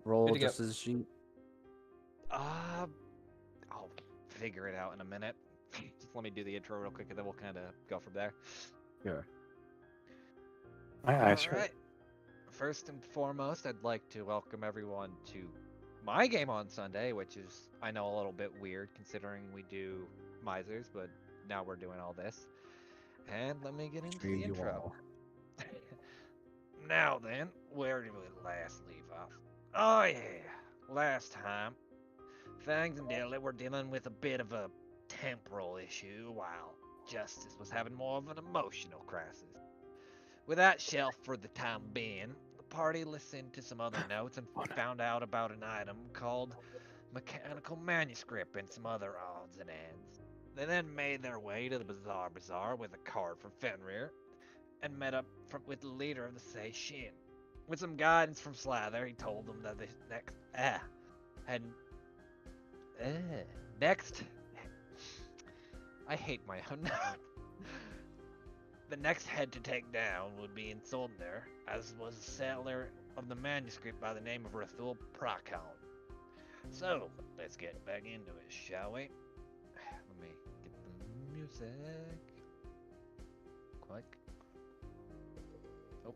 roll Good to go. just as she. I'll figure it out in a minute. Just let me do the intro real quick, and then we'll kind of go from there. Sure. Aye, sir. Alright. First and foremost, I'd like to welcome everyone to my game on Sunday, which is, I know, a little bit weird considering we do Misers, but now we're doing all this. And let me get into the intro. Now then, where did we last leave off? Oh yeah, last time, Fangs and Dilly were dealing with a bit of a temporal issue, while Justice was having more of an emotional crisis. With that shelved for the time being, the party listened to some other notes and found out about an item called mechanical manuscript and some other odds and ends. They then made their way to the Bazaar with a card for Fenrir and met up with the leader of the Sei Shin. With some guidance from Slather, he told them that next, I hate my own. The next head to take down would be in Soldner, as was a settler of the manuscript by the name of Rathul Prakon. So, let's get back into it, shall we? Let me get the music. Quick. Oh.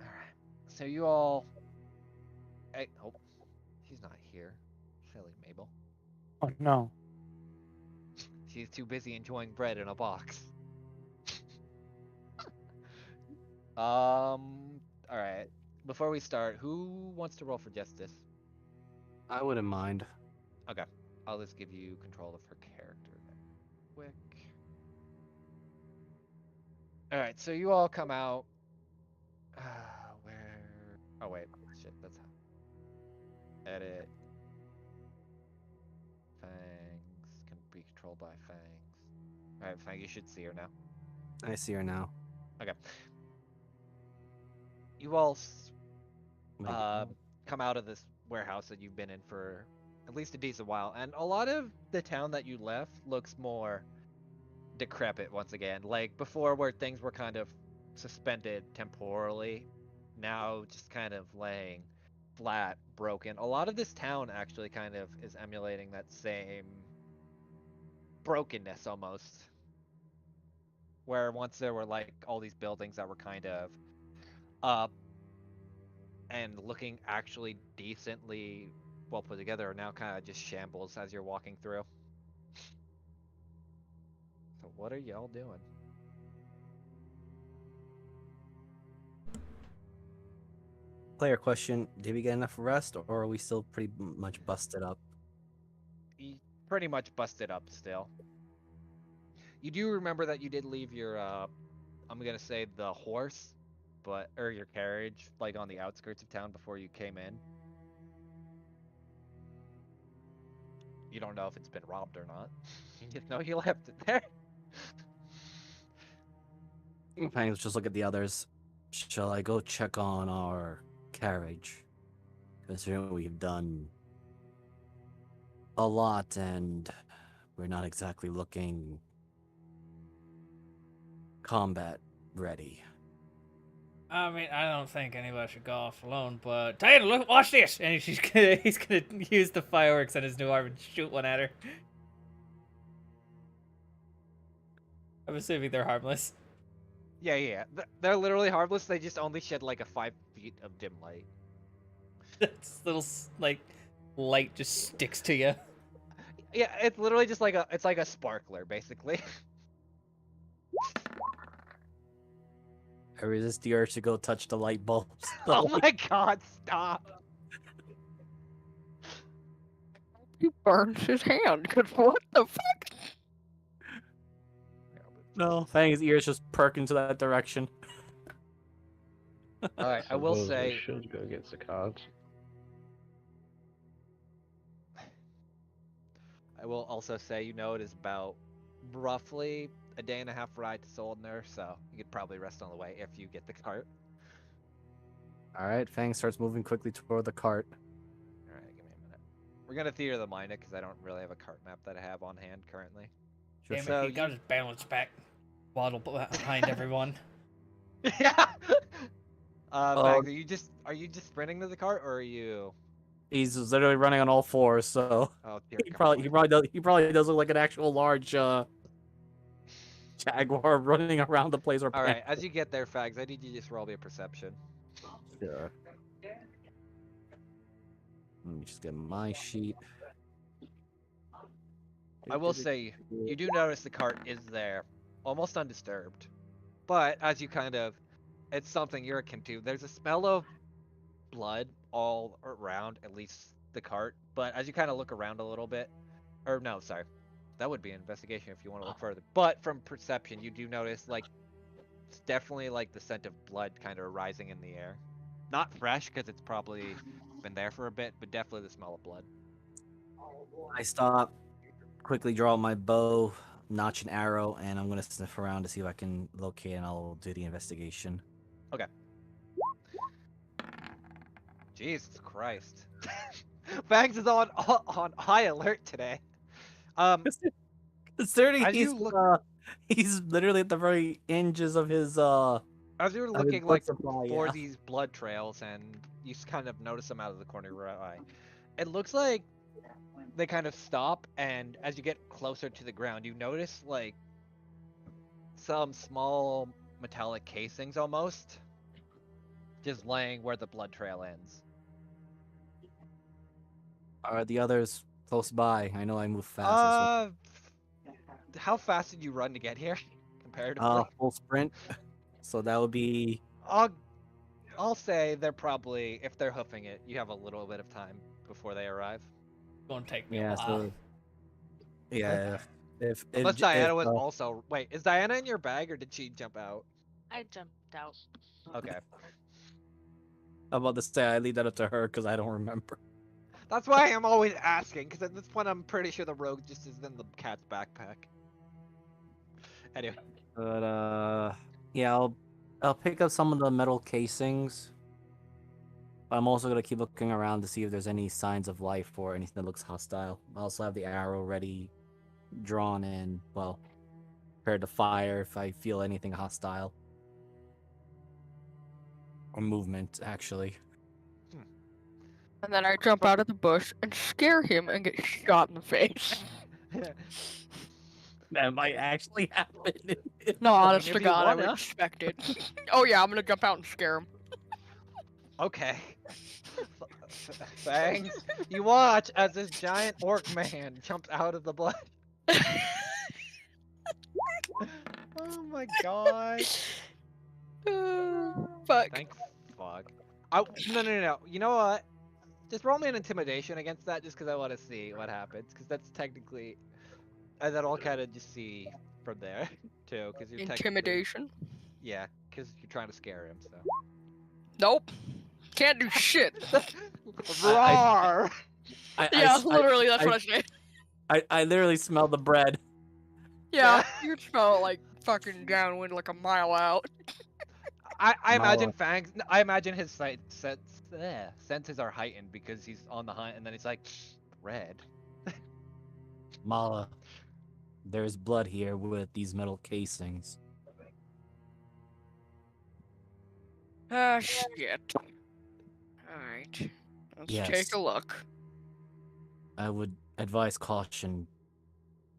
Alright. So you all... Hey, oh. She's not here. Silly Mabel. Oh no. She's too busy enjoying bread in a box. Alright. Before we start, who wants to roll for Justice? I wouldn't mind. Okay. I'll just give you control of her character then. Quick. Alright, so you all come out. Where? Oh, wait. Shit, that's how. Edit. Fangs. Can be controlled by Fangs. Alright, Fang, you should see her now. I see her now. Okay. You all Like, come out of this warehouse that you've been in for at least a decent while, and a lot of the town that you left looks more decrepit once again. Like before, where things were kind of suspended temporally, now just kind of laying flat, broken. A lot of this town actually kind of is emulating that same brokenness almost. Where once there were like all these buildings that were kind of up and looking actually decently well put together are now kind of just shambles as you're walking through. So what are y'all doing? player question: did we get enough rest, or are we still pretty much busted up? You pretty much busted up still. You do remember that you did leave your I'm gonna say the horse, or your carriage, like on the outskirts of town before you came in. You don't know if it's been robbed or not. You know you left it there. Fine, let's just look at the others. Shall I go check on our carriage? Considering we've done a lot and we're not exactly looking combat ready. I mean, I don't think anybody should go off alone, but Diana, look, watch this! And he's gonna use the fireworks on his new arm and shoot one at her. I'm assuming they're harmless. Yeah. They're literally harmless. They just only shed like a 5 feet of dim light. This little like light just sticks to you. Yeah, it's literally just like a sparkler, basically. I resist the urge to go touch the light bulbs. Oh my god, stop! He burns his hand. Cause what the fuck? No, Fang's ears just perk into that direction. Alright, I will Suppose we say, should go get the cards. I will also say, you know, it is about roughly a day and a half ride to Soldner, so you could probably rest on the way if you get the cart. Alright, Fang starts moving quickly toward the cart. Alright, give me a minute. We're gonna Theater of the Mind it, because I don't really have a cart map that I have on hand currently. Sure, Damn So it, he got his balance back. waddle behind everyone. Yeah. Oh. Bags, are you just sprinting to the cart, or are you? He's literally running on all fours, so Oh dear he God. probably does look like an actual large jaguar running around the place. Or All right, as you get there, Fags, I need you to just roll me a perception. Sure. Let me just get my sheet. I will say, you do notice the cart is there, almost undisturbed. But as you it's something you're akin to. There's a smell of blood all around, at least the cart. But as you kind of look around a little bit, or no, sorry, that would be an investigation if you want to look further. But from perception, you do notice like it's definitely like the scent of blood kind of rising in the air. Not fresh because it's probably been there for a bit, but definitely the smell of blood. I stop, quickly draw my bow, notch an arrow, and I'm gonna sniff around to see if I can locate, and I'll do the investigation. Okay. Jesus Christ. Fangs is on high alert today. Considering As he's you look, he's literally at the very edges of his as you're of his looking blood like supply, for yeah. these blood trails, and you kind of notice them out of the corner of your eye, it looks like they kind of stop, and as you get closer to the ground, you notice like some small metallic casings almost just laying where the blood trail ends. Are the others close by? I know I move fast. How fast did you run to get here comparatively? Full sprint. So that would be I'll say they're probably, if they're hoofing it, you have a little bit of time before they arrive. Gonna take me yeah. a while. So yeah, if Unless Diana was also. Wait, is Diana in your bag or did she jump out? I jumped out. Okay. I'm about to say I leave that up to her because I don't remember. That's why I'm always asking, because at this point I'm pretty sure the rogue just is in the cat's backpack. Anyway. But yeah, I'll pick up some of the metal casings. But I'm also gonna keep looking around to see if there's any signs of life or anything that looks hostile. I also have the arrow ready, drawn in, well, prepared to fire if I feel anything hostile. Or movement, actually. And then I jump out of the bush and scare him and get shot in the face. That might actually happen. No, honest if to you God, I would wanna. expect it. Oh yeah, I'm gonna jump out and scare him. Okay. Fangs, you watch as this giant orc man jumps out of the blood. Oh my god. Fuck. Thank fuck. No. You know what? Just roll me an intimidation against that, just because I want to see what happens. Because that's technically, and then I'll kind of just see from there too. Because you're Intimidation? Yeah, because you're trying to scare him. So. Nope. Can't do shit. Roar! Yeah, literally, that's what I say. I literally smell the bread. Yeah, you smell it like fucking downwind, like a mile out. I imagine Fangs. I imagine his senses are heightened because he's on the hunt, and then he's like, red. Mala, there's blood here with these metal casings. Ah, shit. Alright. Let's take a look. I would advise caution.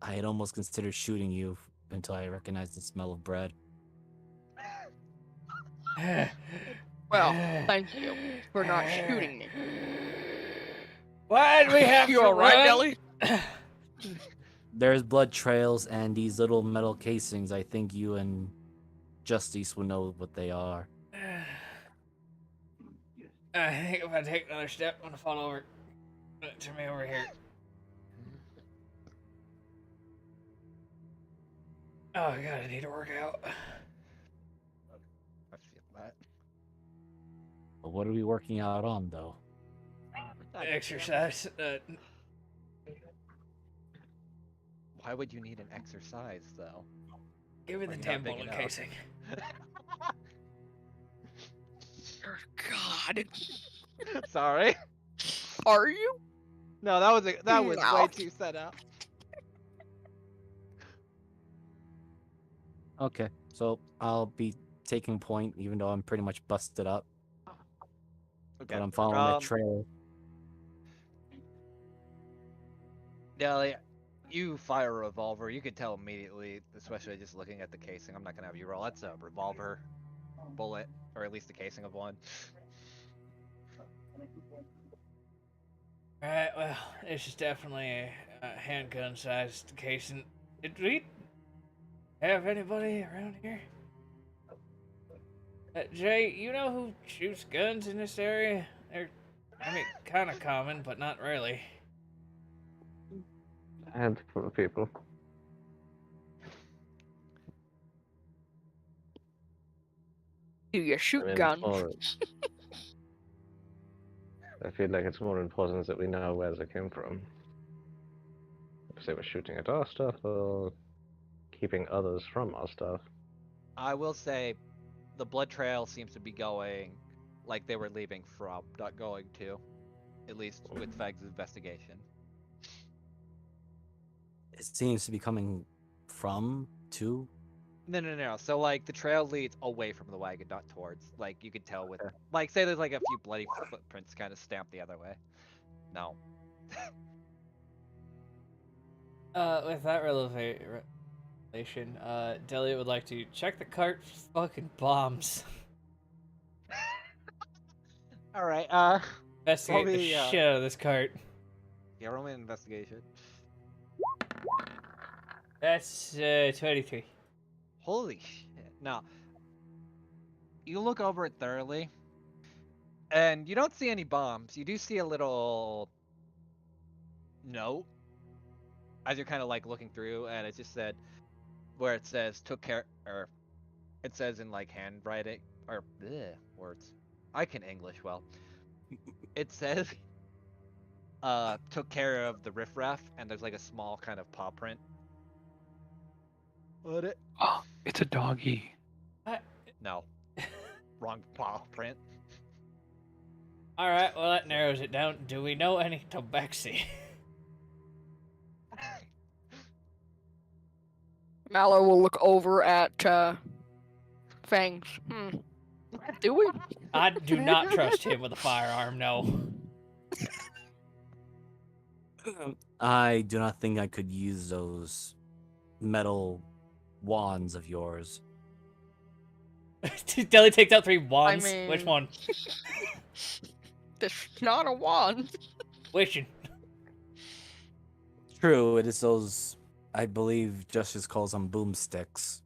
I had almost considered shooting you until I recognized the smell of bread. Well, thank you for not shooting me. Why'd we have You to alright, run? Nelly? There's blood trails and these little metal casings. I think you and Justice will know what they are. I think if I take another step, I'm gonna fall over. Turn me over here. Oh god, I need to work out. I feel that. But what are we working out on, though? Exercise. Why would you need an exercise, though? Give me the You're not damn big bullet enough. casing. God. Sorry. Are you? No, that was way No. too set up. Okay, so I'll be taking point, even though I'm pretty much busted up. Okay. But I'm following that trail. Deli, you fire a revolver. You could tell immediately, especially just looking at the casing. I'm not gonna have you roll. That's a revolver bullet, or at least the casing of one. Alright, well, this is definitely a handgun-sized case. And did we have anybody around here? Jay, you know who shoots guns in this area? They're, I mean, kind of common, but not really. A handful of people. Do you shoot I mean, guns? I feel like it's more important that we know where they came from. If they were shooting at our stuff or keeping others from our stuff. I will say, the blood trail seems to be going like they were leaving from, not going to. At least with Feg's investigation. It seems to be coming from, to. No. So like the trail leads away from the wagon, not towards. Like you could tell with, like, say there's like a few bloody footprints kind of stamped the other way. No. With that relation, Delia would like to check the cart for fucking bombs. All right. Investigate the Probably, shit out of this cart. Yeah, roll me an investigation. That's 23. Holy shit. Now, you look over it thoroughly, and you don't see any bombs. You do see a little note as you're kind of like looking through, and it just said, where it says took care, or it says in like handwriting, or bleh, words. I can English well. It says, took care of the riffraff, and there's like a small kind of paw print. What it? Oh, it's a doggy. No. Wrong paw print. Alright, well that narrows it down. Do we know any tabaxi? Mallow will look over at Fangs. Do we? I do not trust him with a firearm, no. I do not think I could use those metal wands of yours. Deli takes out 3 wands. Which mean- one? This is not a wand. Wishing. True, it is those, I believe Justice calls them boomsticks.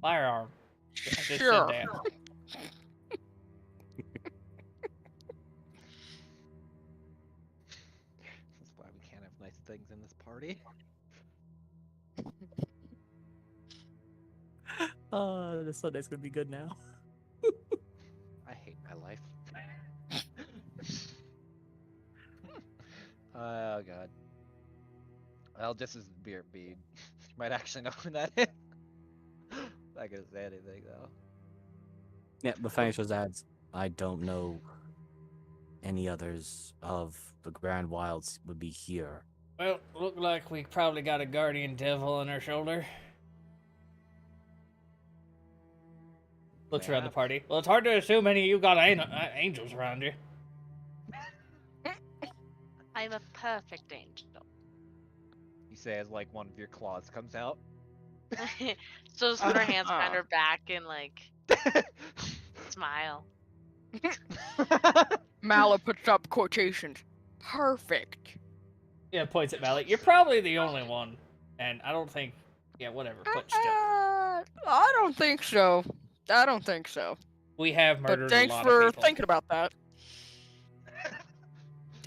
Firearm. I just said Sure. that. That's why we can't have nice things in this party. The Sunday's gonna be good now. I hate my life. Oh god. Well, just as beer bead. You might actually know who that is. Not gonna say anything though. Yeah, but Financial adds, I don't know any others of the Grand Wilds would be here. Well, look like we probably got a guardian devil on our shoulder. Looks around the Yeah. party. Well, it's hard to assume any of you got angels around you. I'm a perfect angel. You say as like one of your claws comes out. So just put her hands behind her back and like smile. Mallow puts up quotations. Perfect. Yeah, points at Malik. You're probably the only one. And I don't think... Yeah, whatever. But still. I don't think so. I don't think so. We have But murdered thanks a lot for of people. thinking about that.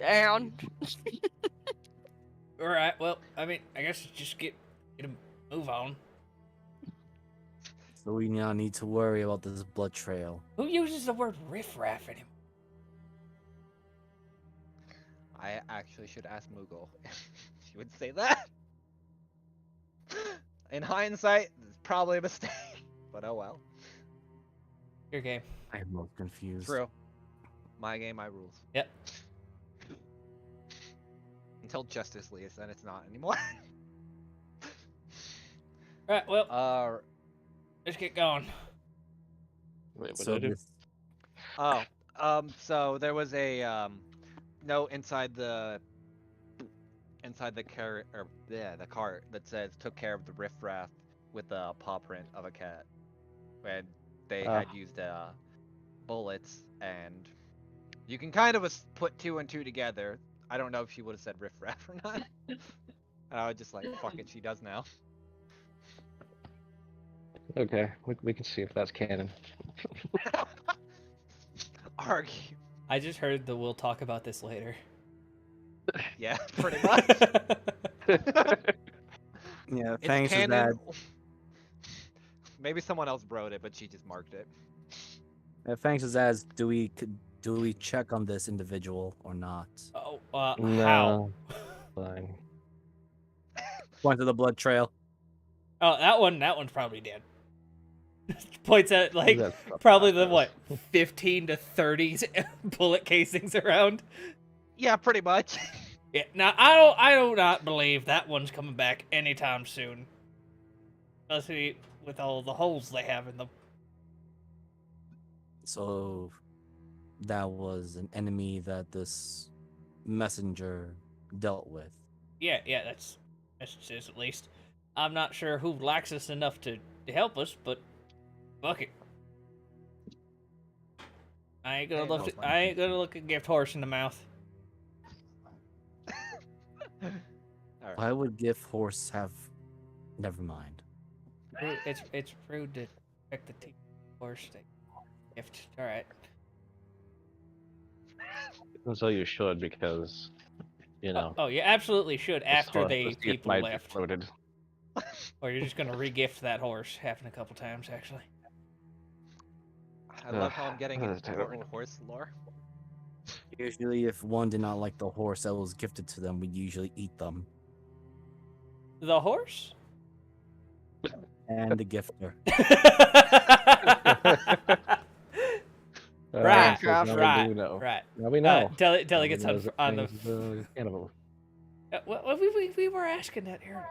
And Alright, well, I mean, I guess just get a move on. So we now need to worry about this blood trail. Who uses the word riffraff anymore? I actually should ask Moogle if she would say that. In hindsight, it's probably a mistake. But oh well. Your game. I am most confused. True. My game, my rules. Yep. Until Justice leaves, then it's not anymore. Alright, well, Let's get going. Wait, what So did I do? this, Oh, so there was a note inside the car or yeah, the cart that says took care of the riffraff with the paw print of a cat when they Ah. had used bullets, and you can kind of put two and two together. I don't know if she would have said riffraff or not. And I was just like, fuck it, she does now. Okay, we can see if that's canon. Argue. I just heard that we'll talk about this later. Yeah, pretty much. yeah, It's Fangs' canon. dad. Maybe someone else wrote it, but she just marked it. Fangs' dad. Do we check on this individual or not? Oh, how? No. Fine. Point to the blood trail. Oh, that one's probably dead. Points at like That's not probably bad, the what 15 to 30 bullet casings around. Yeah, pretty much. Yeah, now I do not believe that one's coming back anytime soon. Especially with all the holes they have in them. So that was an enemy that this messenger dealt with. Yeah, that's just at least. I'm not sure who likes us enough to help us, but fuck it. I ain't gonna look a gift horse in the mouth. Alright. Why would gift horse have? Never mind. It's rude to expect the horse to gift. All right. And so you should, because, you know. Oh, you absolutely should after this gift people might be left. floated. Or you're just gonna regift that horse happened a couple times actually. I love how I'm getting That's terrible. important horse lore. Usually, if one did not like the horse that was gifted to them, we'd usually eat them. The horse? And the gifter. Right, so now we right, do know. right. Now we know. Deli Now we gets know that on the. Fangs is a cannibal. Well, we were asking that here.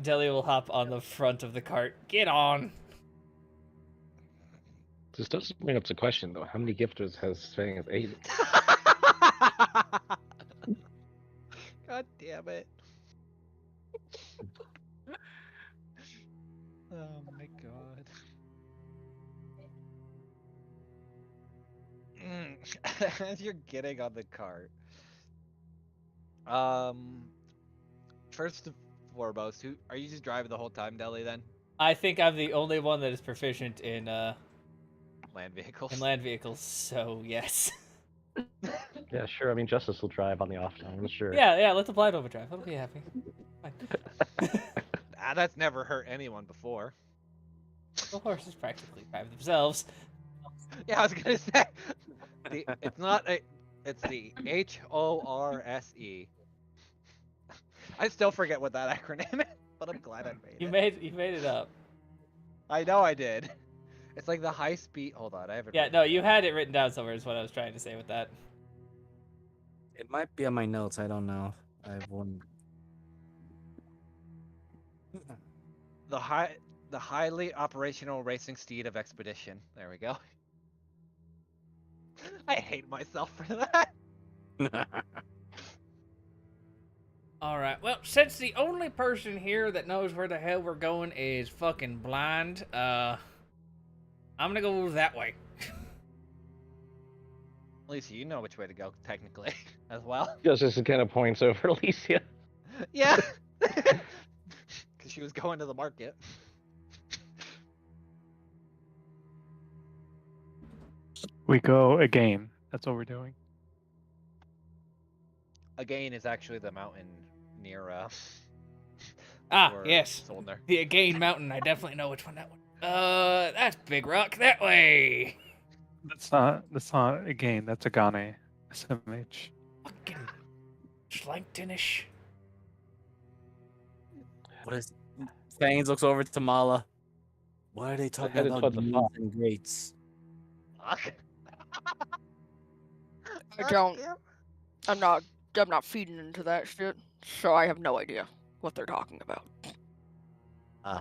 Deli will hop on the front of the cart. Get on. This does bring up the question, though. How many gifters has Fangs ate? God damn it. Oh my god. As you're getting on the cart. First and foremost, who are you just driving the whole time, Deli, then? I think I'm the only one that is proficient in Land vehicles. land vehicles, so yes. Yeah, sure. I mean, Justice will drive on the off time, sure. Yeah, let the blind overdrive. I'll be happy. Fine. That's never hurt anyone before. The horses practically drive themselves. Yeah, I was gonna say. It's not a. It's the HORSE. I still forget what that acronym is, but I'm glad I made it. You made it up. I know I did. It's like the high speed. Hold on, I haven't. Yeah, no, you had it written down somewhere. Is what I was trying to say with that. It might be on my notes. I don't know. I have one. The highly operational racing steed of expedition. There we go. I hate myself for that. All right. Well, since the only person here that knows where the hell we're going is fucking blind, I'm gonna go that way. Alicia, you know which way to go, technically, as well. Justice kind of points over Alicia. Yeah. Because she was going to the market. We go again. That's what we're doing. Again is actually the mountain near where Yes. Solner. The Again Mountain. I definitely know which one that one. That's Big Rock that way. That's not again. That's Agane. SMH. Fucking Schlankton-ish. What is? Fangs looks over to Mala. Why are they talking headed about toward the needs top. and greats? Fuck. I don't. I'm not feeding into that shit, so I have no idea what they're talking about.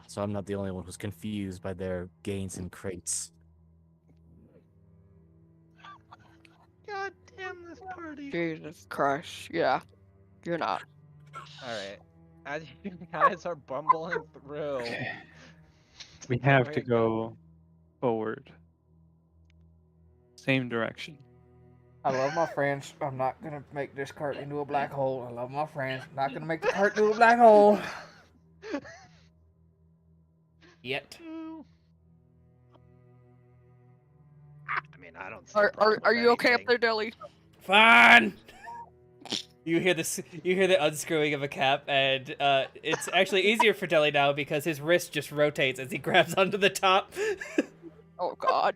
So I'm not the only one who's confused by their gains in crates. God damn this party. Jesus Christ. Yeah, you're not. Alright. As you guys are bumbling through. We get have where to you're going. go forward. Same direction. I love my friends. I'm not gonna make this cart into a black hole. I love my friends. I'm not gonna make the cart into a black hole. Yet. I mean, I don't see a Are problem are with you okay up anything. there, Deli? Fine. You hear this? You hear the unscrewing of a cap, and it's actually easier for Deli now because his wrist just rotates as he grabs onto the top. Oh God.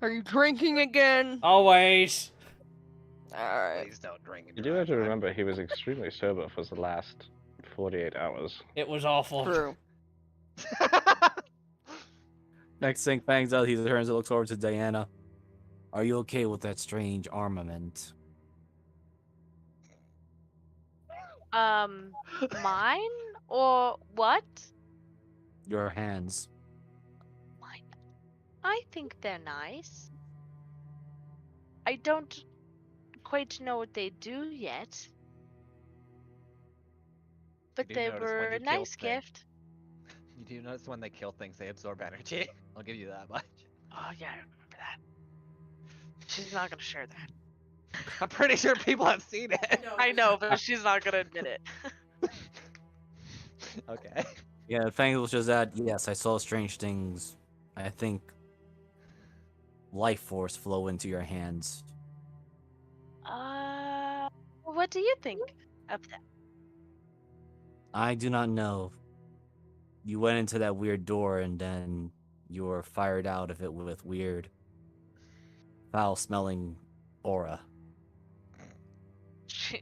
Are you drinking again? Always. Alright. Please don't drink and You do drive. have to remember he was extremely sober for the last 48 hours. It was awful. True. Next thing Fangs out, he turns and looks over to Diana. Are you okay with that strange armament? Mine or what? Your hands. Mine. I think they're nice. I don't quite know what they do yet. But do they notice when were you a kill nice things- gift. You do notice when they kill things, they absorb energy. I'll give you that much. Oh yeah, I remember that. She's not gonna share that. I'm pretty sure people have seen it. I know, but she's not gonna admit it. Okay. Yeah, Fangs was just that. Yes, I saw strange things. I think life force flow into your hands. What do you think of that? I do not know. You went into that weird door and then you were fired out of it with weird, foul-smelling aura.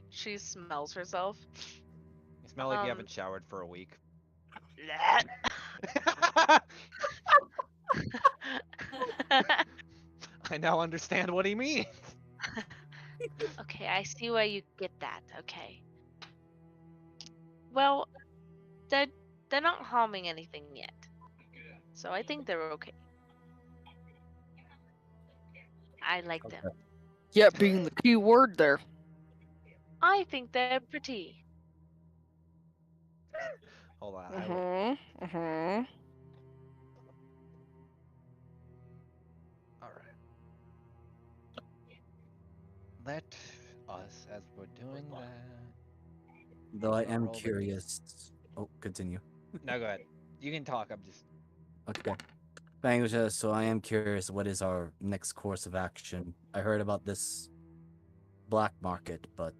She smells herself. You smell like you Um, haven't showered for a week. I now understand what he means. Okay, I see why you get that. Okay. Well, they're not harming anything yet, so I think they're okay. I like them. Yet being the key word there. I think they're pretty. Hold on. I will... Mm-hmm. All right. Let us, as we're doing that. Though I am roll the- curious. Oh, continue. No, go ahead. You can talk. I'm just. Okay. Fangs was just, so I am curious, what is our next course of action? I heard about this black market, but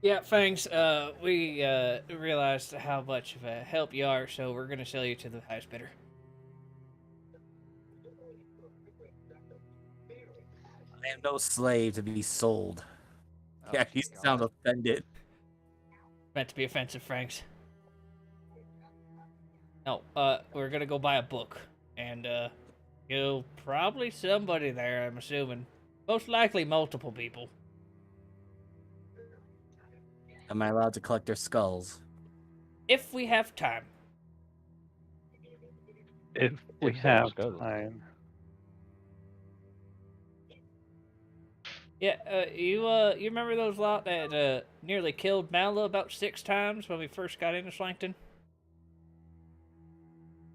Yeah, Fangs. We realized how much of a help you are, so we're gonna sell you to the highest bidder. I am no slave to be sold. Oh, Yeah, you sound God. offended. Meant to be offensive, Fangs. No, we're gonna go buy a book, and you'll probably somebody there. I'm assuming, most likely multiple people. Am I allowed to collect their skulls? If we have time. If we If so, have let's go. time. Yeah, you remember those lot that nearly killed Mala about 6 times when we first got into Slankton?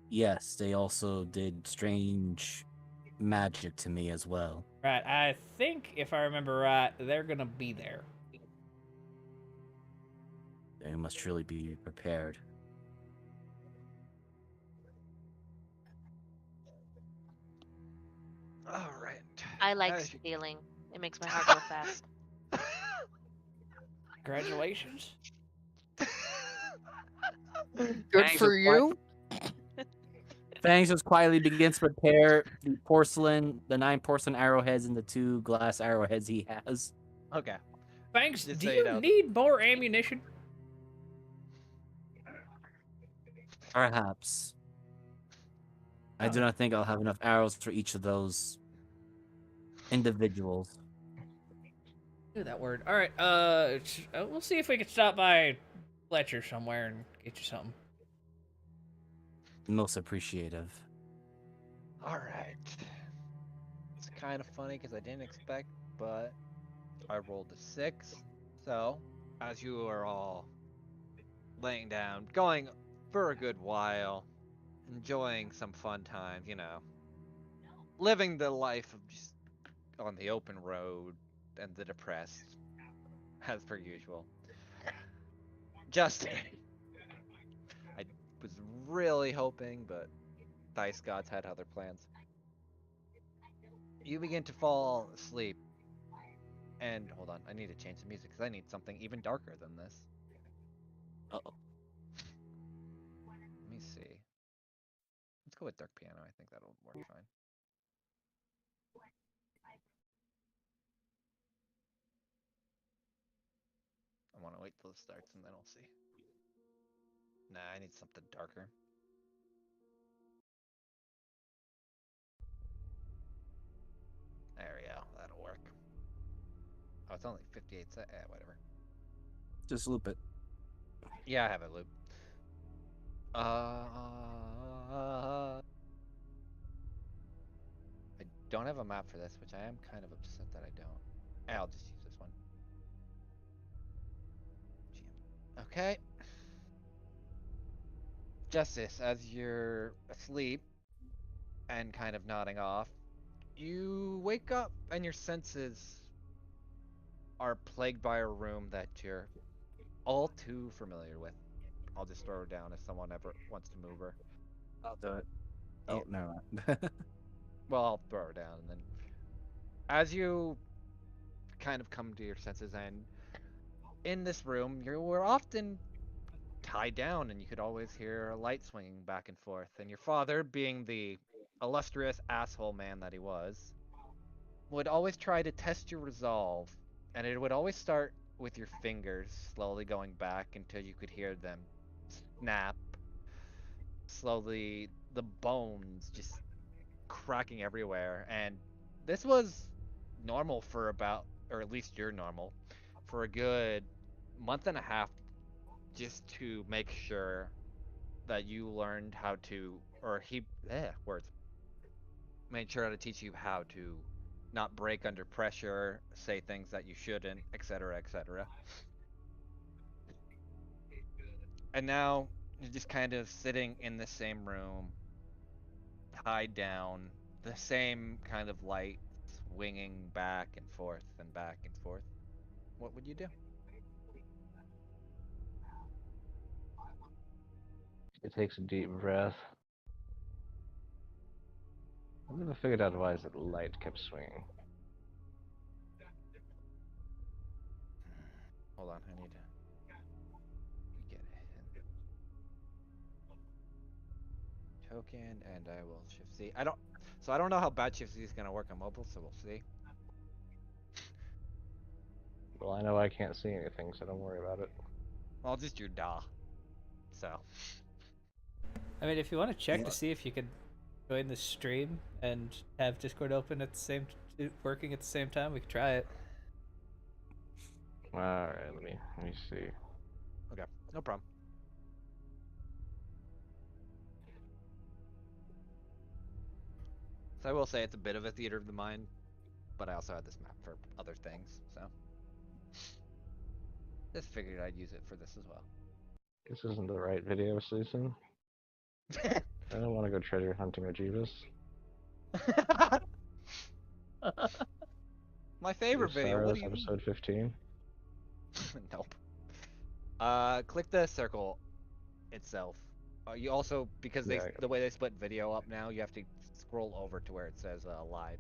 Yes, they also did strange magic to me as well. Right, I think if I remember right, they're gonna be there. They must truly be prepared. All right. I like As you- stealing. It makes my heart go fast. Congratulations. Good Thanks, for it's quite- you. Fangs just quietly begins to prepare the 9 porcelain arrowheads and the 2 glass arrowheads he has. Okay. Fangs, Just do so you you know. need more ammunition? Perhaps. I do not think I'll have enough arrows for each of those individuals. Do that word. All right. We'll see if we can stop by Fletcher somewhere and get you something. Most appreciative. All right. It's kind of funny because I didn't expect, but I rolled a 6. So, as you are all laying down, going for a good while, enjoying some fun times, living the life of just on the open road and the depressed, as per usual. Justin, I was really hoping, but dice gods had other plans. You begin to fall asleep. And hold on, I need to change the music because I need something even darker than this. Uh-oh. Let me see. Let's go with dark piano. I think that'll work fine. I want to wait till it starts and then I'll see. Nah, I need something darker. There we go. That'll work. Oh, it's only 58 cents. Whatever. Just loop it. Yeah, I have it looped. I don't have a map for this, which I am kind of upset that I don't. I'll just use this one. Okay. Justice, as you're asleep and kind of nodding off, you wake up and your senses are plagued by a room that you're all too familiar with. I'll just throw her down if someone ever wants to move her. I'll do it. Yeah. Oh, never mind. Well, I'll throw her down, and then as you kind of come to your senses, and in this room, you were often tied down, and you could always hear a light swinging back and forth. And your father, being the illustrious asshole man that he was, would always try to test your resolve, and it would always start with your fingers slowly going back until you could hear them snap. Slowly, the bones just cracking everywhere. And this was normal for about, or at least you're normal, for a good month and a half just to make sure that you learned how to, or words, made sure to teach you how to not break under pressure, say things that you shouldn't, etc., etc. And now you're just kind of sitting in the same room, tied down, the same kind of light swinging back and forth and back and forth. What would you do? It takes a deep breath. I never figured out why the light kept swinging. Hold on, I need to get it. Token, and I will shift C. I don't know how bad shift C is gonna work on mobile, so we'll see. Well, I know I can't see anything, so don't worry about it. Well, I'll just do da. So. I mean, if you want to check Yeah. to see if you could join the stream and have Discord open at the same, working at the same time, we could try it. All right, let me see. Okay, no problem. So I will say it's a bit of a theater of the mind, but I also had this map for other things, so just figured I'd use it for this as well. This isn't the right video, Susan. I don't want to go treasure hunting with Jeebus. My favorite video. What do you episode 15. mean? Nope. Click the circle itself. You also, because Yeah, the way they split video up now, you have to scroll over to where it says live.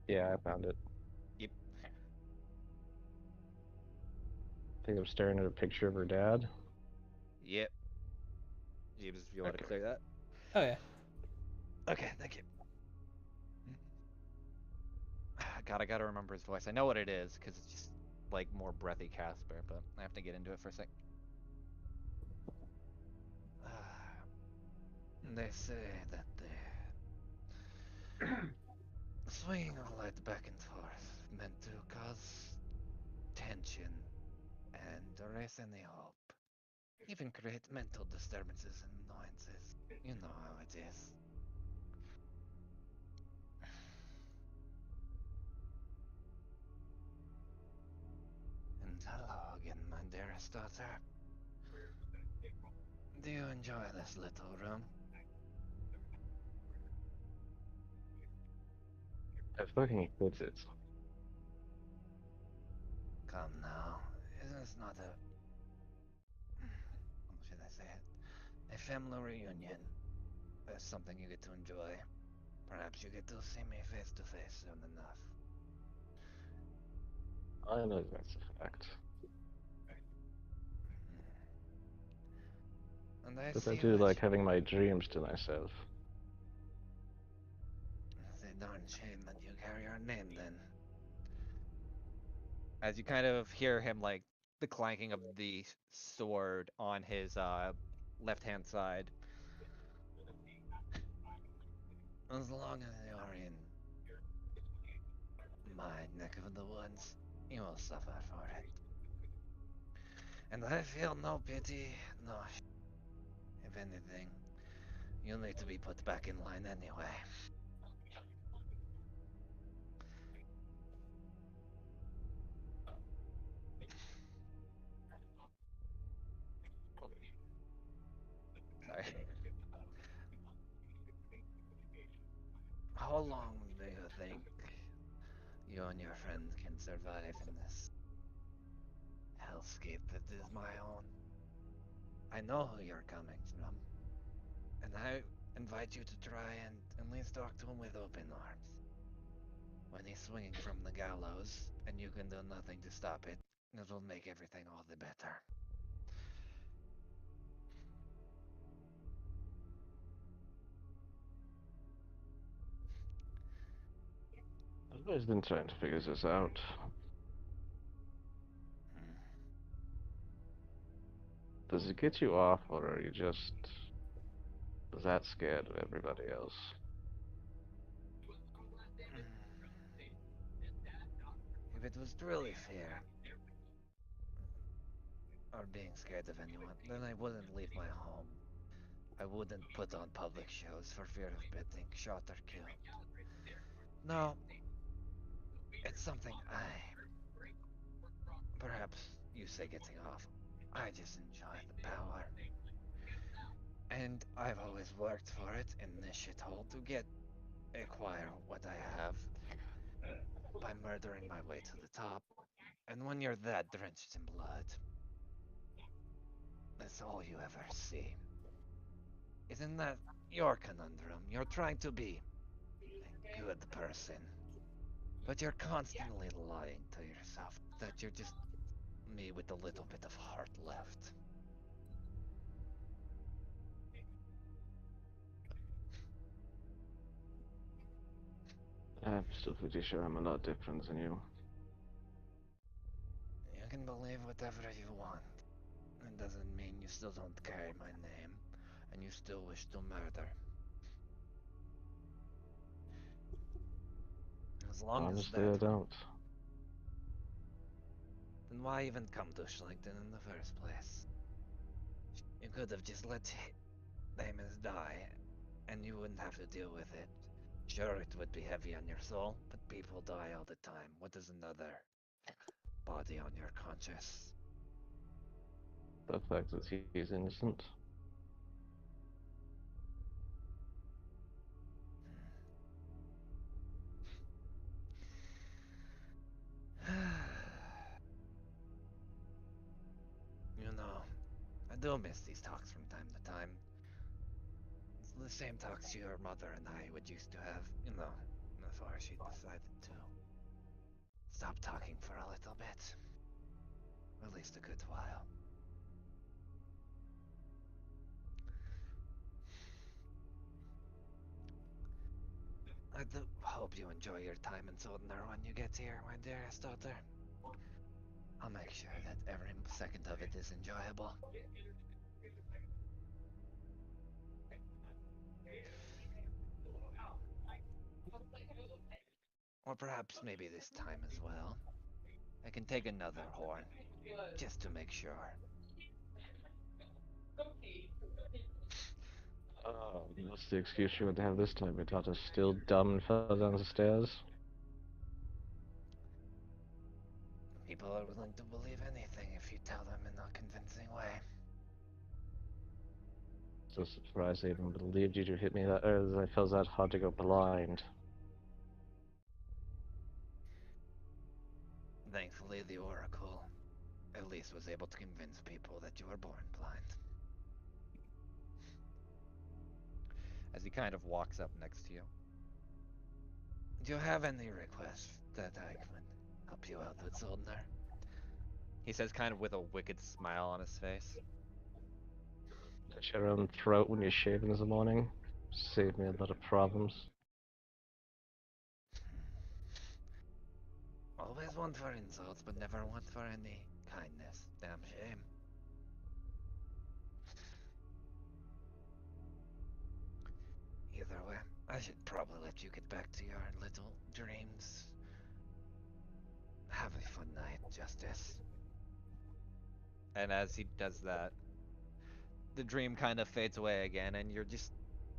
yeah, I found it. Yep. I think I'm staring at a picture of her dad. Yep. Jeebus, if you want to Okay. clear that. Oh yeah. Okay, thank you. God, I gotta remember his voice. I know what it is because it's just like more breathy Casper, but I have to get into it for a sec. They say that the swinging of light back and forth meant to cause tension and erase any hope. Even create mental disturbances and annoyances. You know how it is. And hello again, my dearest daughter. Do you enjoy this little room? I fucking hate it. Come now. It's not a... How should I say it? A family reunion. That's something you get to enjoy. Perhaps you get to see me face to face soon enough. I know that's a fact. And I But I see do what like having my dreams to myself. It's a darn shame that you carry our name then. As you kind of hear him like the clanking of the sword on his left hand side. As long as you are in my neck of the woods, you will suffer for it. And I feel no pity, no if anything, you'll need to be put back in line anyway. Sorry. How long do you think you and your friend can survive in this hellscape that is my own? I know who you're coming from, and I invite you to try and at least talk to him with open arms. When he's swinging from the gallows, and you can do nothing to stop it, it will make everything all the better. I've always been trying to figure this out. Hmm. Does it get you off, or are you just that scared of everybody else? If it was truly fear, or being scared of anyone, then I wouldn't leave my home. I wouldn't put on public shows for fear of getting shot or killed. No, it's something perhaps you say getting off. I just enjoy the power. And I've always worked for it in this shithole to acquire what I have by murdering my way to the top. And when you're that drenched in blood, that's all you ever see. Isn't that your conundrum? You're trying to be a good person, but you're constantly lying to yourself that you're just me with a little bit of heart left. I'm still pretty sure I'm a lot different than you. You can believe whatever you want. It doesn't mean you still don't carry my name, and you still wish to murder. As long as Honestly, that, I don't. then why even come to Schlinkton in the first place? You could have just let Amos die, and you wouldn't have to deal with it. Sure, it would be heavy on your soul, but people die all the time. What is another body on your conscience? The fact that he's innocent. You know, I do miss these talks from time to time. It's the same talks your mother and I would used to have, before she decided to stop talking for a little bit. At least a good while. I do hope you enjoy your time in Sodner when you get here, my dearest daughter. I'll make sure that every second of it is enjoyable. Or perhaps maybe this time as well. I can take another horn. just to make sure. Oh, what's the excuse you would have this time? Your daughter's still dumb and fell down the stairs? People are willing to believe anything if you tell them in a convincing way. So surprised I even believed you to hit me that as I felt that hard to go blind. Thankfully, the Oracle at least was able to convince people that you were born blind. As he kind of walks up next to you. Do you have any requests that I could help you out with, Soldner? He says, kind of with a wicked smile on his face. Touch your own throat when you're shaving in the morning. Save me a lot of problems. Always one for insults, but never one for any kindness. Damn shame. Either way, I should probably let you get back to your little dreams. Have a fun night, Justice. And as he does that, the dream kind of fades away again, and you're just,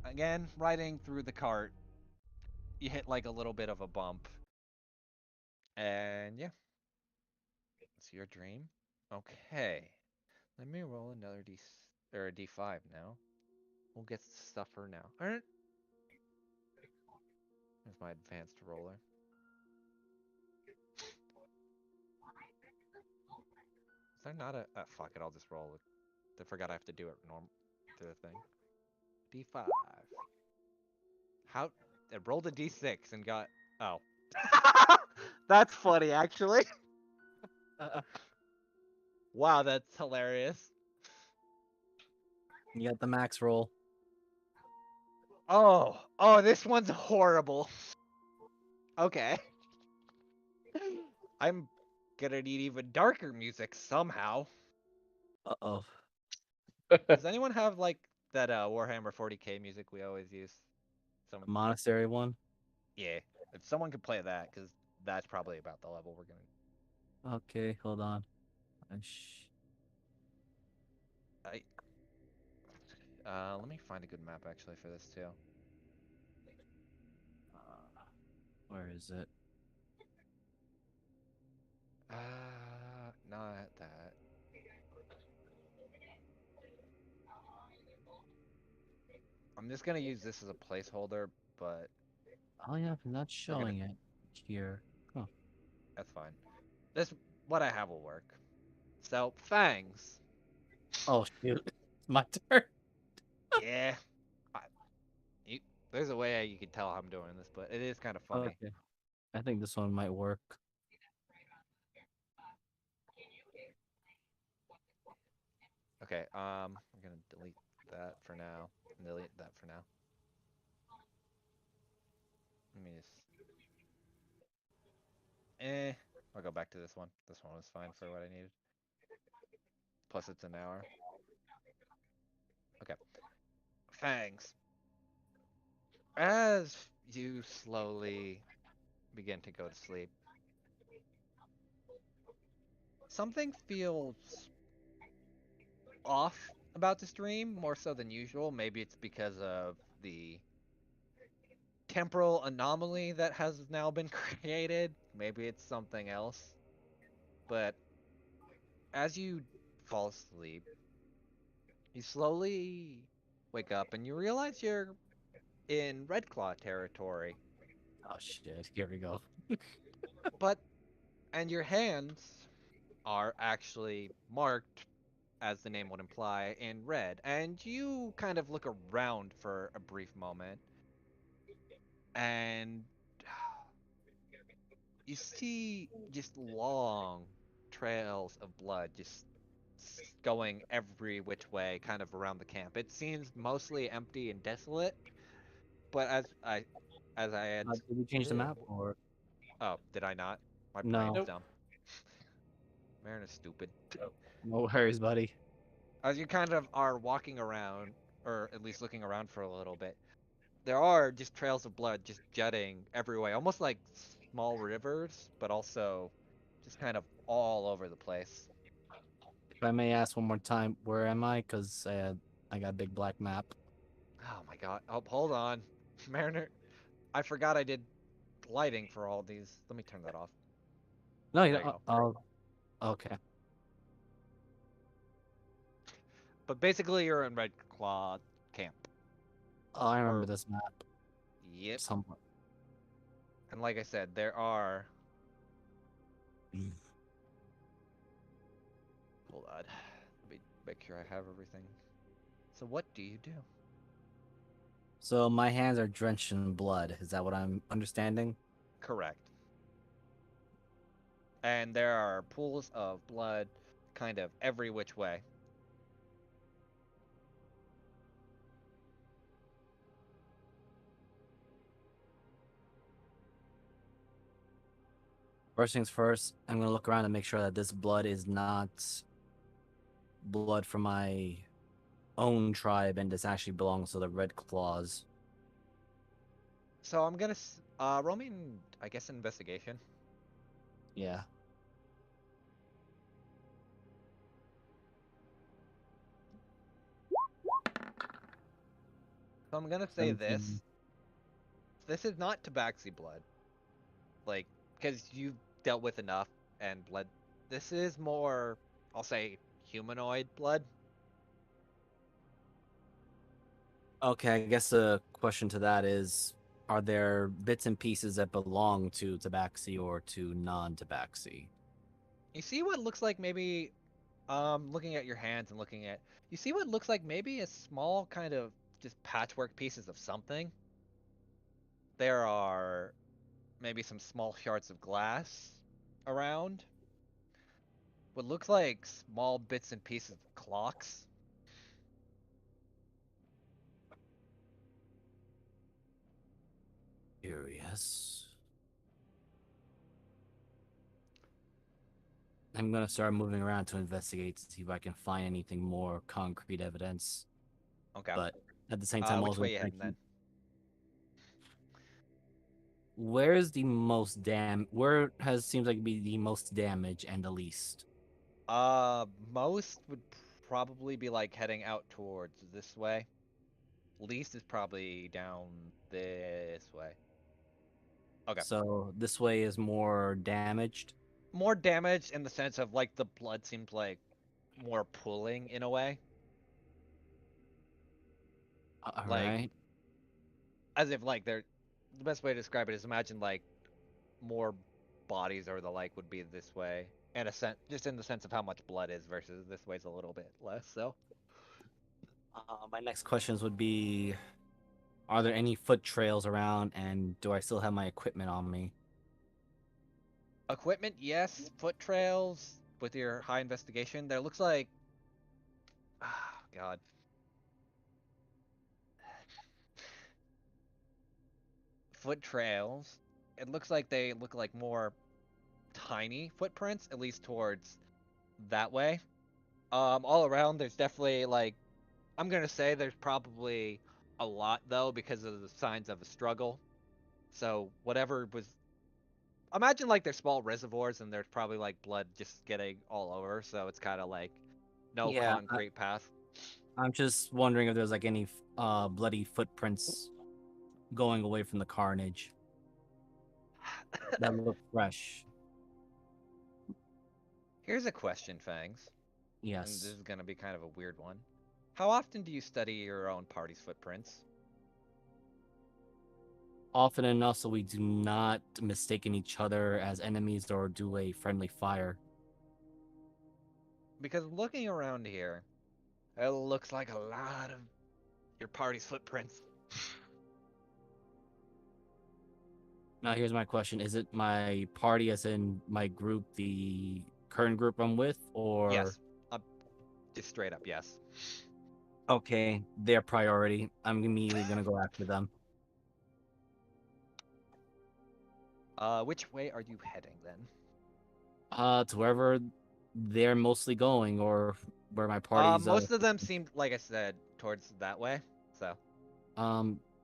again, riding through the cart. You hit like a little bit of a bump. And yeah, it's your dream. Okay. Let me roll another or a D5 now. We'll get stuff for now. Alright. There's my advanced roller. Is there not a fuck it, I'll just roll it. I forgot I have to do it to the thing. D5. How it rolled a D6 and got oh. That's funny actually. Wow, that's hilarious. You got the max roll. Oh, this one's horrible. Okay. I'm gonna need even darker music somehow. Uh-oh. Does anyone have like that Warhammer 40k music we always use? The Some monastery one? yeah. If someone could play that, because that's probably about the level we're gonna. Okay, hold on. Let me find a good map actually for this too. Where is it? Not that. I'm just gonna use this as a placeholder, but Oh yeah, I'm not we're gonna. showing it here. Huh. That's fine. This what I have will work. So fangs. Oh shoot. My turn. Yeah. I, you, there's a way you can tell I'm doing this, but it is kind of funny. Okay. I think this one might work. Okay, we're gonna delete that for now. And delete that for now. Let me just I'll go back to this one. This one was fine for what I needed. Plus it's an hour. Okay. Fangs. As you slowly begin to go to sleep, something feels off about this dream, more so than usual. Maybe it's because of the temporal anomaly that has now been created. Maybe it's something else. But as you fall asleep, you slowly wake up and you realize you're in Red Claw territory. Oh shit, here we go. But and your hands are actually marked, as the name would imply, in red. And you kind of look around for a brief moment, and you see just long trails of blood just going every which way, kind of around the camp. It seems mostly empty and desolate, but as I had, Did we change the map or oh, did I not? My brain's no? Nope. dumb. Marin is stupid. No worries, buddy. As you kind of are walking around, or at least looking around for a little bit, there are just trails of blood just jutting every way, almost like small rivers, but also just kind of all over the place. If I may ask one more time, where am I? Because I got a big black map. Oh my god. Oh, hold on. Mariner, I forgot I did lighting for all these. Let me turn that off. No, you There you don't. go. Oh, okay. But basically, you're in Red Claw camp. Oh, I remember Or, this map yep. somewhat. And like I said, there are. Hold on. Let me make sure I have everything. So, what do you do? So my hands are drenched in blood. Is that what I'm understanding? Correct. And there are pools of blood kind of every which way. First things first, I'm gonna look around and make sure that this blood is not blood from my own tribe and this actually belongs to the Red Claws. So I'm gonna roll me, I guess, investigation. Yeah. So I'm gonna say 17. this. This is not Tabaxi blood, like, because you've dealt with enough and blood. This is more, I'll say, humanoid blood. Okay, I guess the question to that is, are there bits and pieces that belong to Tabaxi or to non-Tabaxi? You see what looks like maybe, looking at your hands and looking at, you see what looks like maybe a small kind of just patchwork pieces of something. There are maybe some small shards of glass around. What looks like small bits and pieces of clocks. Curious. I'm gonna start moving around to investigate to see if I can find anything more concrete evidence. Okay. But at the same time, Which also way you heading thinking, then? where's the most where has seems like be the most damage and the least? Most would probably be like heading out towards this way. Least is probably down this way. Okay. So this way is more damaged. More damage in the sense of like the blood seems like more pooling in a way. All Like right. as if like they're the best way to describe it is imagine like more bodies or the like would be this way. In a sense just in the sense of how much blood is versus this way's a little bit less, so. My next questions would be: are there any foot trails around, and do I still have my equipment on me? Equipment, yes. Foot trails with your high investigation. There looks like God. Foot trails. It looks like they look like more tiny footprints, at least towards that way. All around, there's definitely like I'm gonna say there's probably a lot though because of the signs of a struggle. So whatever was, imagine like there's small reservoirs and there's probably like blood just getting all over. So it's kind of like no Yeah, concrete path. I'm just wondering if there's like any bloody footprints going away from the carnage that look fresh. Here's a question, Fangs, and this Yes. is gonna be kind of a weird one. How often do you study your own party's footprints? Often enough so we do not mistaken each other as enemies or do a friendly fire. Because looking around here, it looks like a lot of your party's footprints. Now here's my question. Is it my party as in my group, the current group I'm with, or Yes, just straight up yes. okay, their priority? I'm immediately gonna go after them. Which way are you heading then? To wherever they're mostly going or where my party's Most of them seem, like I said, towards that way. So.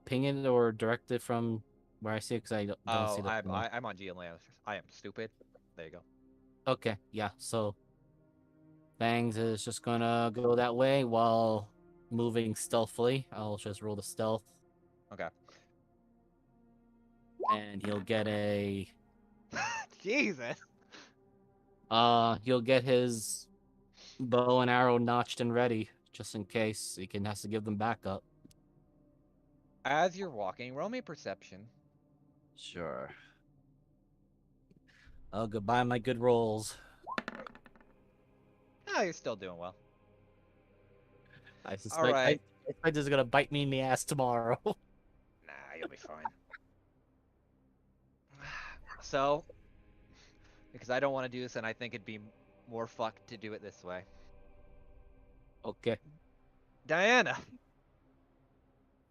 ping it or direct it from where I see it because I don't see Oh, the ping. I'm on GLA. I am stupid. There you go. Okay, yeah. So Fangs is just gonna go that way while moving stealthily. I'll just roll the stealth, Okay. and he'll get a Jesus. he'll get his bow and arrow notched and ready, just in case has to give them backup. As you're walking, roll me perception. Sure. Oh, goodbye, my good rolls. Oh, you're still doing well. I All suspect right. I suspect this is gonna bite me in the ass tomorrow. Nah, you'll be fine. So, because I don't want to do this, and I think it'd be more fucked to do it this way. Okay. Diana,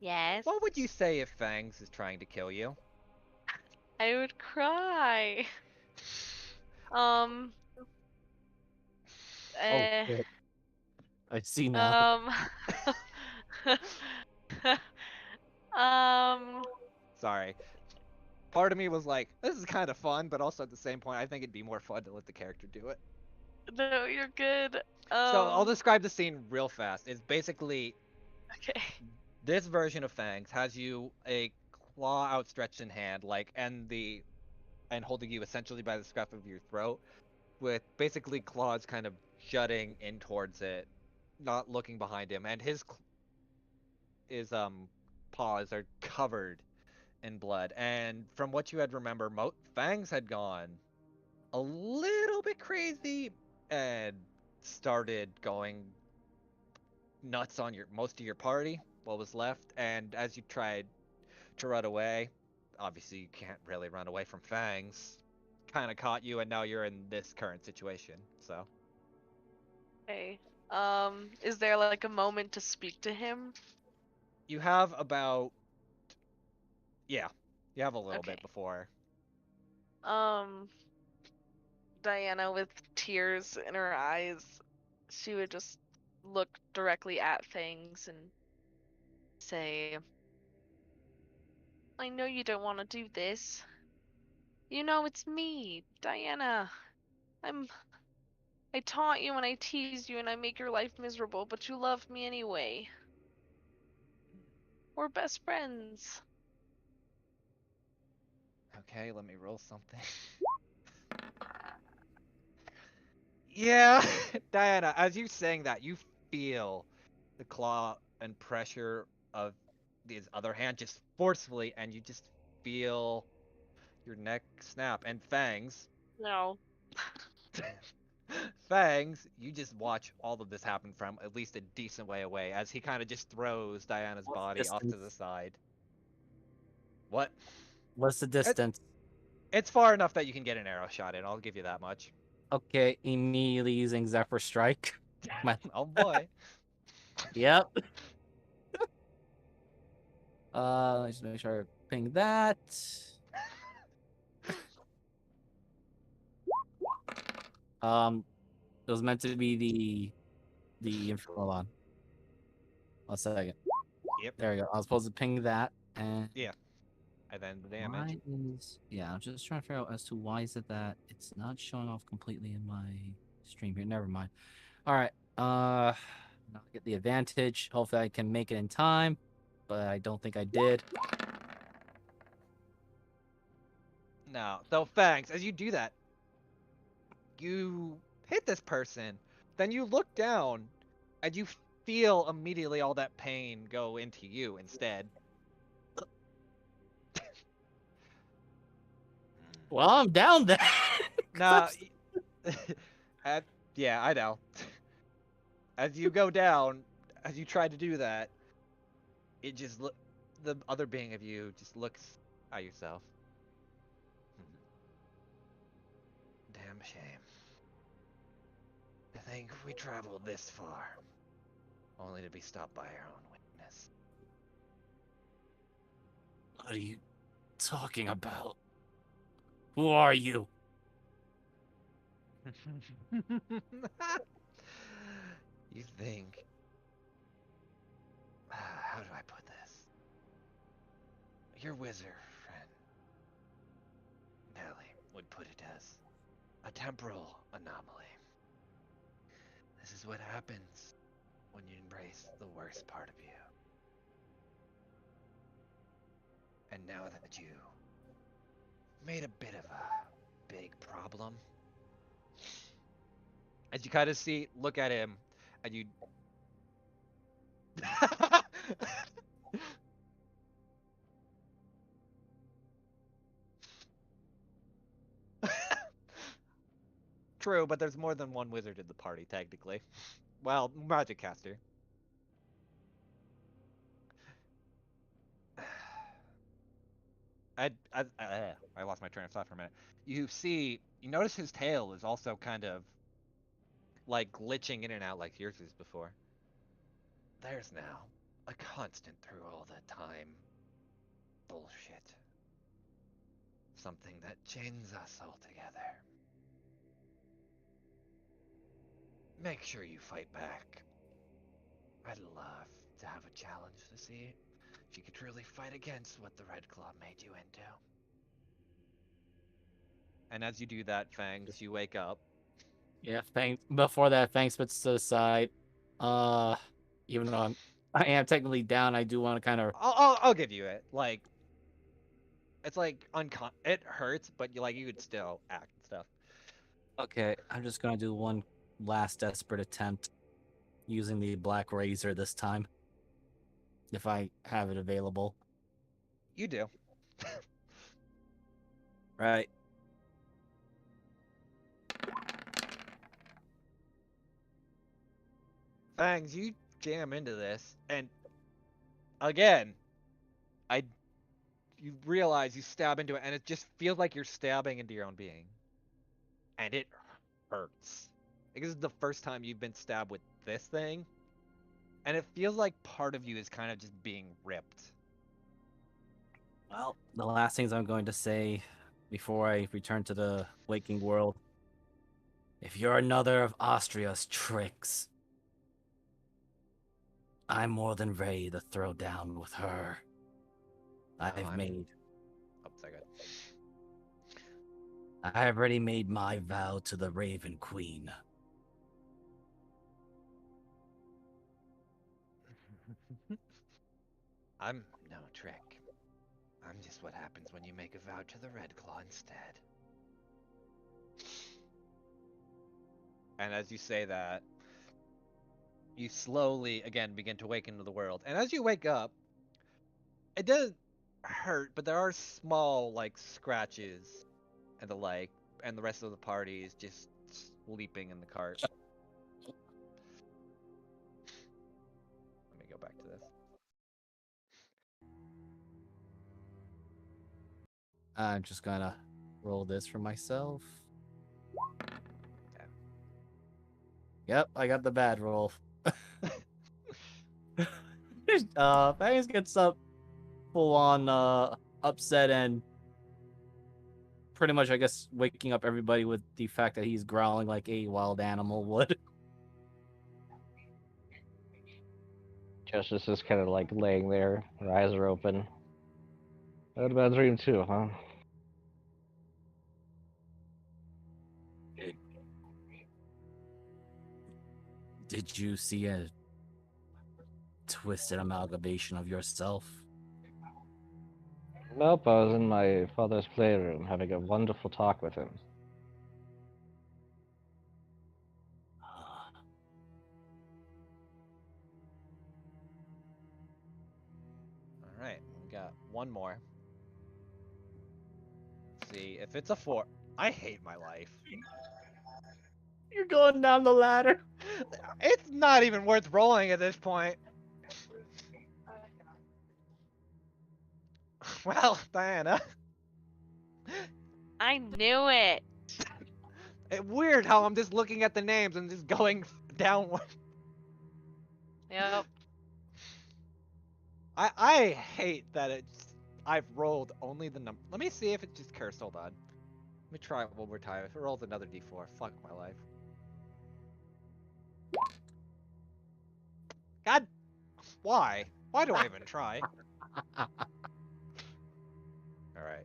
Yes. what would you say if Fangs is trying to kill you? I would cry. Um. Oh, Uh, shit. I see now. um. um. Sorry. Part of me was like, this is kind of fun, but also at the same point, I think it'd be more fun to let the character do it. No, you're good. So I'll describe the scene real fast. It's basically Okay. this version of Fangs has you a claw outstretched in hand, like, and holding you essentially by the scruff of your throat, with basically claws kind of jutting in towards it, not looking behind him, and his paws are covered in blood. And from what you had remember, Fangs had gone a little bit crazy and started going nuts on most of your party, what was left. And as you tried to run away, obviously you can't really run away from Fangs. Kind of caught you, and now you're in this current situation. So Okay. Is there like a moment to speak to him? you have about, yeah, you have a little Okay. bit before. Um, Diana with tears in her eyes, she would just look directly at Fangs and say, I know you don't want to do this. You know it's me, Diana. I'm I taunt you and I tease you and I make your life miserable, but you love me anyway. We're best friends. Okay, let me roll something. Yeah, Diana, as you're saying that, you feel the claw and pressure of his other hand just forcefully, and you just feel your neck snap. And Fangs, No. Fangs, you just watch all of this happen from at least a decent way away as he kind of just throws Diana's What's the body off to distance? the side. What? What's the It, distance? it's far enough that you can get an arrow shot in. I'll give you that much. Okay, immediately using Zephyr Strike. My... Oh boy. Yep. Let's make sure I ping that. It was meant to be the hold on. 1 second. Yep. There we go. I was supposed to ping that, and Yeah. And then the damage. why is I'm just trying to figure out as to why is it that it's not showing off completely in my stream here. Never mind. All right. Now I get the advantage. Hopefully I can make it in time, but I don't think I did. No. So Fangs, as you do that, you hit this person, then you look down, and you feel immediately all that pain go into you instead. Well, I'm down there. Nah. Yeah, I know. As you go down, as you try to do that, it just the other being of you just looks at yourself. Damn shame. To think we traveled this far, only to be stopped by our own weakness. What are you talking about? Who are you? You think. How do I put this? Your wizard friend, Nelly, would put it as a temporal anomaly. The This is what happens when you embrace the worst part of you. And now that you made a bit of a big problem, as you kind of look at him, and you. True, but there's more than one wizard in the party, technically. Well, magic caster. I lost my train of thought for a minute. You notice his tail is also kind of like glitching in and out like yours is before. There's now a constant through all that time. Bullshit. Something that chains us all together. Make sure you fight back. I'd love to have a challenge to see if you could truly fight against what the Red Claw made you into. And as you do that, Fangs, you wake up. Yeah, before that, Fang spits to the side. Even though I am technically down, I do want to kind of. I'll give you it. Like, it's like it hurts, but you could still act and stuff. Okay, I'm just gonna do one last desperate attempt using the black razor this time, if I have it available. You do. Right. Fangs, you jam into this, and again, you realize you stab into it, and it just feels like you're stabbing into your own being, and it hurts. Like, this is the first time you've been stabbed with this thing, and it feels like part of you is kind of just being ripped. Well, the last things I'm going to say before I return to the waking world. If you're another of Austria's tricks, I'm more than ready to throw down with her. I have already made my vow to the Raven Queen. I'm no trick. I'm just what happens when you make a vow to the Red Claw instead. And as you say that, you slowly, again, begin to wake into the world. And as you wake up, it doesn't hurt, but there are small, like, scratches and the like, and the rest of the party is just sleeping in the cart. Let me go back to this. I'm just gonna roll this for myself. Okay. Yep, I got the bad roll. Fangs gets up full on upset and pretty much, I guess, waking up everybody with the fact that he's growling like a wild animal would. Justice is kind of like laying there, her eyes are open. I had a bad dream too, huh? Did you see a twisted amalgamation of yourself? Nope, I was in my father's playroom having a wonderful talk with him. Alright, we got one more. Let's see, if it's a 4... I hate my life. You're going down the ladder. It's not even worth rolling at this point. Well, Diana. I knew it. It's weird how I'm just looking at the names and just going downward. Yep. I hate that I've rolled only the number. Let me see if it's just cursed. Hold on. Let me try it one more time. If it rolls another d4, fuck my life. God, why? Why do I even try? Alright.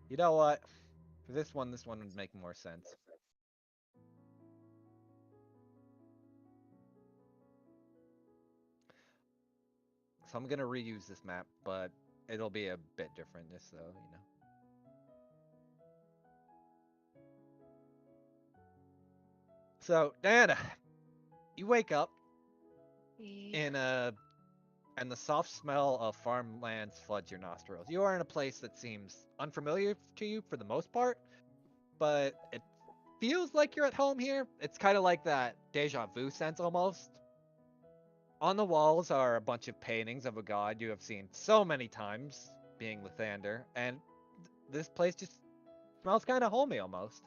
You know what? For this one would make more sense. So I'm gonna reuse this map, but it'll be a bit different, just so you know. So, Diana, you wake up in a and the soft smell of farmlands floods your nostrils. You are in a place that seems unfamiliar to you for the most part, but it feels like you're at home here. It's kind of like that deja vu sense almost. On the walls are a bunch of paintings of a god you have seen so many times, being Lathander, and this place just smells kind of homey almost.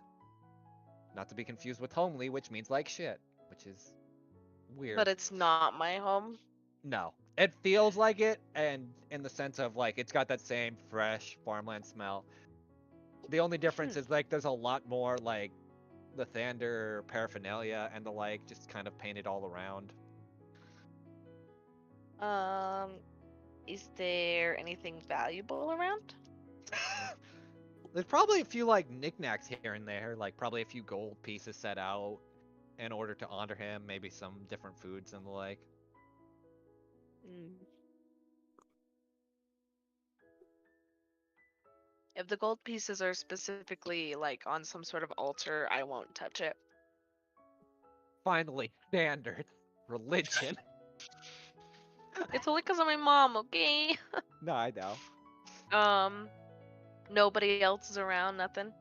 Not to be confused with homely, which means like shit, which is weird. But it's not my home. No, it feels like it, and in the sense of like it's got that same fresh farmland smell. The only difference is like there's a lot more like Lathander paraphernalia and the like, just kind of painted all around. Is there anything valuable around? There's probably a few like knickknacks here and there, like probably a few gold pieces set out in order to honor him, maybe some different foods and the like. Hmm. If the gold pieces are specifically like on some sort of altar, I won't touch it. Finally, standards, religion. It's only because of my mom, okay? No, I know. Nobody else is around, nothing.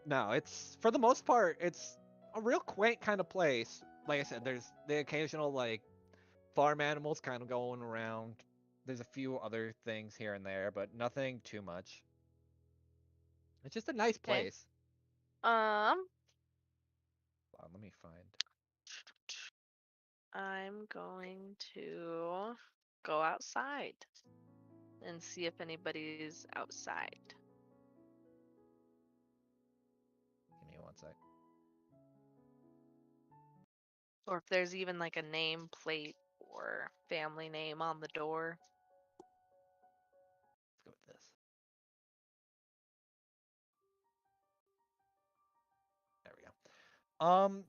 No, it's for the most part, it's a real quaint kind of place. Like I said, there's the occasional like farm animals kind of going around. There's a few other things here and there, but nothing too much. It's just a nice Okay. place. Let me find. I'm going to go outside and see if anybody's outside. Give me one sec. Or if there's even like a name plate or family name on the door. Let's go with this. There we go.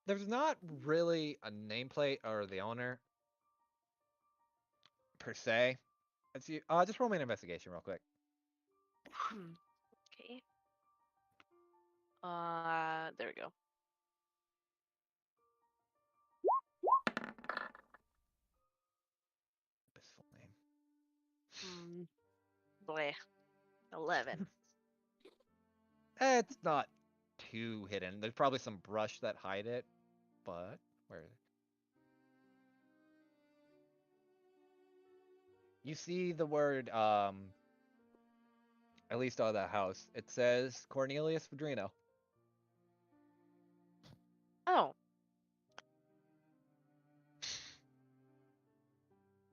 There's not really a nameplate or the owner per se. Let's see. Just roll me an investigation real quick. Okay. There we go. His full name. Bleh. 11. It's not too hidden. There's probably some brush that hide it, but where? You see the word at least on that house. It says Cornelius Vedrino. Oh.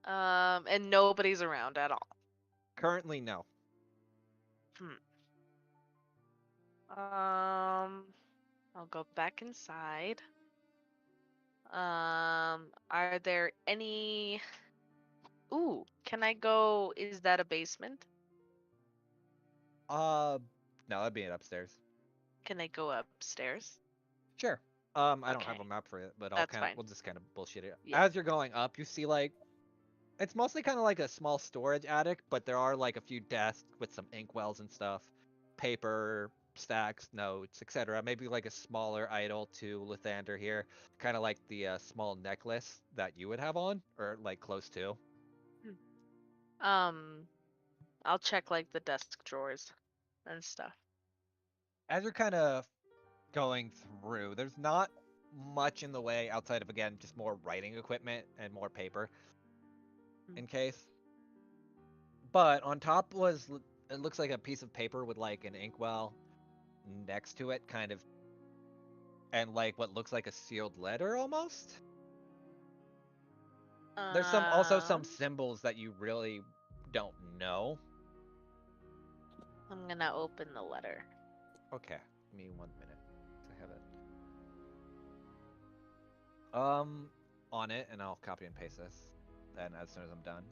And nobody's around at all. Currently, no. I'll go back inside. Are there any... Ooh, can I go... Is that a basement? No, that'd be it upstairs. Can I go upstairs? Sure. I don't have Okay. a map for it, but That's fine. we'll just kind of bullshit it. Yeah. As you're going up, you see like it's mostly kind of like a small storage attic, but there are like a few desks with some inkwells and stuff, paper, stacks, notes, etc. Maybe like a smaller idol to Lathander here, kind of like the small necklace that you would have on, or like close to. I'll check like the desk drawers and stuff. As you're kind of going through, there's not much in the way outside of again just more writing equipment and more paper in case. But on top was it looks like a piece of paper with like an inkwell next to it, kind of, and like what looks like a sealed letter almost. There's also some symbols that you really don't know. I'm gonna open the letter. Okay, give me 1 minute to have it. On it, and I'll copy and paste this. Then as soon as I'm done.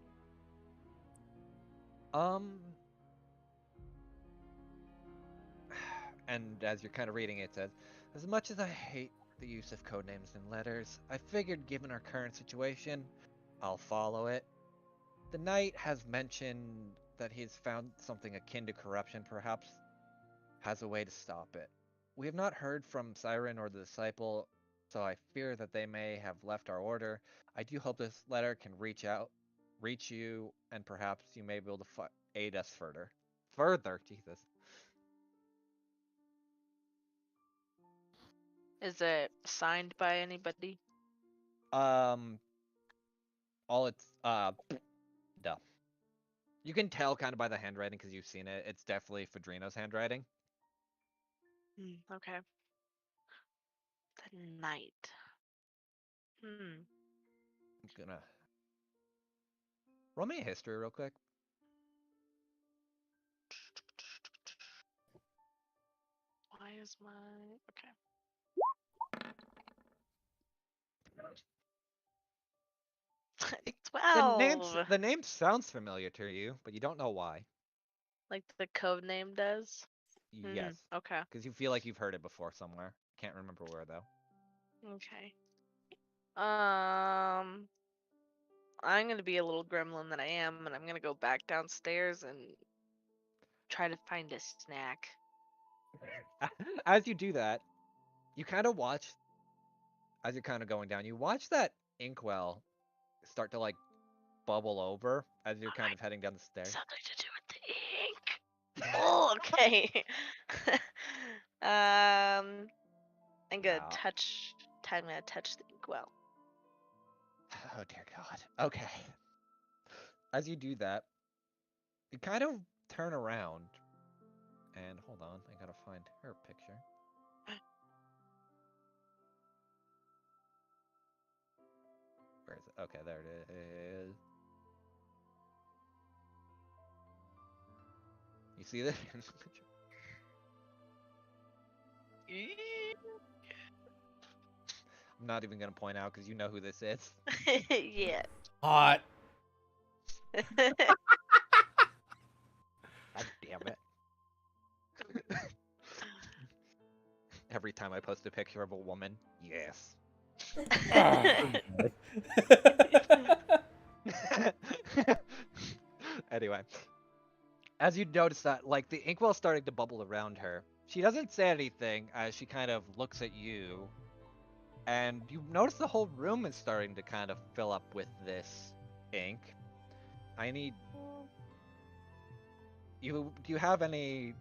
And as you're kind of reading it, it says, as much as I hate the use of codenames in letters, I figured given our current situation, I'll follow it. The knight has mentioned that he has found something akin to corruption, perhaps has a way to stop it. We have not heard from Siren or the disciple, so I fear that they may have left our order. I do hope this letter can reach you, and perhaps you may be able to aid us further. Jesus. Is it signed by anybody? Um, all it's duh. You can tell kind of by the handwriting because you've seen it. It's definitely Fedrino's handwriting. Okay. The knight. Hmm. I'm gonna roll me a history real quick. Why is my okay? The 12. name sounds familiar to you, but you don't know why. Like the code name does. Yes, Okay. because you feel like you've heard it before somewhere. Can't remember where though. Okay. I'm gonna be a little gremlin that I am, and I'm gonna go back downstairs and try to find a snack. As you do that, you kind of watch as you're kind of going down. You watch that inkwell start to like bubble over as you're kind of heading down the stairs. Something to do with the ink. Oh, okay. I'm gonna Wow. touch. I'm gonna touch the inkwell. Oh dear God. Okay. As you do that, you kind of turn around and hold on. I gotta find her picture. Where is it? Okay, there it is. You see this? I'm not even gonna point out because you know who this is. Yeah. Hot. God damn it. Every time I post a picture of a woman, yes. Anyway, as you notice that, like, the inkwell's starting to bubble around her, she doesn't say anything as she kind of looks at you, and you notice the whole room is starting to kind of fill up with this ink. I need you. Do you have any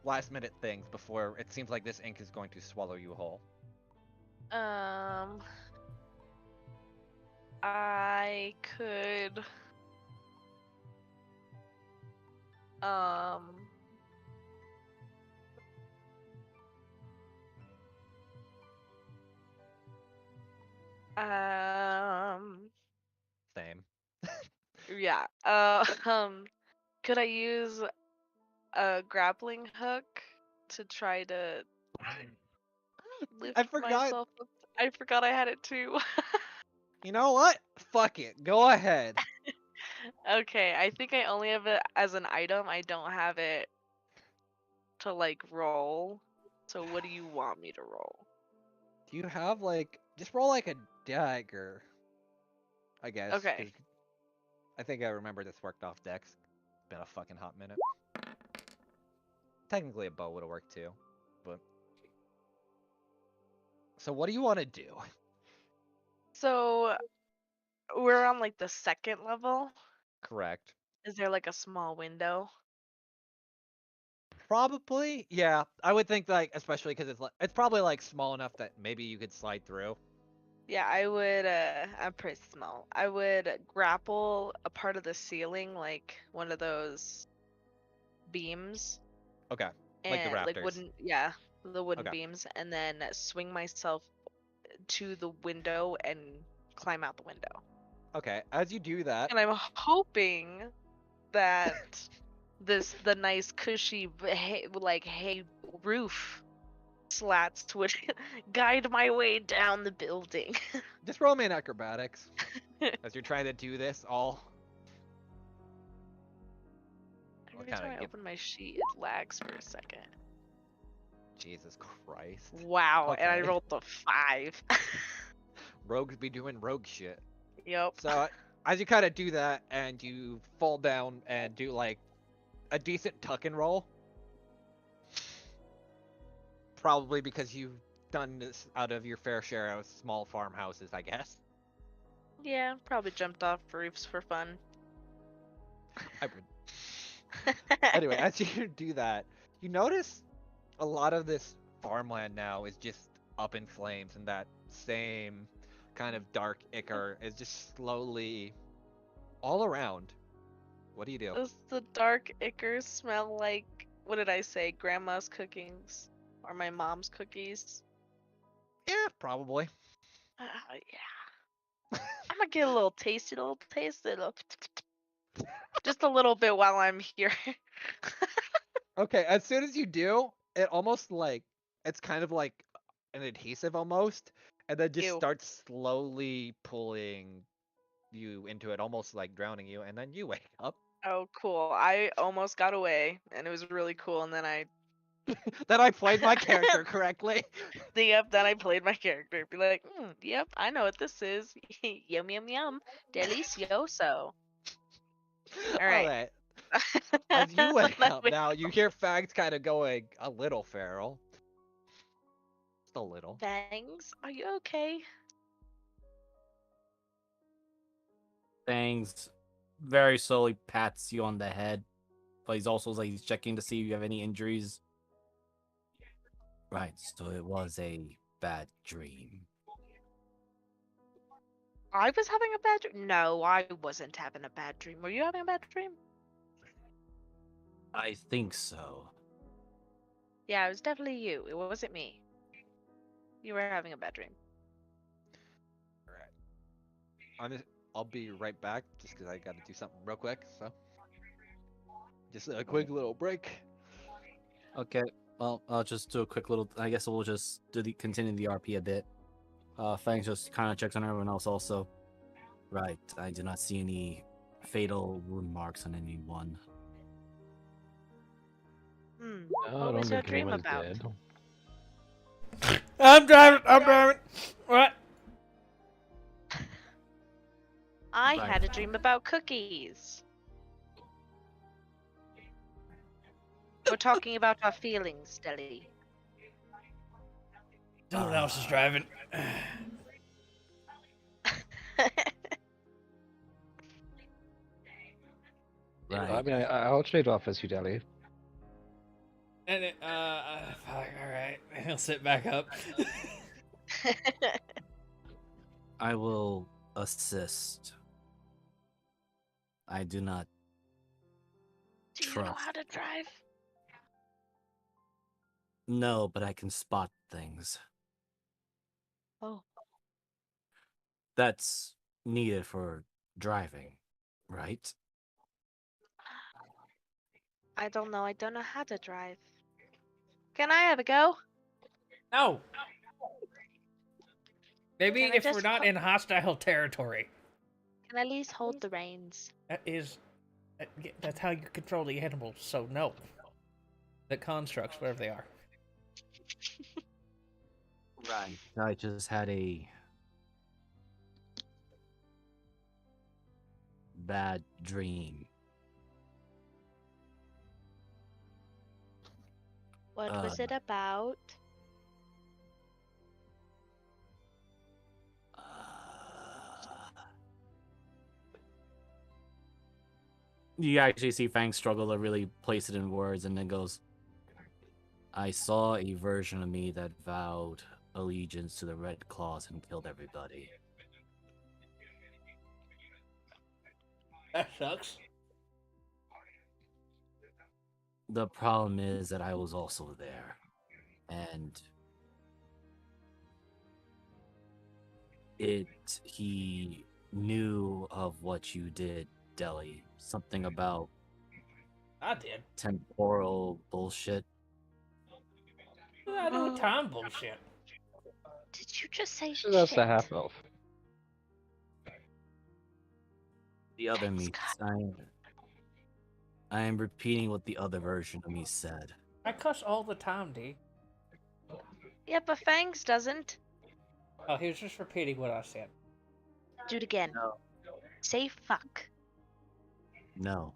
last minute things before it seems like this ink is going to swallow you whole? I could um um Same. yeah. Could I use a grappling hook to try to lift I forgot. myself up? I forgot I had it too. You know what? Fuck it. Go ahead. Okay, I think I only have it as an item. I don't have it to like roll. So what do you want me to roll? Do you have like just roll like a dagger? I guess Okay. because I think I remember this worked off Dex. It's been a fucking hot minute. Technically, a bow would have worked too, but. So what do you want to do? So we're on like the second level. Correct. Is there like a small window? Probably, yeah. I would think like, especially because it's probably like small enough that maybe you could slide through. Yeah, I would I'm pretty small. I would grapple a part of the ceiling, like one of those beams, Okay, like the and like rafters. the wooden Okay. beams, and then swing myself to the window and climb out the window. Okay, as you do that, And I'm hoping that the nice cushy hay roof slats would guide my way down the building. just roll me an acrobatics as you're trying to do this all. Every What kind time of I get? open my sheet, it lags for a second. Jesus Christ. Wow, and I Okay. rolled the 5. Rogues be doing rogue shit. Yep. So as you kind of do that, and you fall down and do like a decent tuck and roll, probably because you've done this out of your fair share of small farmhouses, I guess. Yeah, probably jumped off roofs for fun. I would. Anyway, as you do that, you notice a lot of this farmland now is just up in flames, and that same kind of dark ichor is just slowly all around. What do you do? Does the dark ichor smell like, what did I say, grandma's cookings? Or my mom's cookies? Yeah, probably. Yeah. I'm gonna get a little tasty, just a little bit while I'm here. Okay, as soon as you do, it almost like it's kind of like an adhesive almost, and then just Ew. starts slowly pulling you into it, almost like drowning you, and then you wake up. Oh, cool. I almost got away, and it was really cool, and then I Then I played my character correctly. Yep, then I played my character. Be like, yep, I know what this is. Yum yum yum. Delicioso. Alright. Alright. As you wake Then up we- now, you hear Fags kind of going a little feral. Just a little. Fangs, are you okay? Fangs very slowly pats you on the head, but he's also like he's checking to see if you have any injuries. Right, so it was a bad dream. I was having a bad dream. No, I wasn't having a bad dream. Were you having a bad dream? I think so. Yeah, it was definitely you. It wasn't me. You were having a bad dream. Alright. I'll be right back, just because I gotta do something real quick, so. Just a quick little break. Okay, well, I'll just do a quick little. I guess we'll just continue the RP a bit. Fangs just kind of checks on everyone else also. Right, I do not see any fatal wound marks on anyone. No, I What don't was your think dream anyone's about? dead. I'm driving. What? I Right. had a dream about cookies. We're talking about our feelings, Deli. Someone else is driving. Right. I mean, I'll trade off as you, Deli. And fuck, alright. He'll sit back up. I will assist. I do not Do you know trust. how to drive? No, but I can spot things. Oh. That's needed for driving, right? I don't know. I don't know how to drive. Can I have a go? No. Maybe Can I if we're just not ho- in hostile territory. Can I at least hold the reins? That's how you control the animals, so no. The constructs, whatever they are. Right. I just had a bad dream. What was it about? You actually see Fang struggle to really place it in words, and then goes, I saw a version of me that vowed allegiance to the Red Claws and killed everybody. That sucks. The problem is that I was also there, and he knew of what you did, Deli. Something about I did. temporal bullshit. I do with time bullshit. Did you just say So that's shit? the half elf. The other Thanks, me. I am repeating what the other version of me said. I cuss all the time, D. Yeah, but Fangs doesn't. Oh, he was just repeating what I said. Do it again. No. Say fuck. No.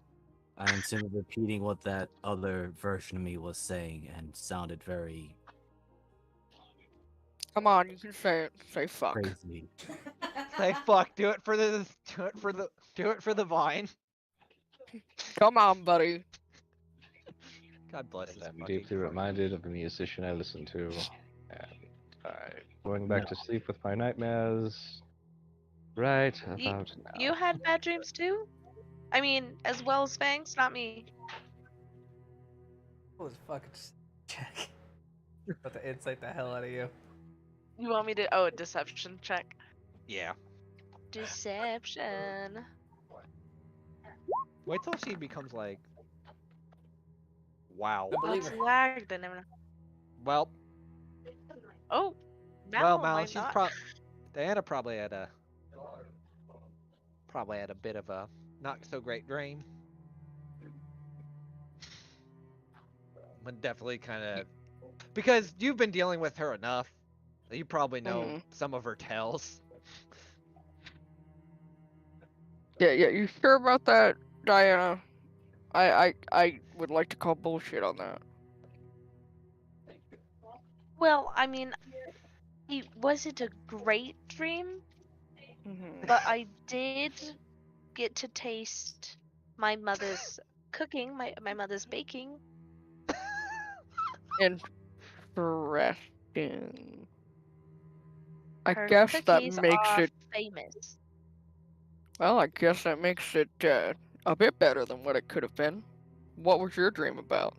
I am simply repeating what that other version of me was saying and sounded very Come on, you can say it. Say fuck. crazy. Say fuck. Do it for the. Do it for the vine. Come on, buddy. God bless And this I'm fucking deeply fucker. reminded of the musician I listened to, and I'm going back to sleep with my nightmares right You, about now. you had bad dreams too? I mean, as well as Fangs, not me. What was fucking check? About to insight the hell out of you. You want me to? Oh, a deception check. Yeah. Deception. Wait till she becomes like. Wow. I Oh, believe it's her. lagged. I never. Well, Oh, well, Mal Mal, might she's not. Diana probably had a bit of a not so great dream. But definitely kind of because you've been dealing with her enough. That you probably know Mhm. some of her tells. Yeah, you sure about that, Diana? I would like to call bullshit on that. Well, I mean, it wasn't a great dream, Mhm. but I did get to taste my mother's cooking, my mother's baking. Interesting. I Her guess that cookies makes are it. famous. Well, I guess that makes it a bit better than what it could have been. What was your dream about?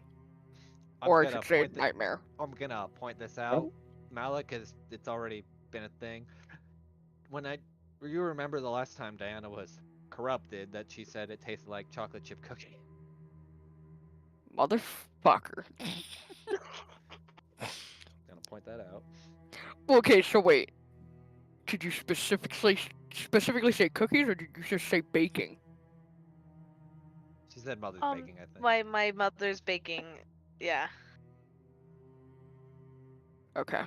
Or I should say nightmare. I'm gonna point this out, Malik, because it's already been a thing. You remember the last time Diana was corrupted that she said it tasted like chocolate chip cookie. Motherfucker. Gonna point that out. Okay, so wait. Did you specifically say cookies, or did you just say baking? She said mother's baking, I think. My mother's baking. Yeah. Okay.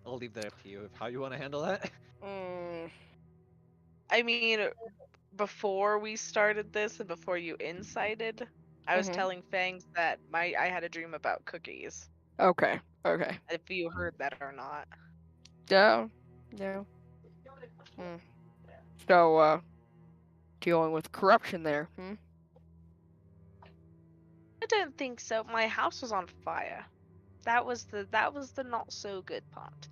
I'll leave that up to you of how you want to handle that. Mm, I mean, before we started this and before you incited, I was Mhm. telling Fangs that I had a dream about cookies. okay. Okay. If you heard that or not. Yeah. Yeah. Hmm. So, dealing with corruption there. Hmm. I don't think so. My house was on fire. That was the not so good part.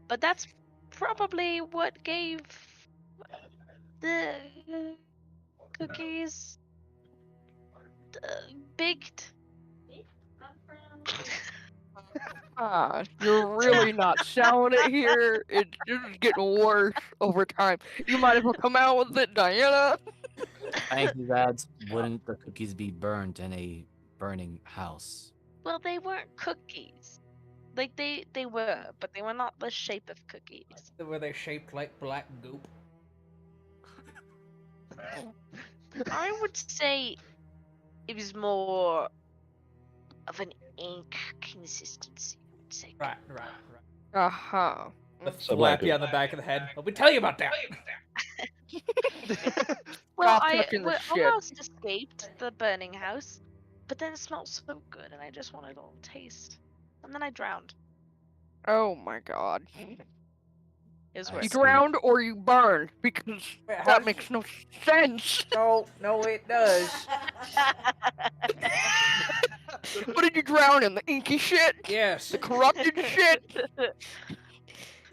But that's probably what gave the cookies baked. You're really not selling it here. It's just getting worse over time. You might as well come out with it, Diana. Thank you, lads. Wouldn't the cookies be burnt in a burning house? Well, they weren't cookies. Like they were, but they were not the shape of cookies. Were they shaped like black goop? I would say it was more of an ink consistency. I would say. Right. Uh-huh. The So flap black you on the back of the head. Let me tell you about that. Well, Stop touching the shit. almost escaped the burning house, but then it smelled so good, and I just wanted a little taste. And then I drowned. Oh my god. It was I worth You it. see. drowned or you burned, because Wait, how that did makes no sense. No, it does. What did you drown in? The inky shit? Yes. The corrupted shit?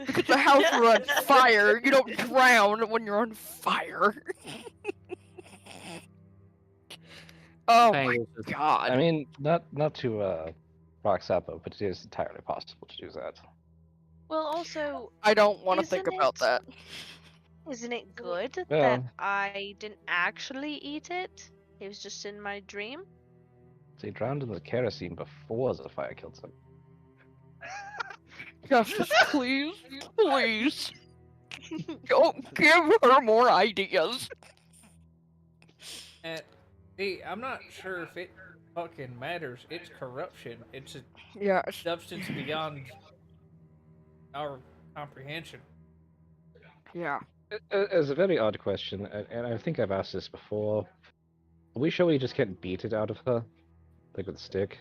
Because the house were on fire. You don't drown when you're on fire. Oh Fang my was just god. I mean, not to rock Sapo, but it is entirely possible to do that. Well, also, I don't want to think Isn't about it- that. isn't it good that Well- I didn't actually eat it? It was just in my dream. They drowned in the kerosene before the fire killed them. Justice, please. Please. Don't give her more ideas. And see, I'm not sure if it fucking matters. It's corruption. It's a Yeah. substance beyond our comprehension. Yeah. It's a very odd question, and I think I've asked this before. Are we sure we just can't beat it out of her? Like with a stick?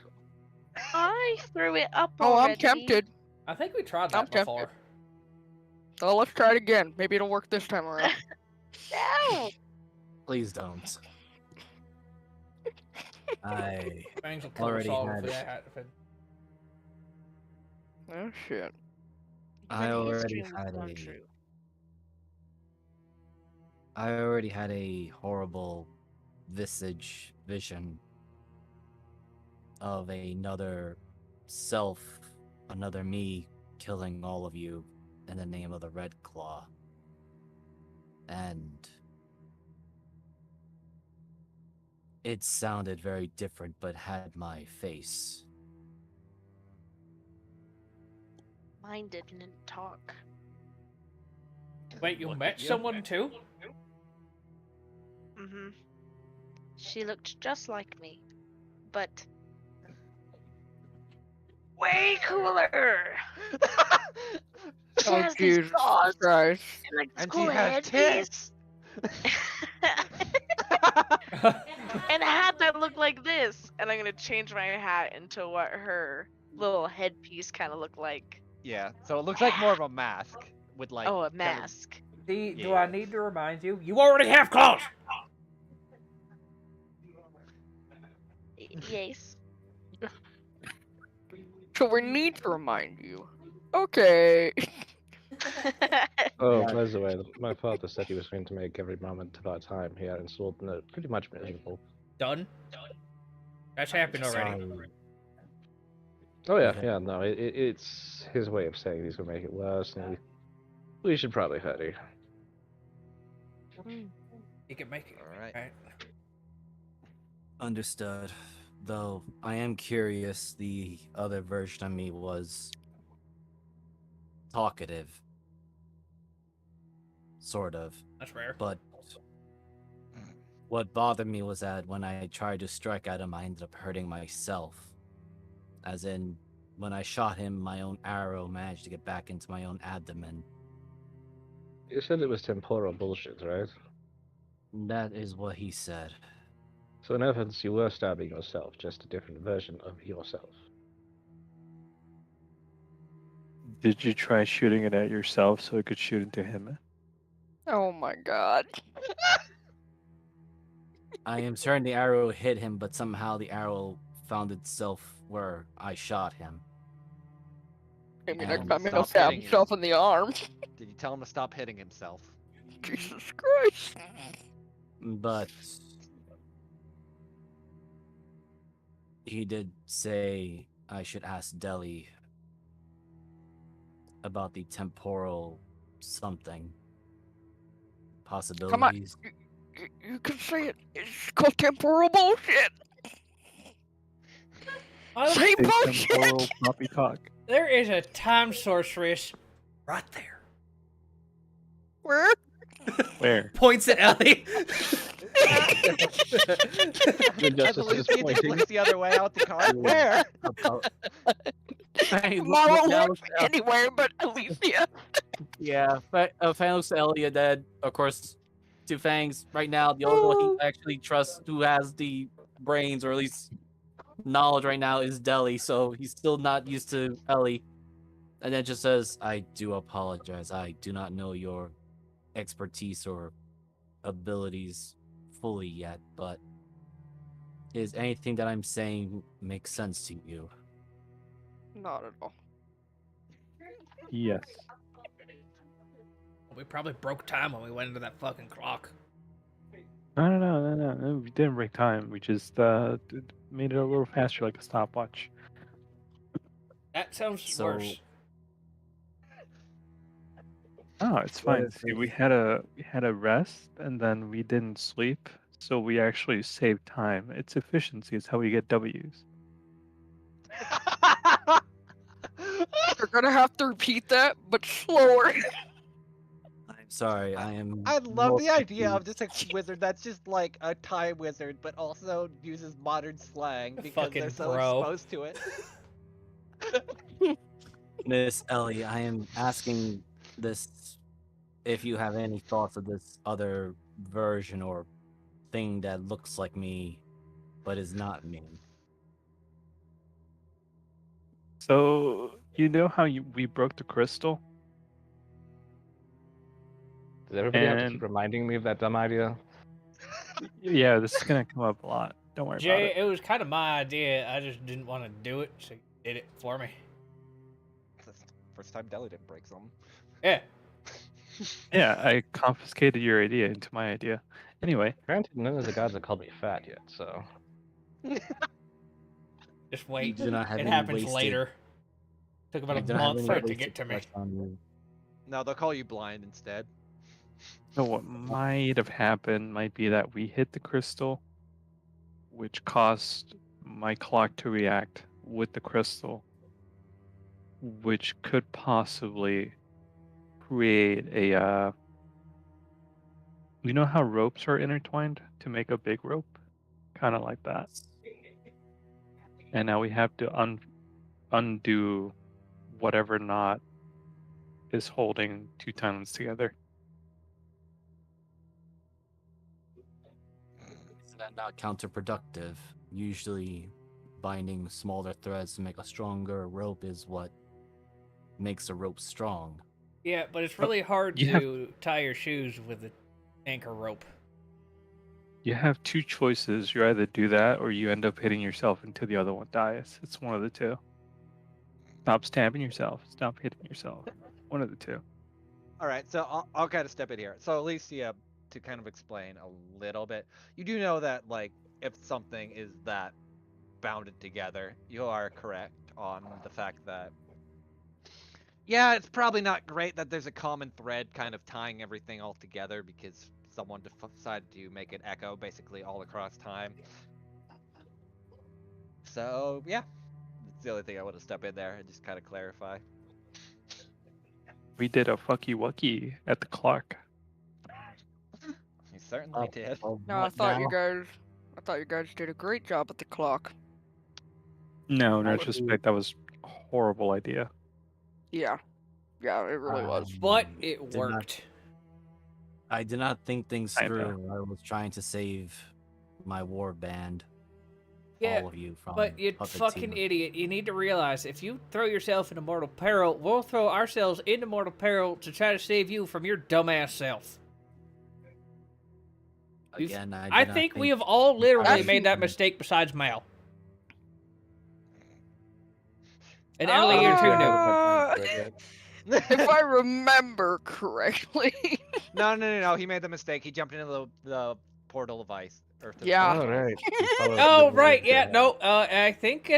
I threw it up Oh, already. I'm tempted. I think we tried I'm that before. So let's try it again. Maybe it'll work this time around. No. Please don't. I Fangs will kill us already all had if it. that if Oh shit. I Even his already dream was had gone a true. I already had a horrible vision of another self, another me killing all of you in the name of the Red Claw. And it sounded very different, but had my face. Mine didn't talk. Wait, you Look met at you. someone too? Mm-hmm. She looked just like me, but way cooler. She Oh has these Jesus claws Christ. and like this And cool she has headpiece. And a hat that looked like this. And I'm gonna change my hat into what her little headpiece kind of looked like. Yeah, so it looks like more of a mask with like. Oh, a kinda- mask. Do Yeah. I need to remind you? You already have claws! Yes. So we need to remind you. Okay. Oh, Yeah. by the way, my father said he was going to make every moment of our time here in Swordnote pretty much miserable. Done? That's happened already. Sorry. Oh yeah, Okay. yeah, no, it's his way of saying he's gonna make it worse, and we should probably hurry. You can make it. Alright. Right. Understood. Though I am curious, the other version of me was talkative. Sort of. That's rare. But what bothered me was that when I tried to strike at him, I ended up hurting myself. As in, when I shot him, my own arrow managed to get back into my own abdomen. You said it was temporal bullshit, right? That is what he said. So in essence, you were stabbing yourself, just a different version of yourself. Did you try shooting it at yourself so it could shoot into him? Oh my god. I am certain the arrow hit him, but somehow the arrow found itself where I shot him. Maybe And next time he'll stop stab hitting himself in the arm. Did you tell him to stop hitting himself? Jesus Christ. But he did say I should ask Deli about the temporal something possibilities. You can say it. It's called temporal bullshit. Say Big bullshit. temporal poppycock. There is a time sorceress right there. Where? Where? Points at Ellie. The As justice is Lucy pointing. looks the other way out the car. Where? Hey, Mama now, looks anywhere but Alicia. yeah, Fangs to Elliot, that of course to Fangs right now. The only one he actually trusts, who has the brains or at least knowledge right now, is Deli. So he's still not used to Ellie, and then just says, "I do apologize. I do not know your expertise or abilities fully yet, but is anything that I'm saying make sense to you?" Not at all. Yes. We probably broke time when we went into that fucking clock. No. We didn't break time. We just made it a little faster, like a stopwatch. That sounds So- worse. Oh, it's What fine. if See, it- we had a rest, and then we didn't sleep, so we actually saved time. It's efficiency. It's how we get W's. You're gonna have to repeat that, but slower. I'm sorry, I am. I love more the idea of confused. just a wizard that's just like a time wizard, but also uses modern slang because Fucking they're so bro. exposed to it. Miss Ellie, I am asking this if you have any thoughts of this other version or thing that looks like me, but is not me. So you know how we broke the crystal, Does everybody have to and keep reminding me of that dumb idea? yeah, this is gonna come up a lot. Don't worry about Jay, it. it was kind of my idea. I just didn't want to do it, so you did it for me. That's the first time Deli didn't break something. Yeah. Yeah, I confiscated your idea into my idea. Anyway, Granted, none of the gods have called me fat yet, so. Just wait. do not have It any happens wasted- later. Took about I a do not have month any for it to wasted get to me. flesh on you. No, they'll call you blind instead. so what might have happened might be that we hit the crystal, which caused my clock to react with the crystal, which could possibly create a you know how ropes are intertwined to make a big rope, kind of like that. And now we have to undo whatever knot is holding two tendons together. Isn't that not counterproductive? Usually, binding smaller threads to make a stronger rope is what makes a rope strong. Yeah, but it's really hard you have- to tie your shoes with an anchor rope. You have two choices. You either do that or you end up hitting yourself until the other one dies. It's one of the two. Stop stabbing yourself. Stop hitting yourself. One of the two. All right, so I'll kind of step in here. So Alicia, to kind of explain a little bit, you do know that like if something is that bounded together, you are correct on the fact that yeah, it's probably not great that there's a common thread kind of tying everything all together because someone decided to make it echo basically all across time. So yeah, that's the only thing I want to step in there and just kind of clarify. We did a fucky wucky at the clock. You certainly did. No, I thought you guys did a great job at the clock. No, in I retrospect, that was a horrible idea. Yeah. Yeah, it really was. But it did not- worked. I did not think things Kinda. through. I was trying to save my war band, Yeah, all of you from but you puppeteer. fucking idiot. You need to realize if you throw yourself into mortal peril, we'll throw ourselves into mortal peril to try to save you from your dumbass self. Again, I did not think we have all literally Actually- made that mistake besides Mal. And Ellie, you're too new. If I remember correctly. No. He made the mistake. He jumped into the portal of ice. Earth of Yeah. ice. Oh, right. Oh, right, yeah, no, I think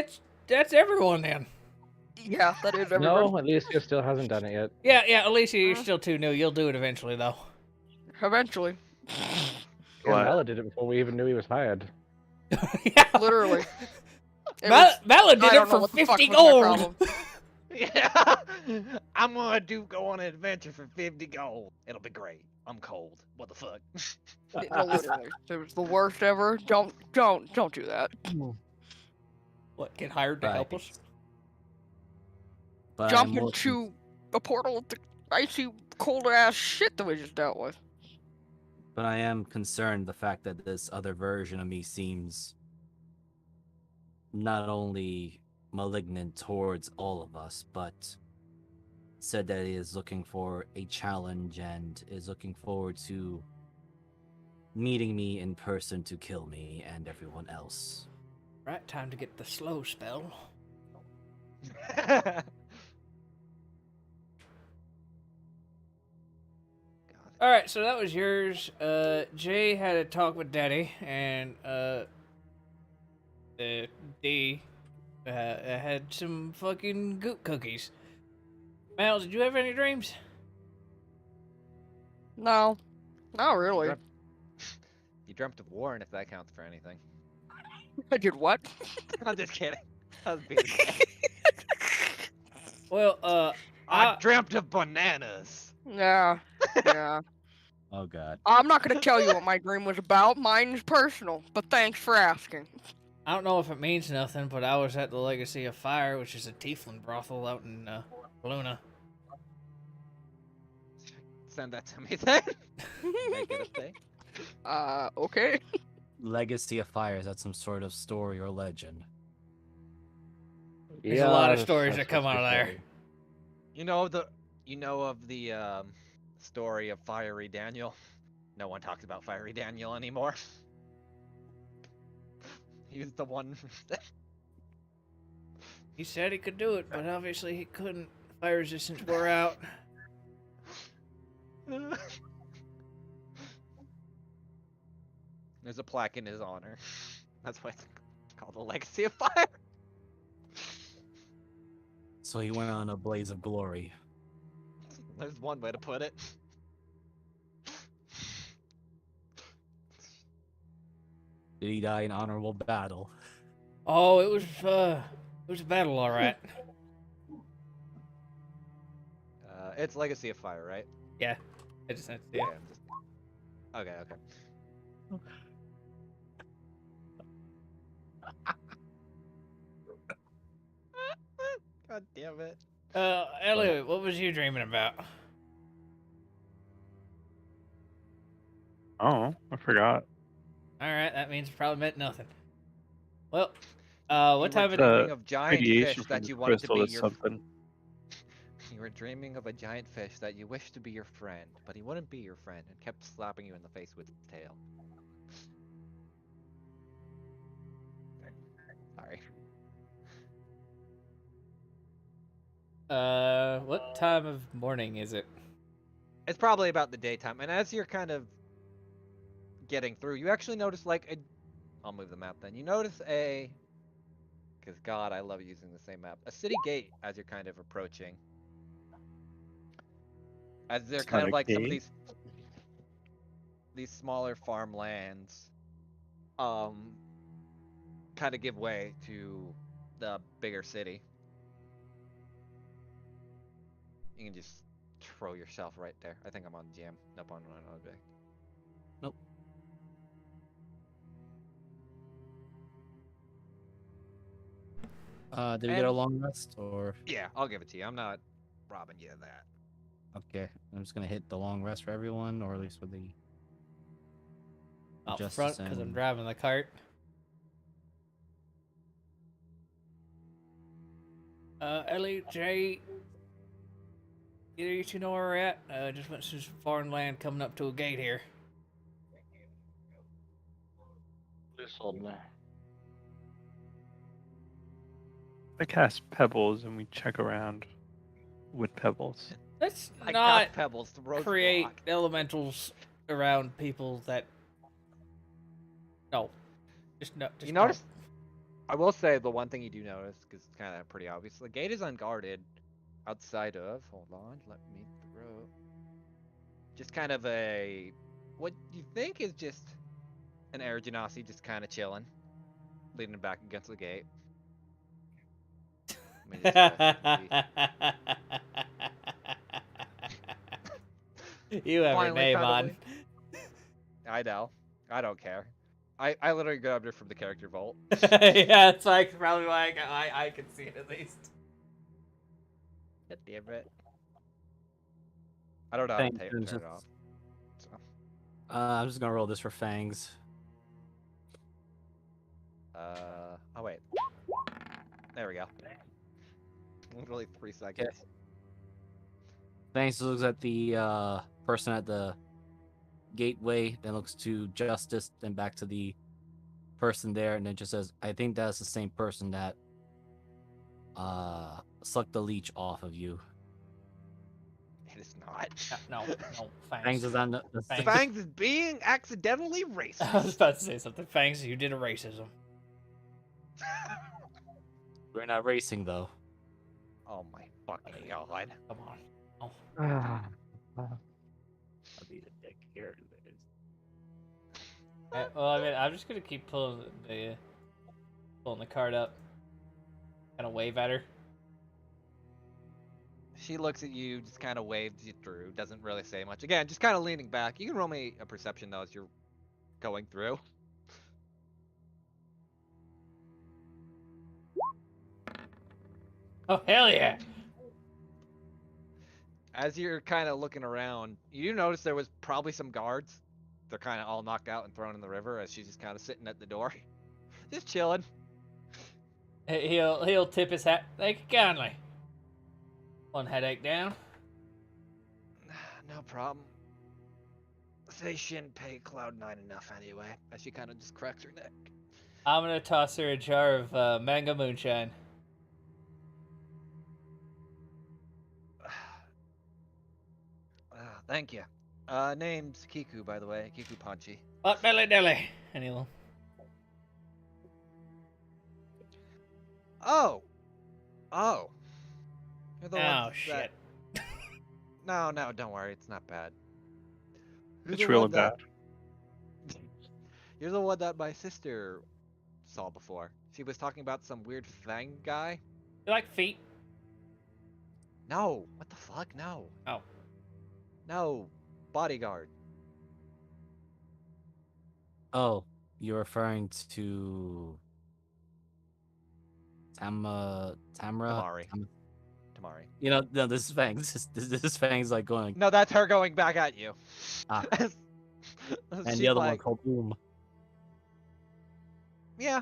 that's everyone then. Yeah, that is everybody. No, Alicia still hasn't done it yet. Yeah, Alicia, you're still too new. You'll do it eventually, though. Eventually. Yeah, What? Mala did it before we even knew he was hired. Yeah. Literally. It was- Mala did I it don't know for what the fuck 50 was my gold. problem. Yeah. I'm gonna go on an adventure for 50 gold. It'll be great. I'm cold. What the fuck? No, literally. It was the worst ever. Don't do that. What, get hired to help us? But Jump I'm more into a portal of the icy, cold ass shit that we just dealt with. But I am concerned the fact that this other version of me seems not only malignant towards all of us, but said that he is looking for a challenge and is looking forward to meeting me in person to kill me and everyone else. Right, time to get the slow spell. Alright, so that was yours. Jay had a talk with Daddy, and D had some fucking goot cookies. Mal, did you have any dreams? No. Not really. You dreamt of Warren, if that counts for anything. I did what? I'm just kidding. I was being Well, I dreamt of bananas. Yeah. Yeah. Oh god. I'm not gonna tell you what my dream was about. Mine's personal, but thanks for asking. I don't know if it means nothing, but I was at the Legacy of Fire, which is a tiefling brothel out in Luna. send that to me then. Make it a thing. Okay. Legacy of Fire, is that some sort of story or legend? There's a lot of Yes, stories that's that come what out of they there. say. You know of the story of Fiery Daniel? No one talks about Fiery Daniel anymore. He's the one. He said he could do it, but obviously he couldn't. Fire resistance wore out. There's a plaque in his honor. That's why it's called the Legacy of Fire. So he went on a blaze of glory. There's one way to put it. Did he die in honorable battle? Oh, it was a battle, all right. It's Legacy of Fire, right? Yeah, I just had to see Okay, it. I'm just... Okay. God damn it. Elliot, what was you dreaming about? Oh, I forgot. All right, that means it probably meant nothing. Well, what You time were of dreaming of giant Radiation fish from that the you wanted to crystal be is your... something. You were dreaming of a giant fish that you wished to be your friend, but he wouldn't be your friend and kept slapping you in the face with his tail. Sorry. what time of morning is it? It's probably about the daytime, and as you're kind of getting through, you actually notice like a... I'll move the map then. You notice a... Because God, I love using the same map. A city gate as you're kind of approaching. As they're It's kind not of a like some of gate. these smaller farmlands kind of give way to the bigger city. You can just throw yourself right there. I think I'm on GM, up on one object. Nope. Did we get a And- long rest or? Yeah, I'll give it to you. I'm not robbing you of that. Okay, I'm just gonna hit the long rest for everyone, or at least with the Out Justice front, because I'm and- driving the cart. Ellie, Jay, either you two know where we're at? Just went through some foreign land coming up to a gate here. I cast pebbles and we check around with pebbles. Let's I not got pebbles to roast create block. elementals around people that... No. Just no. Just You no. notice? I will say the one thing you do notice, because it's kind of pretty obvious, the gate is unguarded outside of... Hold on, let me throw... Just kind of a... What you think is just an air genasi just kind of chilling, leaning back against the gate. Let me just You have your Finally name found a on. way. I know. I don't care. I literally grabbed it from the character vault. Yeah, it's like probably why I can see it at least. God damn it. I don't know how to turn it off. So. I'm just gonna roll this for Fangs. Oh wait. There we go. Literally 3 seconds. Fangs looks at the person at the gateway, then looks to Justice, then back to the person there, and then just says, "I think that's the same person that sucked the leech off of you." It is not. No, Fangs Fangs. is on the Fangs. Fangs is being accidentally I was racist. about to say something. Fangs, you did a racism. We're not racing though. Oh my fucking god. Come on. Oh. I'll be the dick here. Well, I mean, I'm just gonna keep pulling the card up. Kind of wave at her. She looks at you, just kind of waves you through, doesn't really say much. Again, just kind of leaning back. You can roll me a perception though as you're going through. Oh hell yeah! As you're kind of looking around, you notice there was probably some guards. They're kind of all knocked out and thrown in the river as she's just kind of sitting at the door, just chilling. He'll tip his hat. Thank you kindly. One headache down. No problem. They shouldn't pay Cloud9 enough anyway. As she kind of just cracks her neck. I'm gonna toss her a jar of mango moonshine. Thank you. Name's Kiku, by the way. Kiku Panchi. Hot belly dilly. And he'll. Oh! Oh! You're the Oh one shit. that... No, don't worry. It's not bad. You're It's the really one bad. You're the one that my sister saw before. She was talking about some weird fang guy. You like feet? No! What the fuck? No. Oh. No. Bodyguard. Oh, you're referring to Tamra? Tamari. Tam- Tamari. You know, no, this is Fangs. This is Fangs like going. No, that's her going back at you. Ah. As And she's the other one like, called Boom. yeah.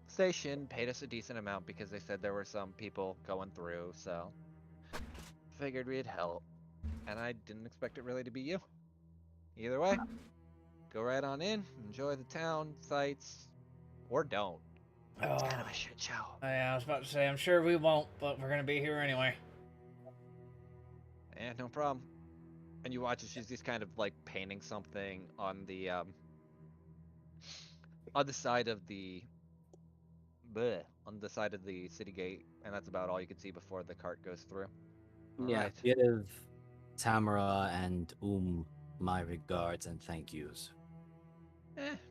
Station paid us a decent amount because they said there were some people going through, so figured we'd help. And I didn't expect it really to be you. Either way, go right on in, enjoy the town, sights, or don't. It's kind of a shit show. Yeah, I was about to say, I'm sure we won't, but we're gonna be here anyway. Yeah, no problem. And you watch as she's just kind of like painting something on the side of the on the side of the city gate, and that's about all you can see before the cart goes through. Yeah, Alright. give Tamara and my regards and thank yous.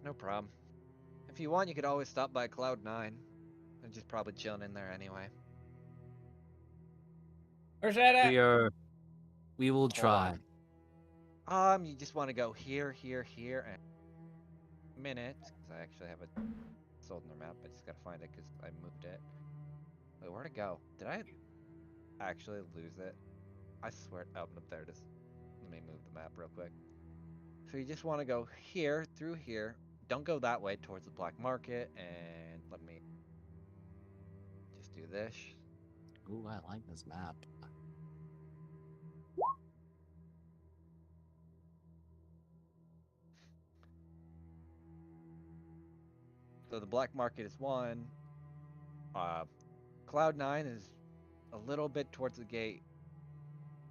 No problem. If you want, you could always stop by Cloud9. They're just probably chilling in there anyway. Where's that at? We will try. You just want to go here, here, and a minute, because I actually have a Soldner map. I just gotta find it because I moved it. Wait, where'd it go? Did I actually lose it? I swear. Oh, nope, there it is. Let me move the map real quick. So you just want to go here, through here. Don't go that way towards the black market, and let me just do this. Ooh, I like this map. So the black market is one. Cloud9 is a little bit towards the gate.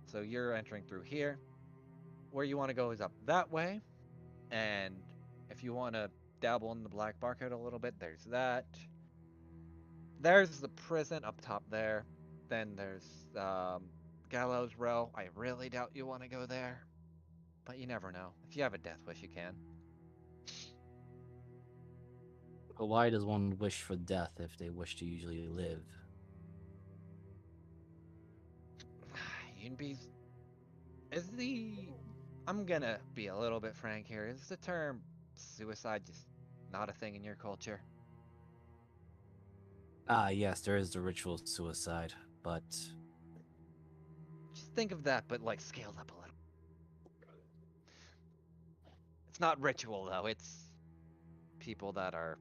So you're entering through here. Where you want to go is up that way. And if you want to dabble in the black market a little bit, there's that. There's the prison up top there. Then there's Gallows Row. I really doubt you want to go there. But you never know. If you have a death wish, you can. But why does one wish for death if they wish to usually live? Yunbe's... I'm gonna be a little bit frank here. Is the term suicide just not a thing in your culture? Ah, yes, there is the ritual suicide, but Just think of that, but like scaled up a little. It's not ritual though, it's people that are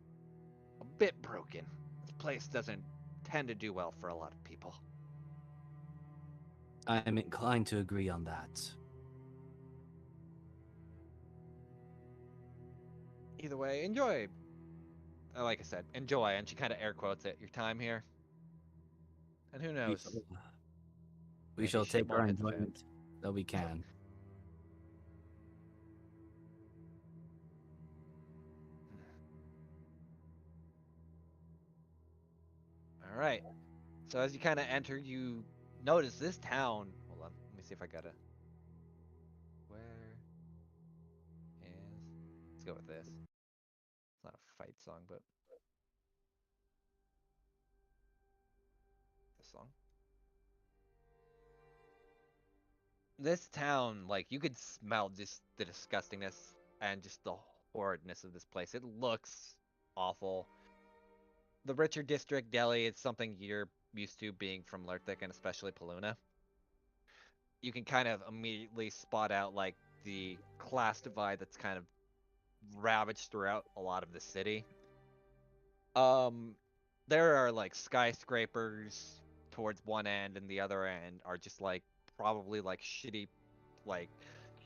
a bit broken. This place doesn't tend to do well for a lot of people. I'm inclined to agree on that. Either way, enjoy. Like I said, enjoy, and she kind of air quotes it, your time here. And who knows? We Maybe shall shit take more our hits the fan. enjoyment that we can. Alright. So as you kind of enter, you notice this town. Hold on, let me see if I got a... Where is... Let's go with this. It's not a fight song, but... This song. This town, like, you could smell just the disgustingness and just the horridness of this place. It looks awful. The richer district, Delhi, is something you're used to being from Lertic and especially Paluna, you can kind of immediately spot out like the class divide that's kind of ravaged throughout a lot of the city. Um, there are like skyscrapers towards one end, and the other end are just like probably like shitty, like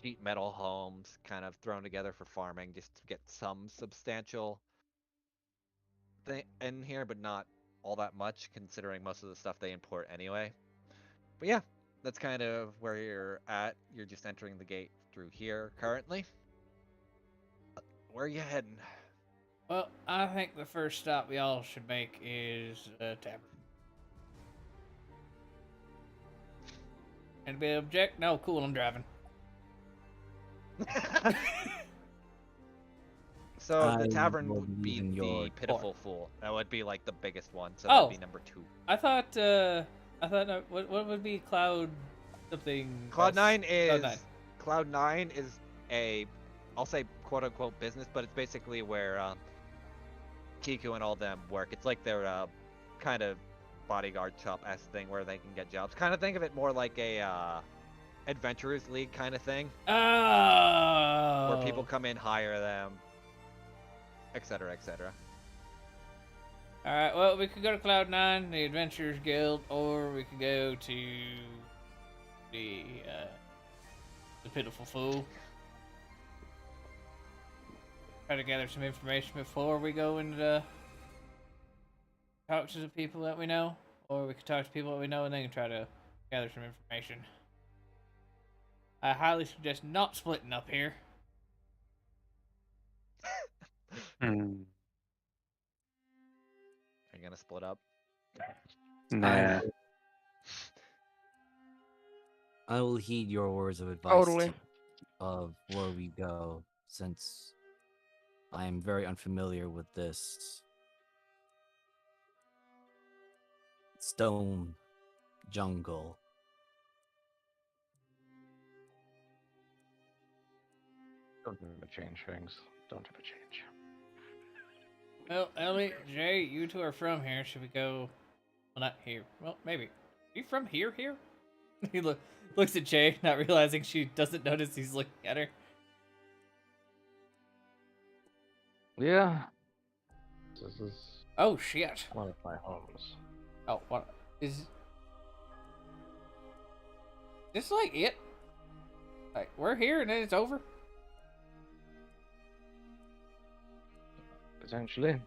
sheet metal homes, kind of thrown together for farming, just to get some substantial thing in here, but not all that much, considering most of the stuff they import anyway. But yeah, that's kind of where you're at. You're just entering the gate through here currently. Where are you heading? Well, I think the first stop we all should make is a tavern. Anybody object? No, cool, I'm driving. So the I tavern will would believe be in your the Pitiful Fool. That would be like the biggest one, so Oh. that'd be number 2. I thought what would be Cloud something? Cloud9 is Cloud9. Cloud9 is a, I'll say quote unquote business, but it's basically where Kiku and all them work. It's like their kind of bodyguard shop-esque thing where they can get jobs. Kind of think of it more like a Adventurers League kind of thing, Oh. where people come in, hire them, etc., etc. All right. Well, we could go to Cloud9, the Adventurers Guild, or we could go to the Pitiful Fool. Try to gather some information before we go and talk to the people that we know, or we could talk to people that we know and then try to gather some information. I highly suggest not splitting up here. Hmm. Are you gonna split up? Nah. I will heed your words of advice Totally. of where we go, since I am very unfamiliar with this stone jungle. Don't ever change things. Don't ever change. Well, Ellie, Jay, you two are from here. Should we go? Well, not here. Well, maybe. Are you from here? Here? He looks at Jay, not realizing she doesn't notice he's looking at her. Yeah. This is Oh shit! one of my homes. Oh, what is this like it? Like we're here and then it's over? Potentially.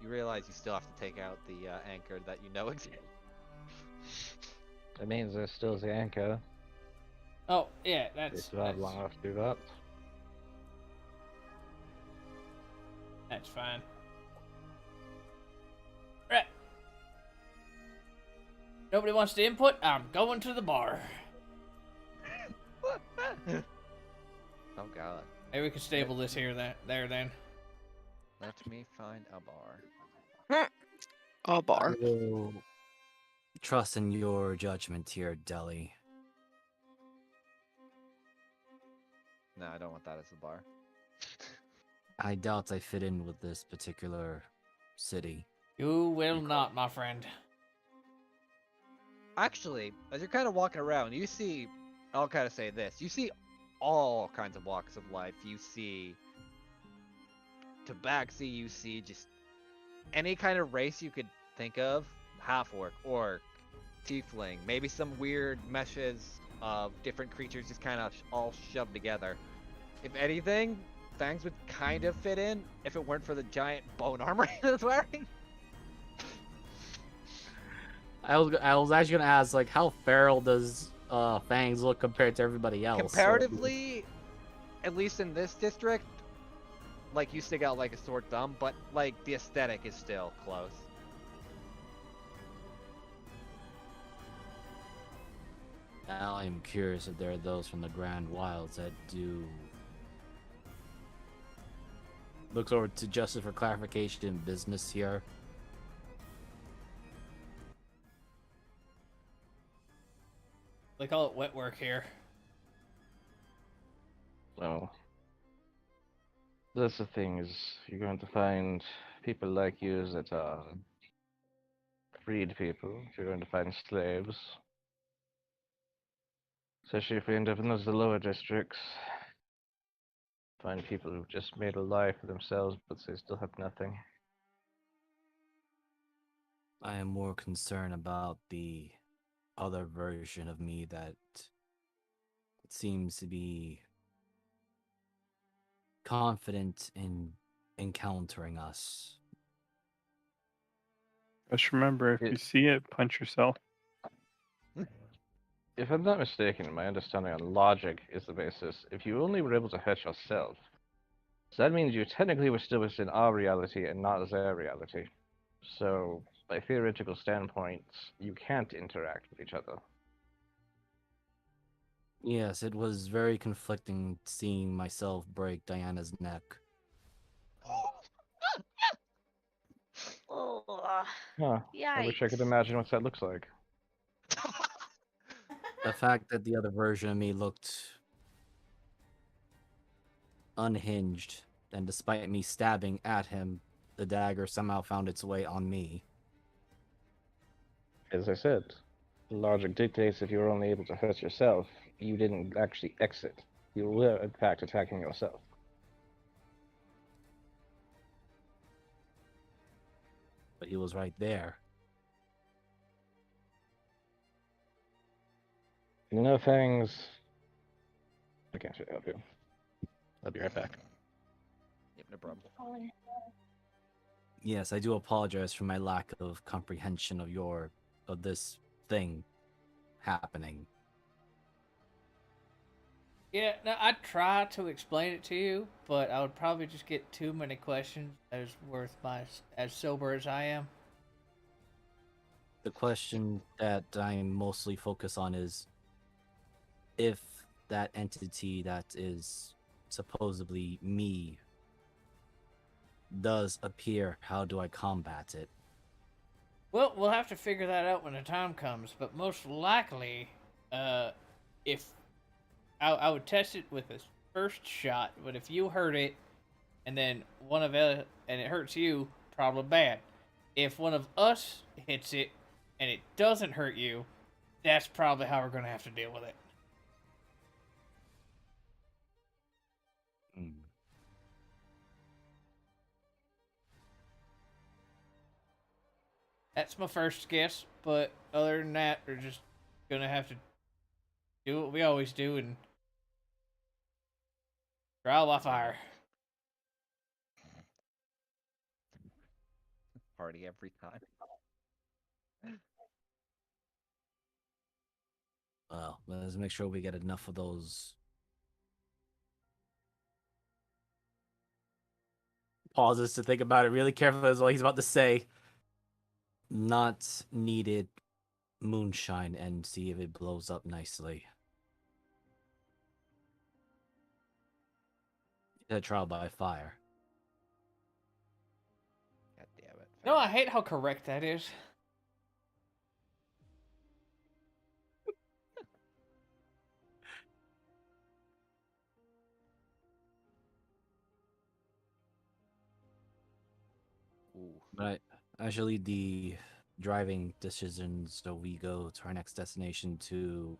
You realize you still have to take out the anchor that you know exists. It means there's still the anchor. Oh yeah, They that's survived long enough to do that. that's fine. Right. Nobody wants to input? I'm going to the bar. Oh god. Maybe we could stable this here there then. Let me find a bar. A bar. I will trust in your judgment here, Deli. No, I don't want that as a bar. I doubt I fit in with this particular city. You will not, my friend. Actually, as you're kind of walking around, you see, I'll kind of say this, you see all kinds of walks of life. You see Tabaxi, you see just any kind of race you could think of. Half-orc, orc, tiefling, maybe some weird meshes of different creatures just kind of all shoved together. If anything, Fangs would kind of fit in if it weren't for the giant bone armor he was wearing. I was actually gonna ask, like, how feral does Fangs look compared to everybody else? Comparatively, at least in this district, like you stick out like a sore thumb, but like the aesthetic is still close. Now I'm curious if there are those from the Grand Wilds that do. Looks over to Justice for clarification in business here. They call it wet work here. So that's the thing, is you're going to find people like you that are freed people, if you're going to find slaves, especially if we end up in those lower districts, find people who've just made a life for themselves, but they still have nothing. I am more concerned about the other version of me that seems to be confident in encountering us. Just remember, if you see it, punch yourself. If I'm not mistaken, my understanding on logic is the basis. If you only were able to hurt yourself, so that means you technically were still within our reality and not their reality. So, by theoretical standpoints, you can't interact with each other. Yes, it was very conflicting seeing myself break Diana's neck. Oh, Huh. I wish I could yikes. imagine what that looks like. The fact that the other version of me looked unhinged, and despite me stabbing at him, the dagger somehow found its way on me. As I said, logic dictates if you were only able to hurt yourself, you didn't actually exit. You were, in fact, attacking yourself. But he was right there. You know things. I can't really help you. I'll be right back. Yep, no problem. Yes, I do apologize for my lack of comprehension of this thing happening. Yeah, no, I'd try to explain it to you, but I would probably just get too many questions as as sober as I am. The question that I'm mostly focused on is if that entity that is supposedly me does appear, how do I combat it? Well, we'll have to figure that out when the time comes, but most likely, if I would test it with a first shot, but if you hurt it, and then and it hurts you, problem bad. If one of us hits it, and it doesn't hurt you, that's probably how we're gonna have to deal with it. Hmm. That's my first guess, but other than that, we're just gonna have to do what we always do and trial by fire. Party every time. Well, let's make sure we get enough of those. Pauses to think about it really carefully as what he's about to say. Not needed moonshine and see if it blows up nicely. A trial by fire. God damn it. No, I hate how correct that is. Ooh. But actually, the driving decisions, so we go to our next destination to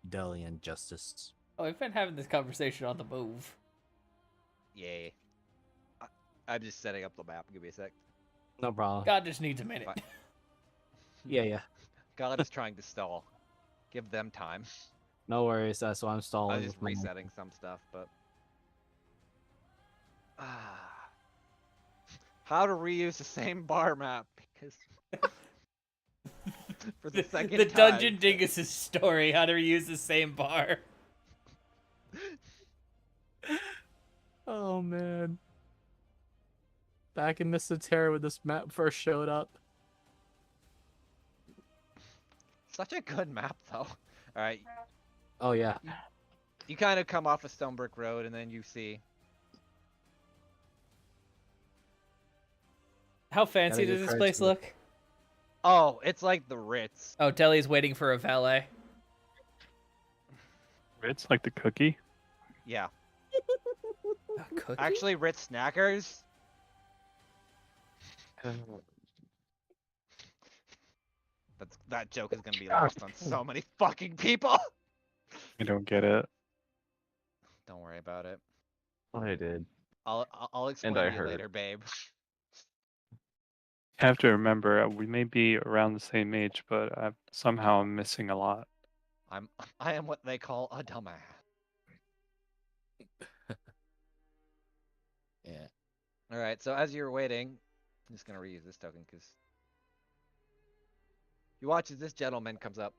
Delhi and Justice. Oh, we've been having this conversation on the move. Yay. I'm just setting up the map. Give me a sec. No problem. God just needs a minute. Fine. Yeah. God is trying to stall. Give them time. No worries. That's why I'm I stalling. was just with my- resetting some stuff, but how to reuse the same bar map because for the second the time. Dungeon Dingus' story, how to reuse the same bar. Oh man. Back in Mr. Terror when this map first showed up. Such a good map, though. All right, Oh yeah. you kind of come off a stone brick road, and then you see. How fancy Gotta does give this credit place to- look? Oh, it's like the Ritz. Oh, Telly's waiting for a valet. Ritz, like the cookie. Yeah, A cookie? actually, Ritz Snackers. That joke is gonna be lost on so many fucking people. I don't get it. Don't worry about it. I did. I'll explain I to you heard. later, babe. You have to remember, we may be around the same age, but somehow I'm missing a lot. I am what they call a dumbass. Yeah. All right. So as you're waiting, I'm just gonna reuse this token because you watch as this gentleman comes up.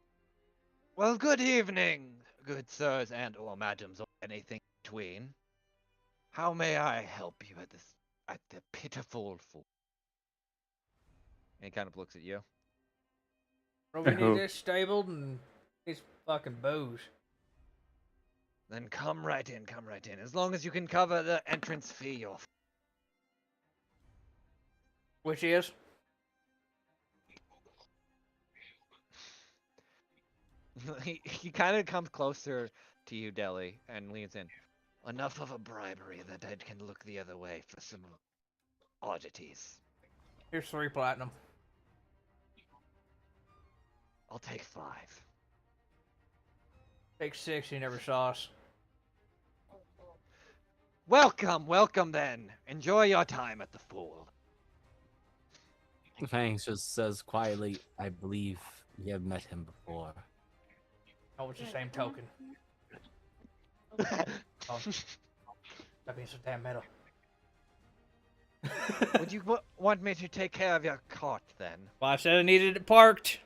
Well, good evening, good sirs and or madams or anything between. How may I help you at the pitiful fool? And he kind of looks at you. Well, we I need hope. this stabled and these fucking booze. Then come right in, come right in. As long as you can cover the entrance fee, you're Which is? he kind of comes closer to you, Deli, and leans in. Enough of a bribery that I can look the other way for some oddities. Here's 3 platinum. I'll take 5. Take 6, you never saw us. Welcome, welcome then. Enjoy your time at the Fool. Fangs just says quietly, I believe you have met him before. Oh, it's the same token. Oh, that means some damn metal. Would you want me to take care of your cart then? Well, I said I needed it parked.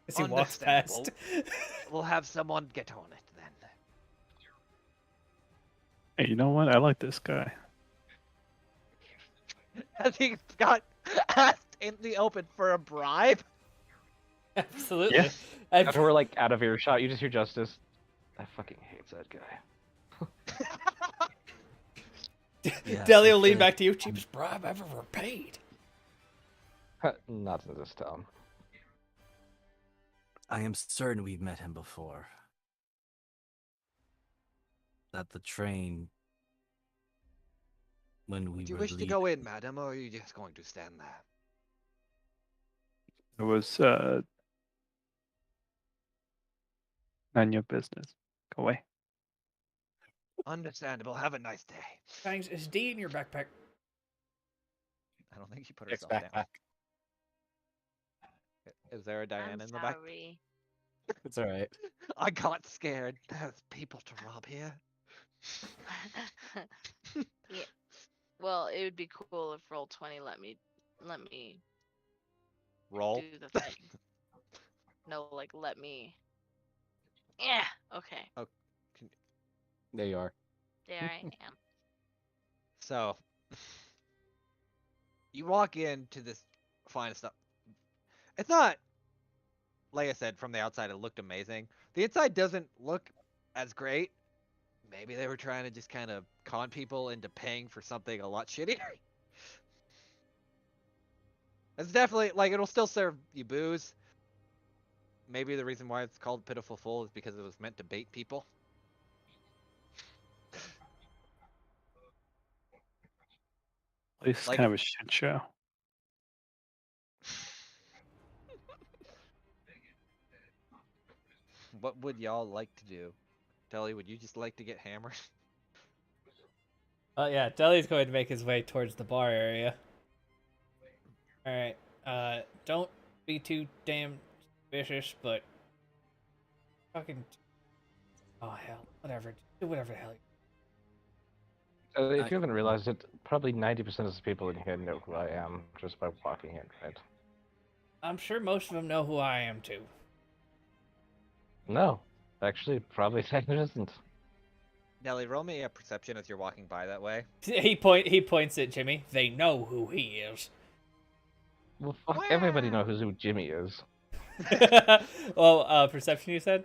As he walks past. Understandable. We'll have someone get on it then. Hey, you know what? I like this guy. Has he got asked in the open for a bribe? Absolutely. Yeah. After we're like out of earshot, you just hear Justice. I fucking hate that guy. Yes, Deli will we lean did. back to you. Cheapest bribe I've ever paid. Not in this town. I am certain we've met him before. At the train when we Would you were wish to leaving. go in, madam, or are you just going to stand there? It was none of your business. Go away. Understandable. Have a nice day. Fangs, is D in your backpack? I don't think she put It's herself down. backpack. Is there a Diane I'm in the back? sorry. It's alright. I got scared. There's people to rob here. Yeah. Well, it would be cool if Roll20 let me Roll. do the thing. No, like let me. Yeah. Okay. Oh, There you are. There I am. so, you walk into this fine stuff. It's not, like I said, from the outside it looked amazing. The inside doesn't look as great. Maybe they were trying to just kind of con people into paying for something a lot shittier. It's definitely, like, it'll still serve you booze. Maybe the reason why it's called Pitiful Fool is because it was meant to bait people. It's Like- kind of a shit show. What would y'all like to do? Telly, would you just like to get hammered? Oh yeah, Deli's going to make his way towards the bar area. Alright, don't be too damn vicious, but fucking oh hell, whatever. Do whatever the hell If you haven't realized it, probably 90% of the people in here know who I am just by walking in, right? I'm sure most of them know who I am too. No, actually, probably it isn't. Nelly, roll me a perception as you're walking by that way. He points at Jimmy. They know who he is. Well, fuck, everybody knows who Jimmy is. Well, perception you said?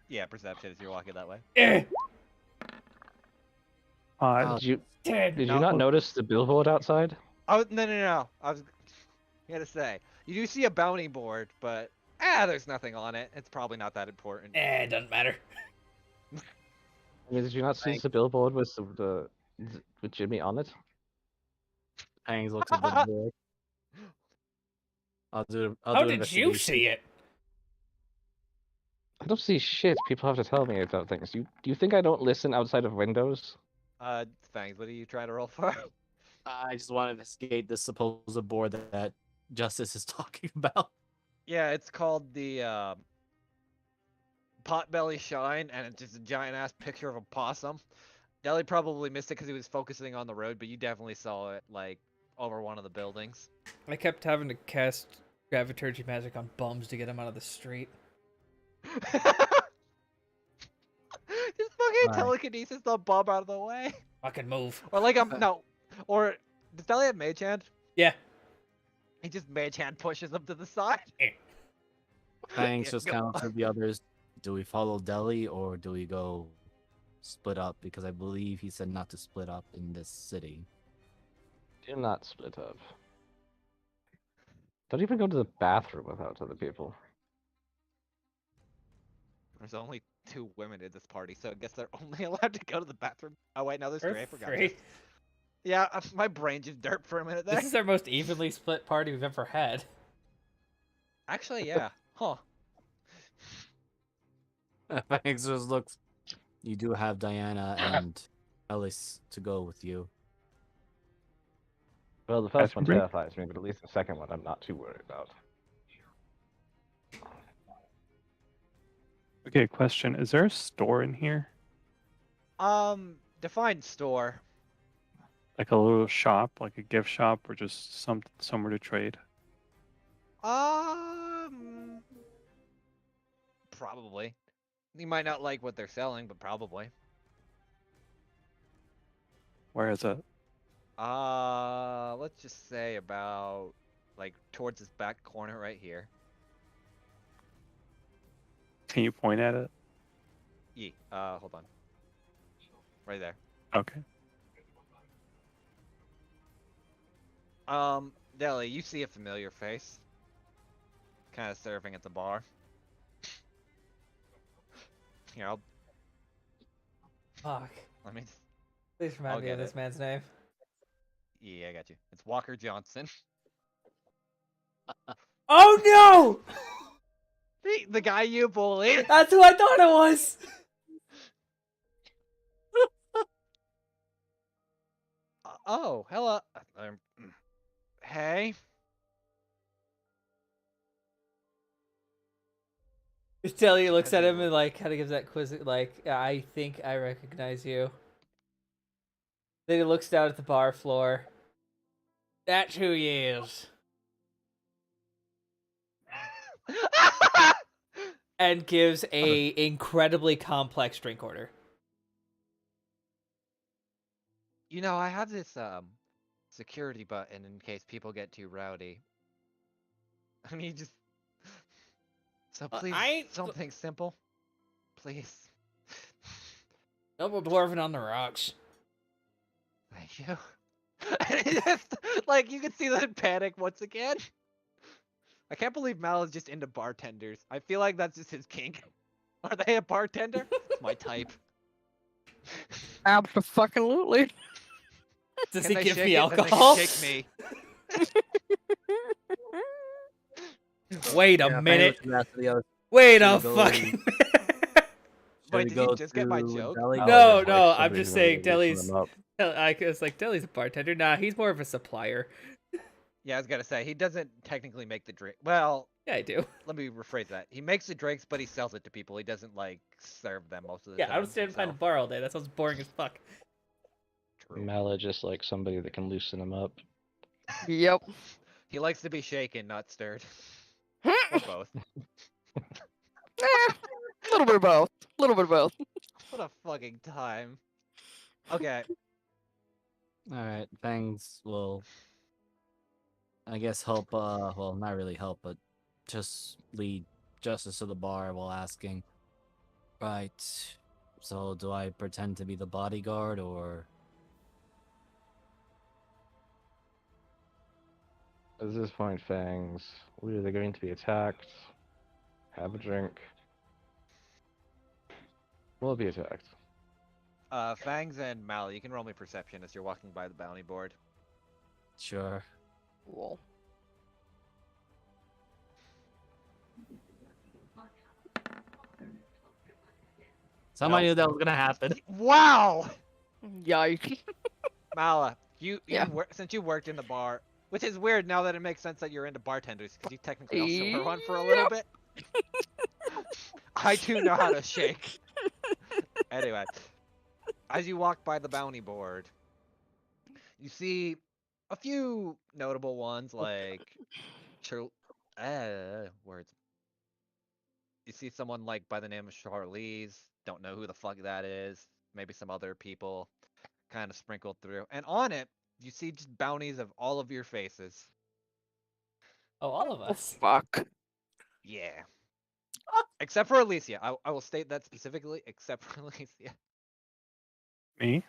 Yeah, perception as you're walking that way. Eh, Did you dead. did No. you not notice the billboard outside? Oh, no. I was gonna say, you do see a bounty board, but there's nothing on it. It's probably not that important. Doesn't matter. I mean, did you not see the billboard with with Jimmy on it? Fangs looks at the board. I'll do. I'll How do did you see it? I don't see shit. People have to tell me about things. Do you think I don't listen outside of windows? Fangs, what do you try to roll for? I just want to investigate this supposed board that Justice is talking about. Yeah, it's called the Potbelly Shine, and it's just a giant ass picture of a possum. Deli probably missed it because he was focusing on the road, but you definitely saw it like over one of the buildings. I kept having to cast Graviturgy magic on bums to get him out of the street. Just fucking Right. telekinesis the bum out of the way. Fucking move. Or like no. Or does Deli have mage hand? Yeah. He just mage hand pushes him to the side. Thanks. Yeah, Just go. counter the others. Do we follow Delhi or do we go split up? Because I believe he said not to split up in this city. Do not split up. Don't even go to the bathroom without other people. There's only 2 women at this party, so I guess they're only allowed to go to the bathroom. Oh wait, no, there's 3. I forgot. Free. Yeah, my brain just derped for a minute there. This is our most evenly split party we've ever had. Actually, yeah. Huh. Thanks. Just looks. You do have Diana and Ellis to go with you. Well, the first one Bathroom break? terrifies me, but at least the second one I'm not too worried about. Okay, question. Is there a store in here? Define store. Like a little shop, like a gift shop, or just somewhere to trade? Probably. You might not like what they're selling, but probably. Where is it? Let's just say about like towards this back corner right here. Can you point at it? Hold on. Right there. Okay. Deli, you see a familiar face. Kind of serving at the bar. Here, Fuck. let me. Please I'll remind me of get this it. man's name. Yeah, I got you. It's Walker Johnson. Oh no! The guy you bullied. That's who I thought it was! Oh, hello. Hey. Telly looks at How's him he and like kind of gives that quiz like, "Yeah, I think I recognize you." Then he looks down at the bar floor. That's who he is. And gives a incredibly complex drink order. You know, I have this security button in case people get too rowdy. I mean, just so please I ain't- something simple, please. Double dwarfing on the rocks. Thank you. Just, like you can see that panic once again. I can't believe Mal is just into bartenders. I feel like that's just his kink. Are they a bartender? It's my type. Absolutely. Does Can he they give shake me it? Then they can alcohol? shake me. Wait a Yeah, minute. Thanks, after the others. Wait Should a we go- fucking Should Wait, we did you go just get my to joke? Delhi? I No, was just no, like, I'm somebody's just gonna saying be loosening Deli's. them up. I was like, Deli's a bartender. Nah, he's more of a supplier. Yeah, I was gonna say he doesn't technically make the drink. Well, Yeah, I do. let me rephrase that. He makes the drinks, but he sells it to people. He doesn't like serve them most of the Yeah, time. I don't stand behind a himself. bar all day. That sounds boring as fuck. True. Mala just like somebody that can loosen them up. Yep. He likes to be shaken, not stirred. A Or both. little bit of both. A little bit of both. What a fucking time. Okay. All right, Fangs will, I guess, help. Well, not really help, but just lead Justice to the bar while asking. Right. So, do I pretend to be the bodyguard or? At this point, Fangs, we're either going to be attacked, have a drink, we'll be attacked. Fangs and Mal, you can roll me perception as you're walking by the bounty board. Sure. Cool. Somebody Nope. knew that was gonna happen. Wow! Yikes. Mala, you Yeah. since you worked in the bar, which is weird now that it makes sense that you're into bartenders, because you technically also were one for a little bit. I too know how to shake. Anyway, as you walk by the bounty board, you see a few notable ones like words. You see someone like by the name of Charlize, don't know who the fuck that is. Maybe some other people kind of sprinkled through. And on it, you see just bounties of all of your faces. Oh, all of Oh, us. fuck. Yeah. Except for Alicia. I will state that specifically, except for Alicia. Me?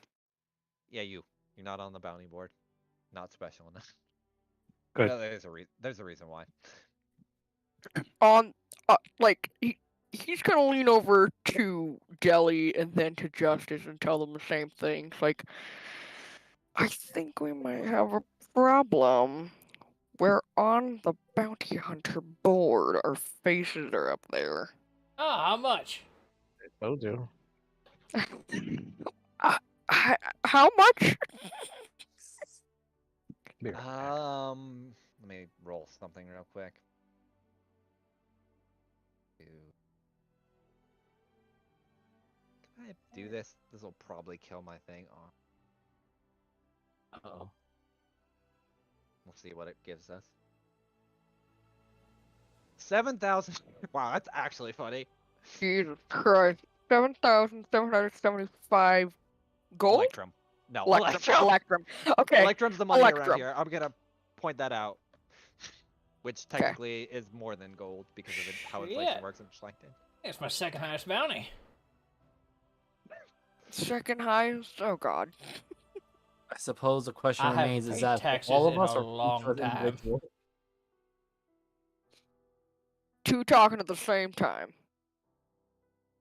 Yeah, you. You're not on the bounty board. Not special enough. Good. There's a reason why. Like, he's gonna lean over to Jelly and then to Justice and tell them the same things. Like, I think we might have a problem. We're on the bounty hunter board. Our faces are up there. Oh, how much? Will do. How much? Be right back. Let me roll something real quick. Can I do this? This will probably kill my thing. Oh, Oh. we'll see what it gives us. 7,000. Wow, that's actually funny. Jesus Christ. 7,775 gold? Electrum. No, Electrum. Electrum. Electrum. Okay. Electrum's the money around Electrum. here. I'm gonna point that out. Which technically is more than gold because of how inflation Shit. works in Schlechten. It's my second highest bounty. Second highest? Oh god. I suppose the question I have remains: is paid that for taxes all of in us a or for each long of us time. individual? Two talking at the same time.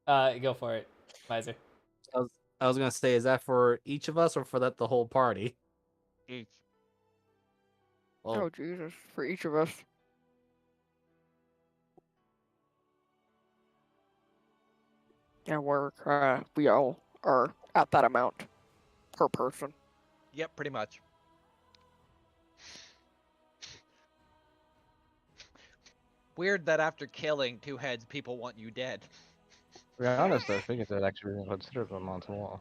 Go for it, Miser. I was gonna say, is that for each of us or for the whole party? Each. Well, Oh Jesus. For each of us. Yeah, we all are at that amount per person. Yep, pretty much. Weird that after killing two heads, people want you dead. To be honest, I think it's actually a considerable amount more.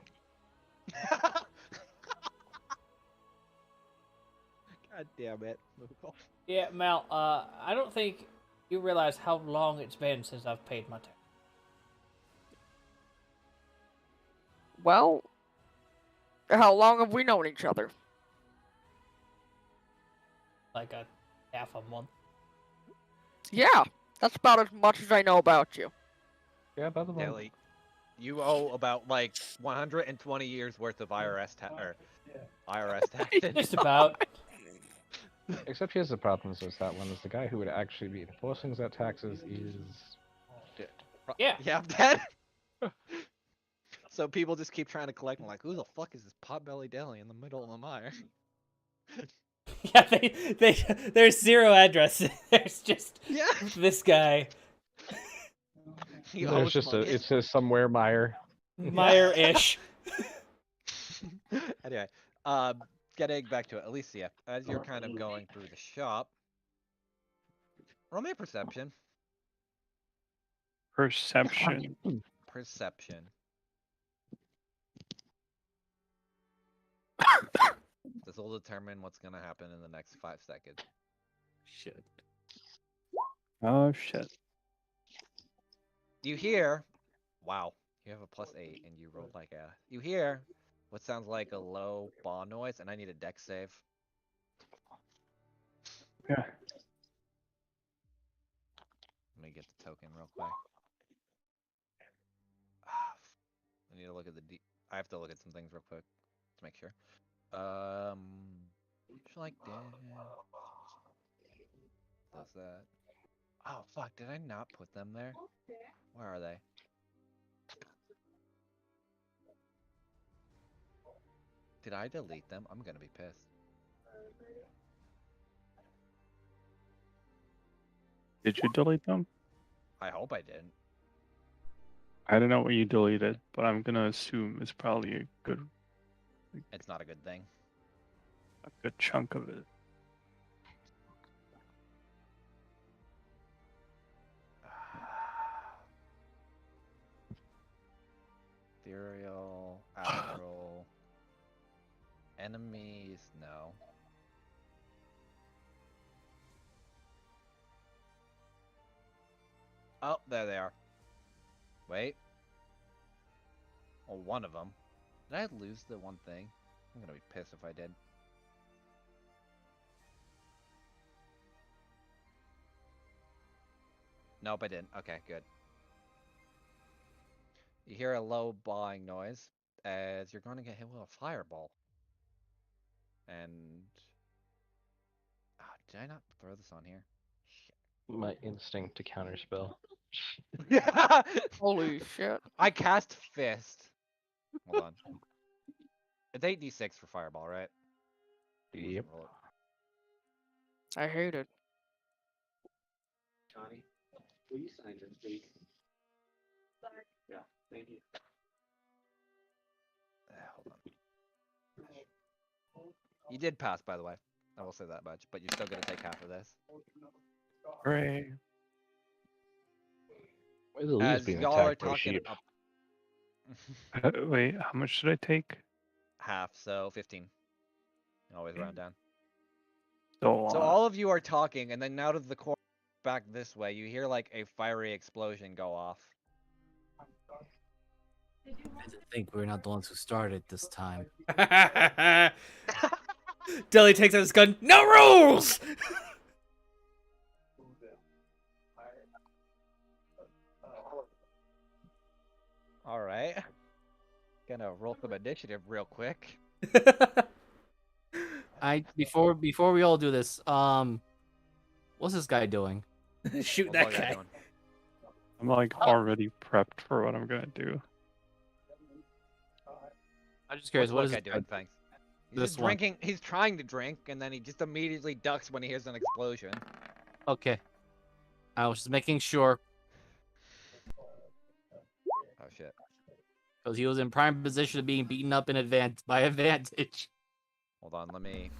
God damn it. Moogle. Yeah, Mal. I don't think you realize how long it's been since I've paid my tax. Well, how long have we known each other? Like a half a month. Yeah, that's about as much as I know about you. Yeah, by the way. Dilly, you owe about like 120 years worth of IRS taxes. Just about. Except here's the problem is that one is the guy who would actually be enforcing that taxes is dead. Yeah. Yeah, I'm dead. So people just keep trying to collect. I'm like, who the fuck is this potbelly deli in the middle of the mire? Yeah, there's zero address. There's just Yeah. this guy. He There's owes just money. it says somewhere Meyer. Meyer-ish. Anyway, getting back to it, Alicia, as you're kind of going through the shop, roll me a perception. Perception. Perception. This will determine what's gonna happen in the next 5 seconds. shit. Oh shit. You hear, wow, you have a +8 and you rolled like a, you hear what sounds like a low ball noise, and I need a dex save. Yeah. Let me get the token real quick. I need to look at I have to look at some things real quick to make sure. Like that. Does that? Oh fuck! Did I not put them there? Where are they? Did I delete them? I'm gonna be pissed. Did you delete them? I hope I didn't. I don't know what you deleted, but I'm gonna assume it's probably It's not a good thing. a good chunk of it. Ethereal, astral, enemies, no. Oh, there they are. Wait. Well, one of them. Did I lose the one thing? I'm gonna be pissed if I did. Nope, I didn't. Okay, good. You hear a low bawling noise as you're going to get hit with a fireball. And... Oh, did I not throw this on here? My instinct to counterspell. Shit. Holy shit. I cast Fist. Hold on. It's 8d6 for fireball, right? Yep. Roll it. I hate it. Johnny, will you sign this, please? Yeah, thank you. Hold on. You did pass, by the way. I will say that much, but you're still gonna take half of this. Hooray. Where's the As being y'all are attacked by talking sheep? up Wait, how much should I take? half, so 15. Always round down. So, So all of you are talking, and then out of the corner back this way, you hear like a fiery explosion go off. I think we're not the ones who started this time. Deli takes out his gun. No rules! All right. Gonna roll some initiative real quick. Before we all do this, what's this guy doing? Shoot What's that all guy guy. doing? I'm like already prepped for what I'm gonna do. I'm just curious. What is What's this guy guy doing? Thanks. He's This just one. drinking. He's trying to drink, and then he just immediately ducks when he hears an explosion. Okay. I was just making sure Oh shit. because he was in prime position of being beaten up in advance by advantage. Hold on. Let me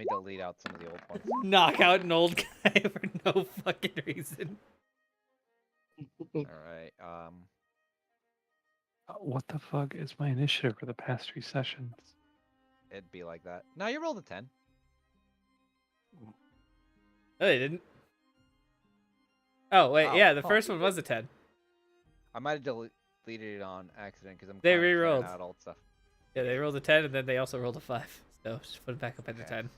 delete out some of the old ones. Knock out an old guy for no fucking reason. All right. What the fuck is my initiative for the past 3 sessions? It'd be like that. No, you rolled a 10. No, they didn't. Oh, wait, Oh, yeah, the oh. first one was a 10. I might have deleted it on accident because I'm They kinda trying re-rolled. out old stuff. Yeah, they rolled a 10, and then they also rolled a 5. So just put it back up at the Okay. 10.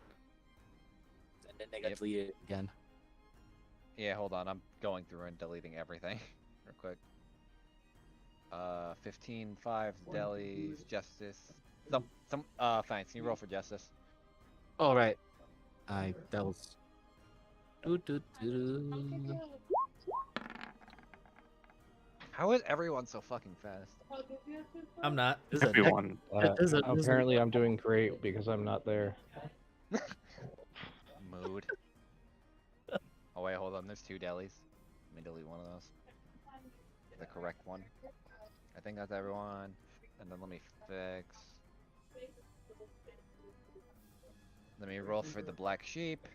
And then they got Yep. deleted again. Yeah, hold on. I'm going through and deleting everything real quick. 15, 5, delis, justice. Thanks. Can you roll for justice? All right. That was. Doo-doo-doo-doo. How is everyone so fucking fast? I'm not. This is a Everyone. This is a- Apparently, I'm doing great because I'm not there. Mood. Oh wait, hold on. There's 2 delis. Let me delete one of those. The correct one. I think that's everyone. And then let me fix. Let me roll for the black sheep.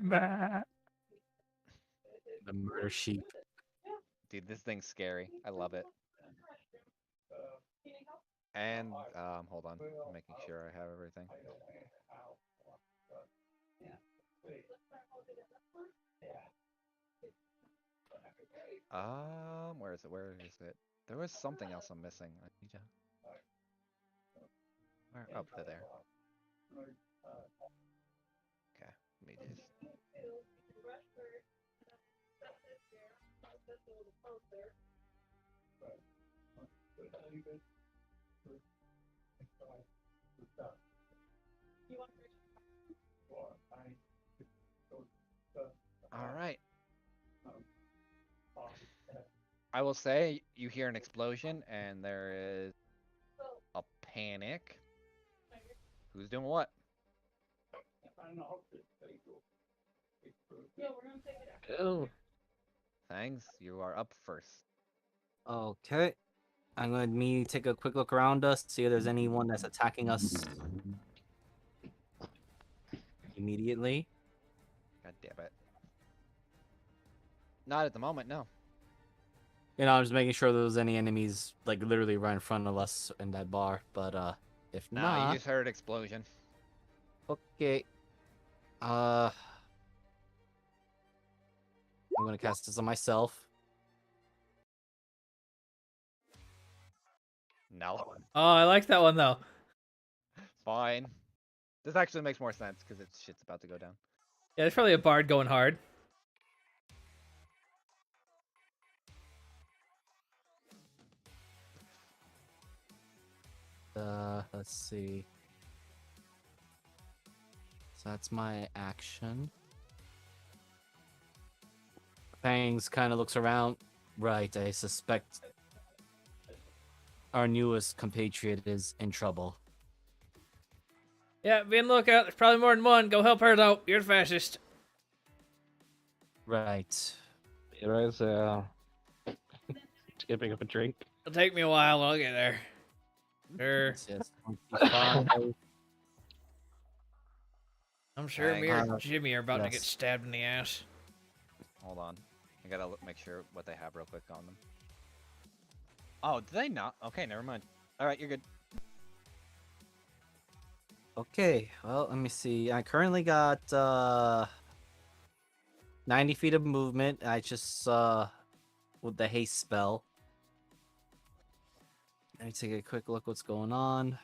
Bah. the murder sheep. Dude, this thing's scary. I love it. And hold on. I'm making sure I have everything. Where is it? Where is it? There was something else I'm missing. I need to... Where? Oh, they're there. Okay, let me just... All right. I will say you hear an explosion and there is a panic. Who's doing what? Oh, Fangs, you are up first. Okay. I'm gonna me take a quick look around us, see if there's anyone that's attacking us immediately. God damn it. Not at the moment, no. You know, I'm just making sure there's any enemies like literally right in front of us in that bar. But if Nah, you not, just heard explosion. okay. I'm gonna cast this on myself. No. Oh, I like that one though. Fine. This actually makes more sense because its shit's about to go down. Yeah, there's probably a bard going hard. Let's see. So that's my action. Fangs kind of looks around. Right, I suspect our newest compatriot is in trouble. Yeah, be on the lookout. There's probably more than one. Go help her though. You're the fascist. Right. here is skipping up a drink. It'll take me a while, but I'll get there. Sure. Yes, 25. I'm sure Dang. me or Jimmy are about to get Yes. stabbed in the ass. Hold on. I gotta make sure what they have real quick on them. Oh, do they not? Okay, never mind. Alright, you're good. Okay, well, let me see. I currently got 90 feet of movement. I just with the haste spell. Let me take a quick look what's going on.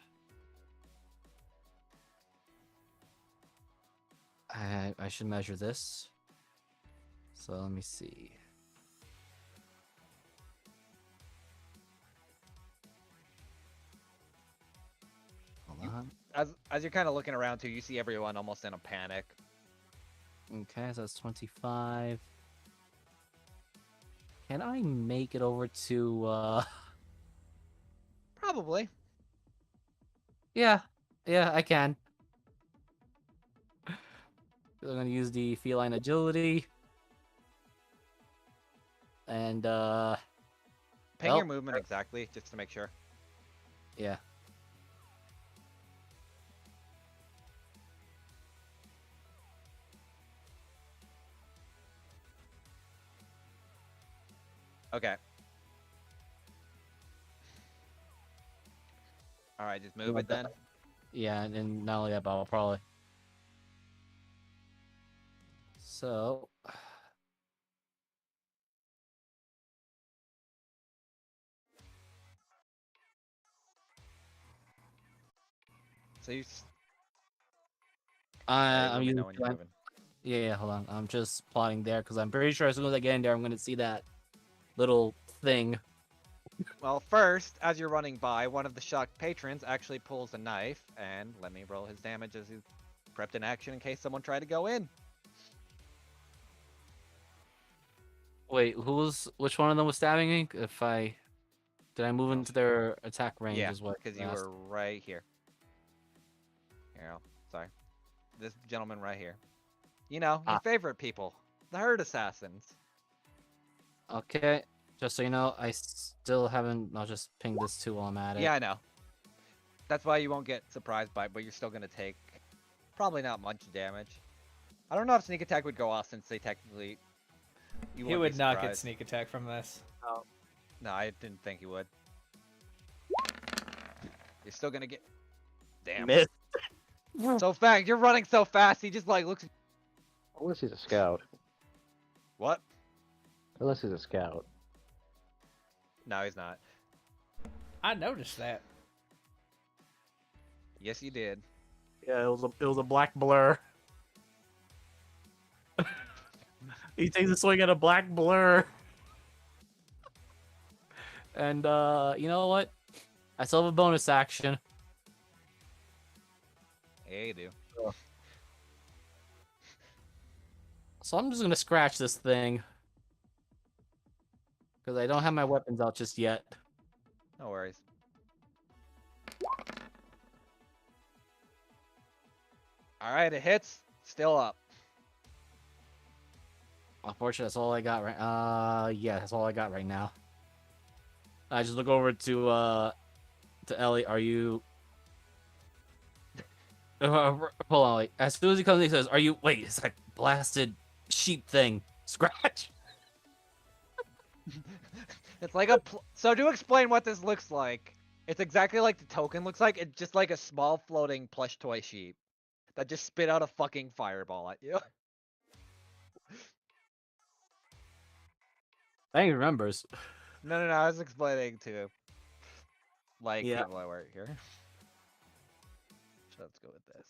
I should measure this. So let me see. Hold on. As you're kind of looking around too, you see everyone almost in a panic. Okay, so that's 25. Can I make it over to Probably. Yeah, I can. I'm gonna use the feline agility. And Ping well, your movement exactly, just to make sure. yeah. Okay. Alright, just move it then. Yeah, and not only that, but I'll probably. So. So you. I'm let me using. know when you're moving. Yeah, hold on. I'm just plotting there because I'm pretty sure as soon as I get in there, I'm gonna see that little thing. Well, first, as you're running by, one of the shocked patrons actually pulls a knife, and let me roll his damage as he's prepped in action in case someone tried to go in. Wait, which one of them was stabbing me? If I did I move into their attack range Yeah, is what because you you asked. were right here. Here, sorry. This gentleman right here. You know, your favorite people. The herd assassins. Okay, just so you know, I still haven't. I'll just ping this too while I'm at it. Yeah, I know. That's why you won't get surprised by it, but you're still going to take probably not much damage. I don't know if sneak attack would go off since they technically... He wouldn't would be not get surprised. sneak attack from this. No, I didn't think he would. You're still going to get... Damn. Miss. So Fang, you're running so fast, he just like looks... Unless he's a scout. What? Unless he's a scout. No, he's not. I noticed that. Yes, you did. Yeah, it was a black blur. He takes a swing at a black blur. And you know what? I still have a bonus action. Yeah, you do. So I'm just gonna scratch this thing. Because I don't have my weapons out just yet. No worries. Alright, it hits. Still up. Unfortunately, that's all I got right. Yeah, that's all I got right now. I just look over to Ellie. Are you? Hold on, wait. As soon as he comes, he says, "Are you?" Wait, it's that blasted sheep thing. Scratch. It's like a. So to explain what this looks like, it's exactly like the token looks like. It's just like a small floating plush toy sheep that just spit out a fucking fireball at you. I think he remembers. No, I was explaining to like Yeah. people I work here. So let's go with this.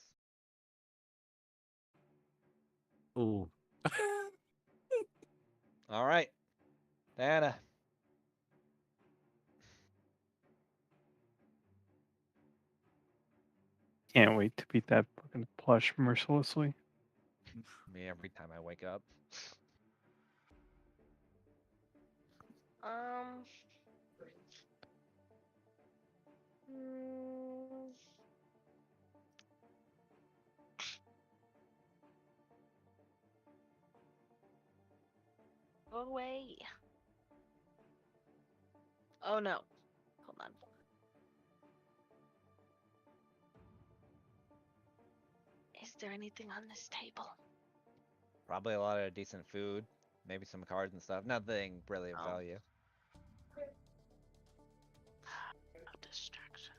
Ooh. All right, Diana. Can't wait to beat that fucking plush mercilessly. Me every time I wake up. Um. mm, Go away. Oh no. Hold on. Is there anything on this table? Probably a lot of decent food, maybe some cards and stuff. Nothing really of Oh. value. No distraction.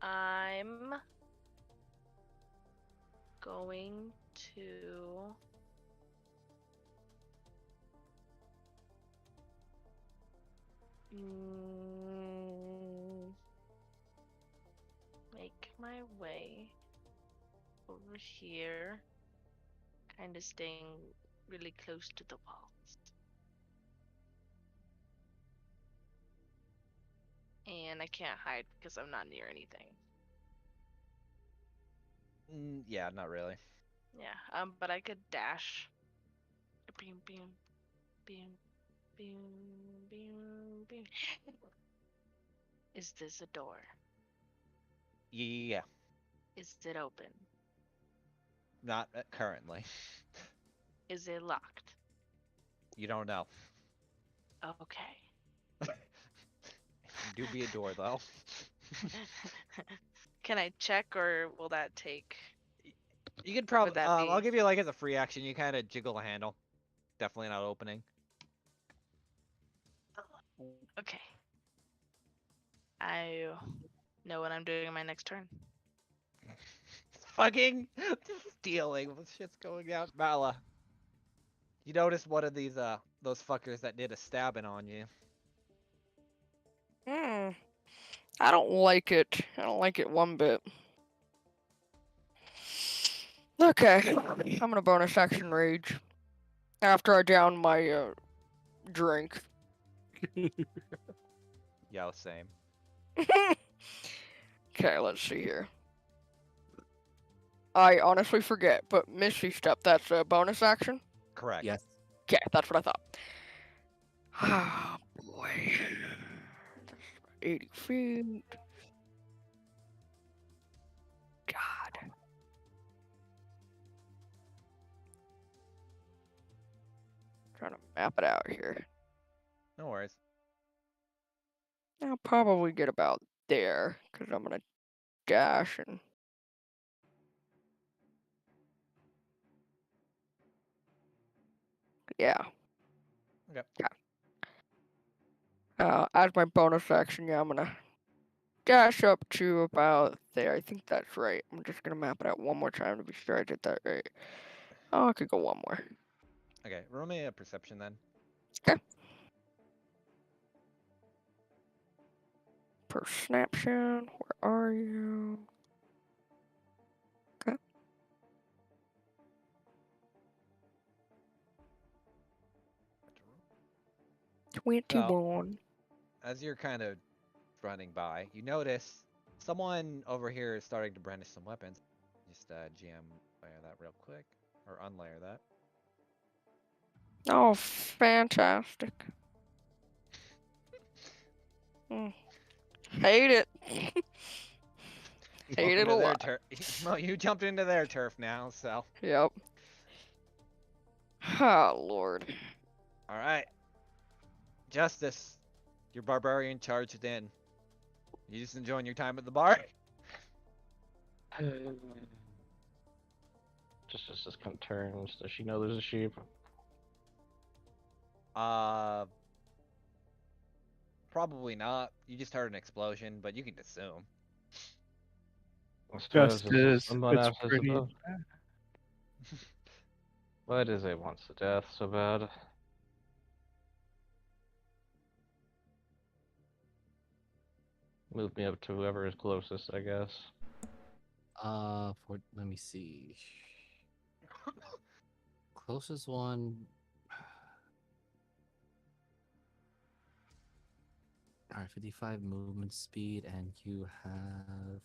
I'm going to make my way over here, kind of staying really close to the walls. And I can't hide because I'm not near anything. Yeah, not really. Yeah, but I could dash. Beam, beam, beam, beam, beam, beam. Is this a door? Yeah, Is it open? not currently. Is it locked? You don't know. Okay. Do be a door though. Can I check or will that take? You could probably. Would that I'll be? give you like as a free action. You kind of jiggle the handle. Definitely not opening. Okay. I know what I'm doing in my next turn. Fucking stealing. What shit's going down, Mala? You notice one of those fuckers that did a stabbing on you. I don't like it. I don't like it one bit. Okay. I'm gonna bonus action rage. After I down my drink. Yo, same. Okay, let's see here. I honestly forget, but Misty Step, that's a bonus action? Correct. Yes. Okay, that's what I thought. Oh, boy. 80 feet. God. Trying to map it out here. No worries. I'll probably get about there, because I'm going to dash and... Yeah. Okay. As my bonus action, yeah, I'm going to dash up to about there. I think that's right. I'm just going to map it out one more time to be sure I did that right. Oh, I could go one more. Okay. Roll me a perception then. Okay. Per snapshot, where are you? Okay. 21. As you're kind of running by, you notice someone over here is starting to brandish some weapons. Just GM layer that real quick, or unlayer that. Oh, fantastic. Hate it. You Hate it a into their lot. turf. Well, you jumped into their turf now, so. Yep. Oh, Lord. All right. Justice, your barbarian charged in. You just enjoying your time at the bar? Just kind of turns. Does she know there's a sheep? Probably not. You just heard an explosion, but you can assume. I suppose Justice, someone it's else is pretty. above. Why does it want the death so bad? Move me up to whoever is closest, I guess. Let me see. Closest one. All right, 55 movement speed, and you have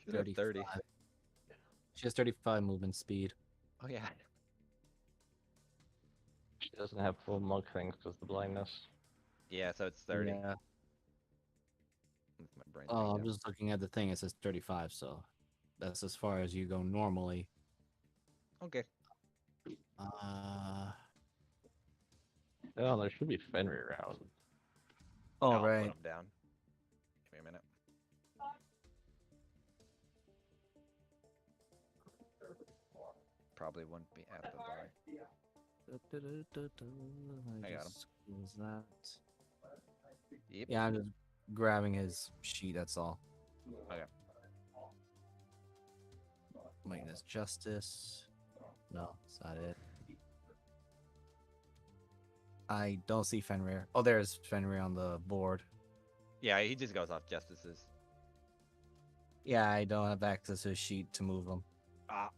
Should have 30. 35. She has 35 movement speed. Oh yeah. She doesn't have full monk things because of the blindness. Yeah, so it's 30. Yeah. My brain's Oh, being I'm dumb. just looking at the thing. It says 35, so that's as far as you go normally. Okay. Oh, there should be Fenrir around. All I'll right. put them down. Give me a minute. Probably wouldn't be at the bar. I got him. Was that? Yep. Yeah, I'm just grabbing his sheet. That's all. Okay. Wait, there's justice. No, it's not it. I don't see Fenrir. Oh, there's Fenrir on the board. Yeah, he just goes off justices. Yeah, I don't have access to his sheet to move him. Ah.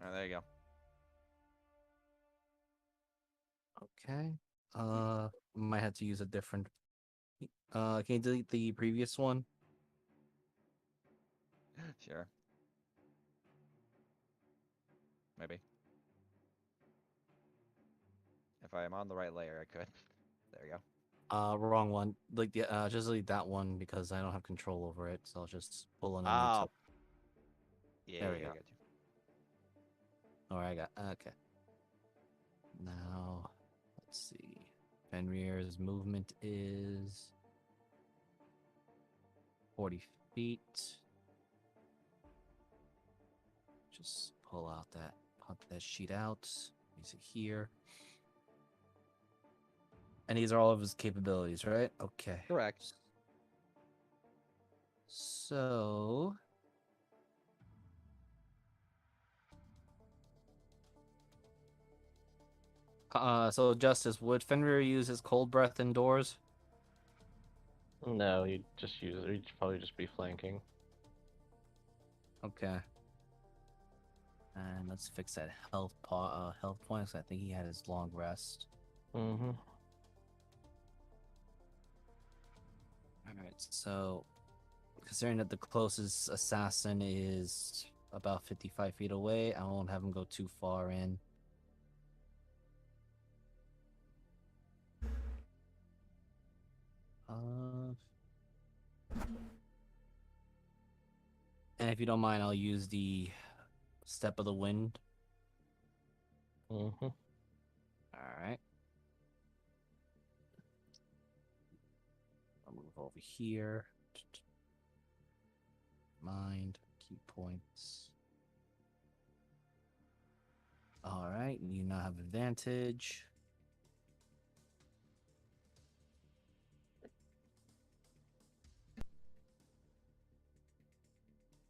Alright, there you go. Okay. Might have to use a different. Can you delete the previous one? Sure. Maybe. If I am on the right layer, I could. There you go. Wrong one. Like the just delete that one because I don't have control over it. So I'll just pull in a new. Oh. Yeah, There we I go. got you. All right, I got. Okay. Now, let's see. Fenrir's movement is 40 feet. Just pop that sheet out. Use it here. And these are all of his capabilities, right? Okay. Correct. So. So Justice, would Fenrir use his cold breath indoors? No, you'd probably just be flanking. Okay. And let's fix that health points. I think he had his long rest. Mm-hmm. Alright, so considering that the closest assassin is about 55 feet away, I won't have him go too far in. And if you don't mind, I'll use the Step of the Wind. Mm-hmm. Alright. I'll move over here. Mind, key points. Alright, you now have advantage.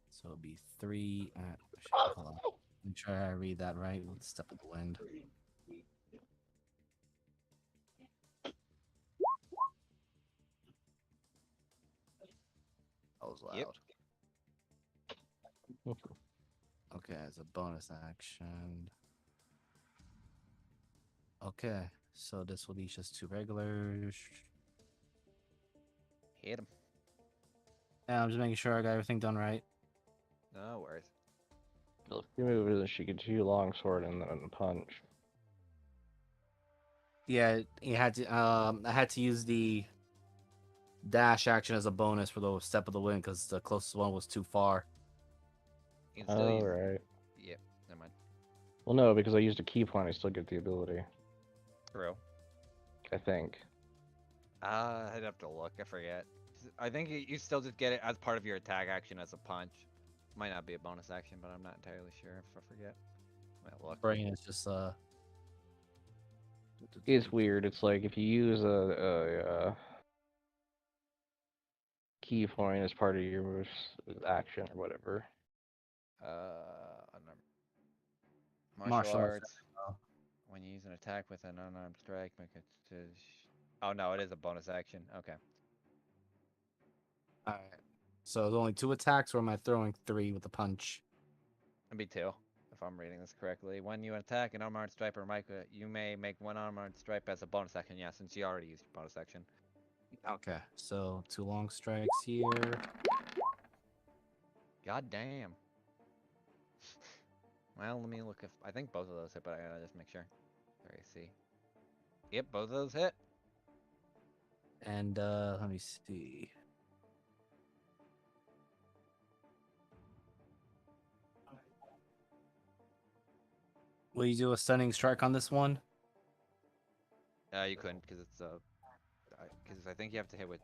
So it'll be 3. Hold on. Make sure I read that right with Step of the Wind. That was loud. Yep. Okay, as a bonus action. Okay, so this will be just 2 regulars. Hit him. Yeah, I'm just making sure I got everything done right. No worries. Well, if you move it, she could do longsword and then punch. Yeah, you had to. I had to use the dash action as a bonus for the step of the wind because the closest one was too far. You can still Oh, use. right. Yep. Never mind. Well, no, because I used a key point, I still get the ability. True. I think. I'd have to look. I forget. I think you still just get it as part of your attack action as a punch. Might not be a bonus action, but I'm not entirely sure if I forget. Might look. Brain is just It's weird. It's like if you use a key point as part of your move's action or whatever. Martial arts. arts. When you use an attack with an unarmed strike, make it. Oh no, it is a bonus action. Okay. All right. So there's only 2 attacks, or am I throwing 3 with a punch? It'd be 2, if I'm reading this correctly. When you attack an unarmed stripe or Micah, you may make one unarmed stripe as a bonus action. Yeah, since you already used your bonus action. Okay. So 2 long strikes here. God damn. Well, let me look if I think both of those hit, but I gotta just make sure. Sorry, see. Yep, both of those hit. And let me see. Will you do a stunning strike on this one? You couldn't because it's because I think you have to hit with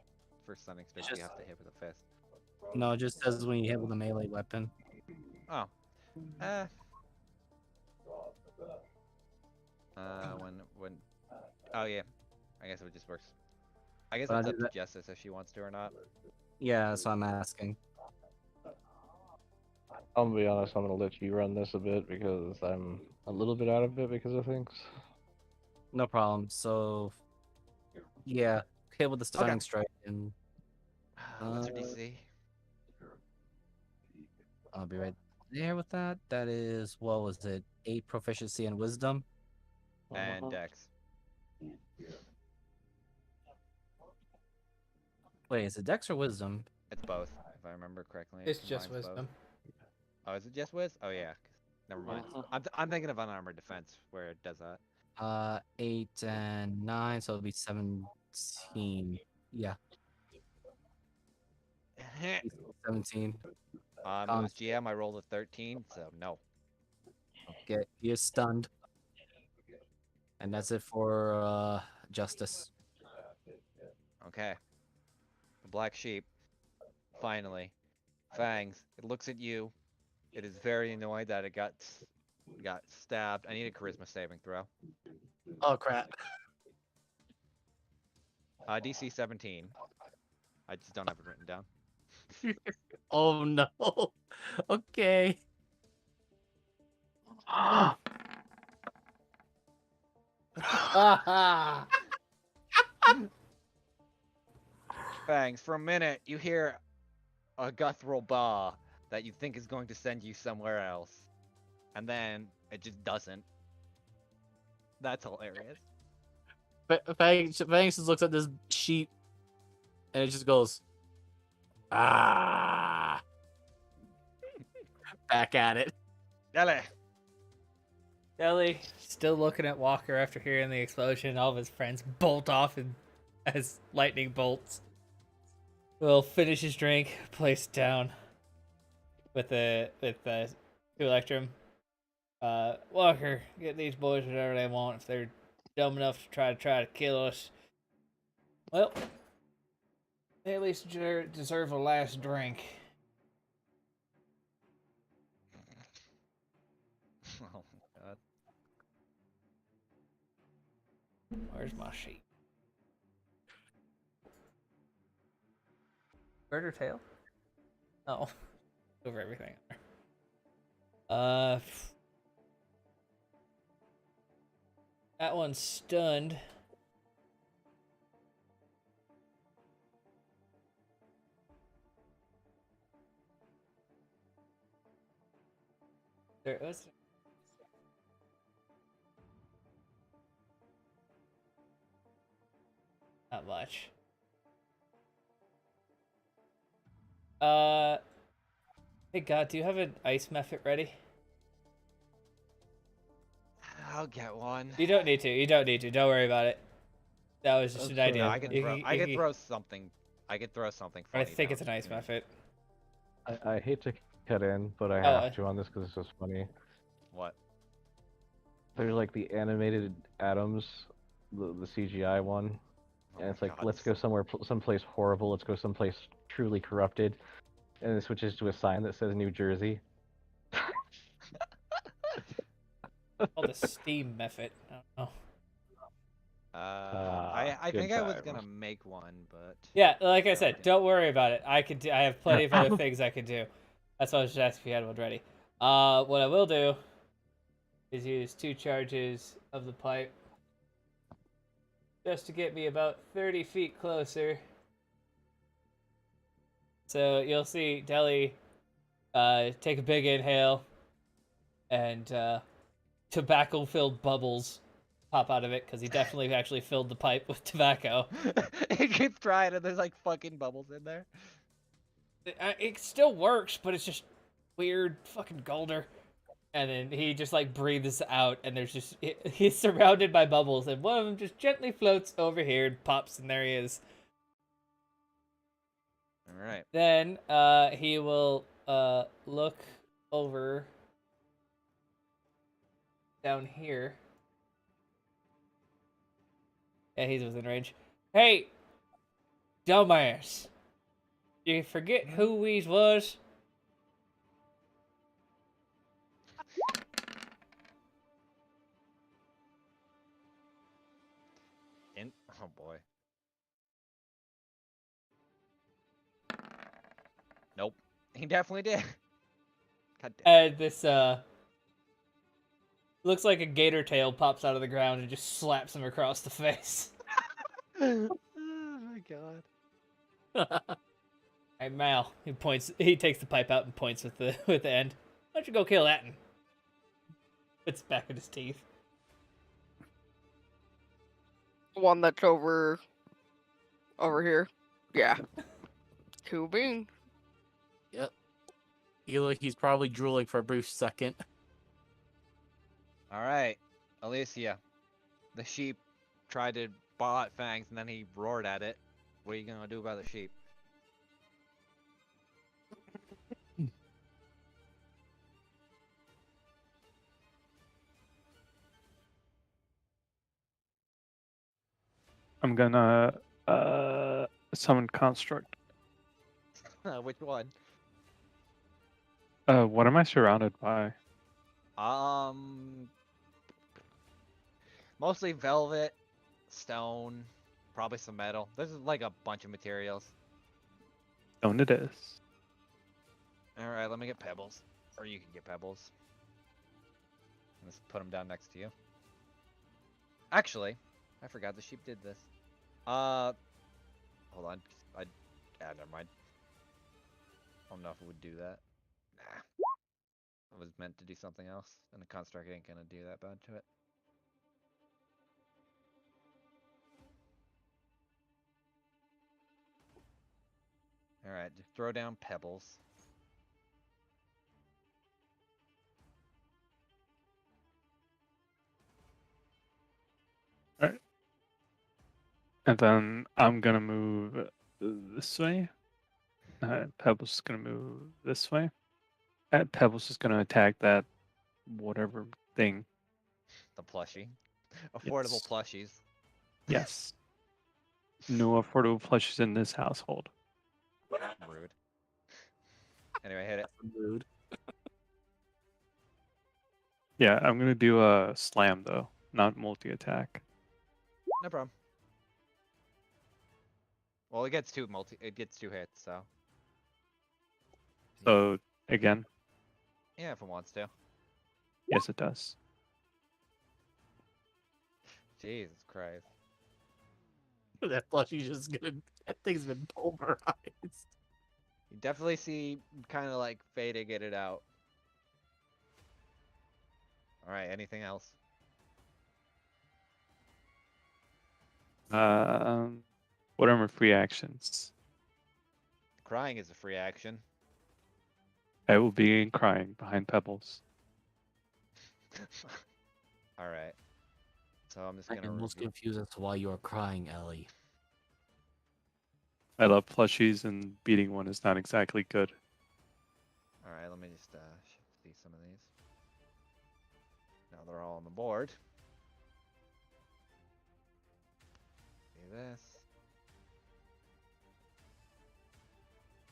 for stunning strike. You have to hit with a fist. No, it just says when you hit with a melee weapon. Oh. When. Oh yeah. I guess it just works. I guess But it's I up do to that- Justice if she wants to or not. Yeah, that's what I'm asking. I'm gonna be honest, I'm gonna let you run this a bit because I'm a little bit out of it because of things. No problem. So, yeah, hit with the stunning strike, and What's her Uh, DC? I'll be right there with that. That is, what was it? 8 proficiency and wisdom. And Dex. Wait, is it Dex or wisdom? It's both, if I remember correctly. It's just combines both. wisdom. Oh, is it just Wiz? Oh yeah. Never mind. I'm thinking of unarmored defense where it does that. 8 and 9, so it'll be 17. Yeah, 17. As GM, I rolled a 13, so no. Okay, he is stunned. And that's it for Justice. Okay. The black sheep. Finally. Fangs. It looks at you. It is very annoyed that it got stabbed. I need a charisma saving throw. Oh, crap. DC 17. I just don't have it written down. Oh, no. Okay. Fangs, for a minute, you hear a guttural bah that you think is going to send you somewhere else. And then it just doesn't. That's hilarious. Fangs just looks at this sheep, and it just goes, ah. Back at it. Dele! Ellie, still looking at Walker after hearing the explosion. All of his friends bolt off as lightning bolts. Will finish his drink, place it down with the Electrum. Walker, get these boys whatever they want. If they're dumb enough to try to kill us, well, they at least deserve a last drink. Oh my god. Where's my sheep? Bird or tail? Oh, over everything. That one's stunned. There was. Not much. Hey God, do you have an ice method ready? I'll get one. You don't need to. You don't need to. Don't worry about it. That was just an Okay. idea. I can throw. I can throw something. I could throw something I funny. think down, it's a nice method. I hate to cut in, but I Oh, have to on this because it's just funny. What? There's like the animated atoms, the CGI one, Oh and my it's like, God, let's this- go somewhere, someplace horrible. Let's go someplace truly corrupted, and it switches to a sign that says New Jersey. called the steam method. I don't know. I Good think I was times. gonna make one, but Yeah, like I No, said, okay. don't worry about it. I could do. I have plenty of other things I can do. That's why I was just asking if you had one ready. What I will do is use 2 charges of the pipe just to get me about 30 feet closer. So you'll see Deli take a big inhale, and tobacco-filled bubbles pop out of it because he definitely actually filled the pipe with tobacco. you keep trying, and there's like fucking bubbles in there. It still works, but it's just weird, fucking Golder. And then he just like breathes out, and there's just he's surrounded by bubbles, and one of them just gently floats over here and pops, and there he is. All right. Then he will look over down here. Yeah, he's within range. Hey, dumbass! You forget who we was? Oh boy. Nope. He definitely did. God damn. And this looks like a gator tail pops out of the ground and just slaps him across the face. Oh my god. Hey Mal, he points. He takes the pipe out and points with the end. Why don't you go kill that? And it's back in his teeth. One that's over here. Yeah. Two beans. Yep. He's probably drooling for a brief second. All right, Alicia. The sheep tried to ball at Fangs, and then he roared at it. What are you gonna do about the sheep? I'm gonna summon construct. Which one? What am I surrounded by? Mostly velvet, stone, probably some metal. There's like a bunch of materials. Stone it is. All right, let me get pebbles, or you can get pebbles. Let's put them down next to you. Actually, I forgot the sheep did this. Hold on. Never mind. I don't know if it would do that. Nah. I was meant to do something else, and the construct ain't gonna do that bad to it. Alright, just throw down pebbles. Alright. And then I'm gonna move this way. Pebbles is gonna move this way. Pebbles is gonna attack that whatever thing. The plushie. Affordable Yes. plushies. Yes. No affordable plushies in this household. Rude. Anyway, hit it. Rude. Yeah, I'm gonna do a slam though, not multi-attack. No problem. Well, it gets two hits, so. So again, Yeah, if it wants to. yes it does. Jesus Christ. That plushie's just gonna. That thing's been pulverized. You definitely see kind of like fading in and out. Alright, anything else? What are my free actions? Crying is a free action. I will be crying behind Pebbles. Alright. So I'm just I gonna am most review. confused as to why you are crying, Ellie. I love plushies, and beating one is not exactly good. Alright, let me just see some of these. Now they're all on the board. See this.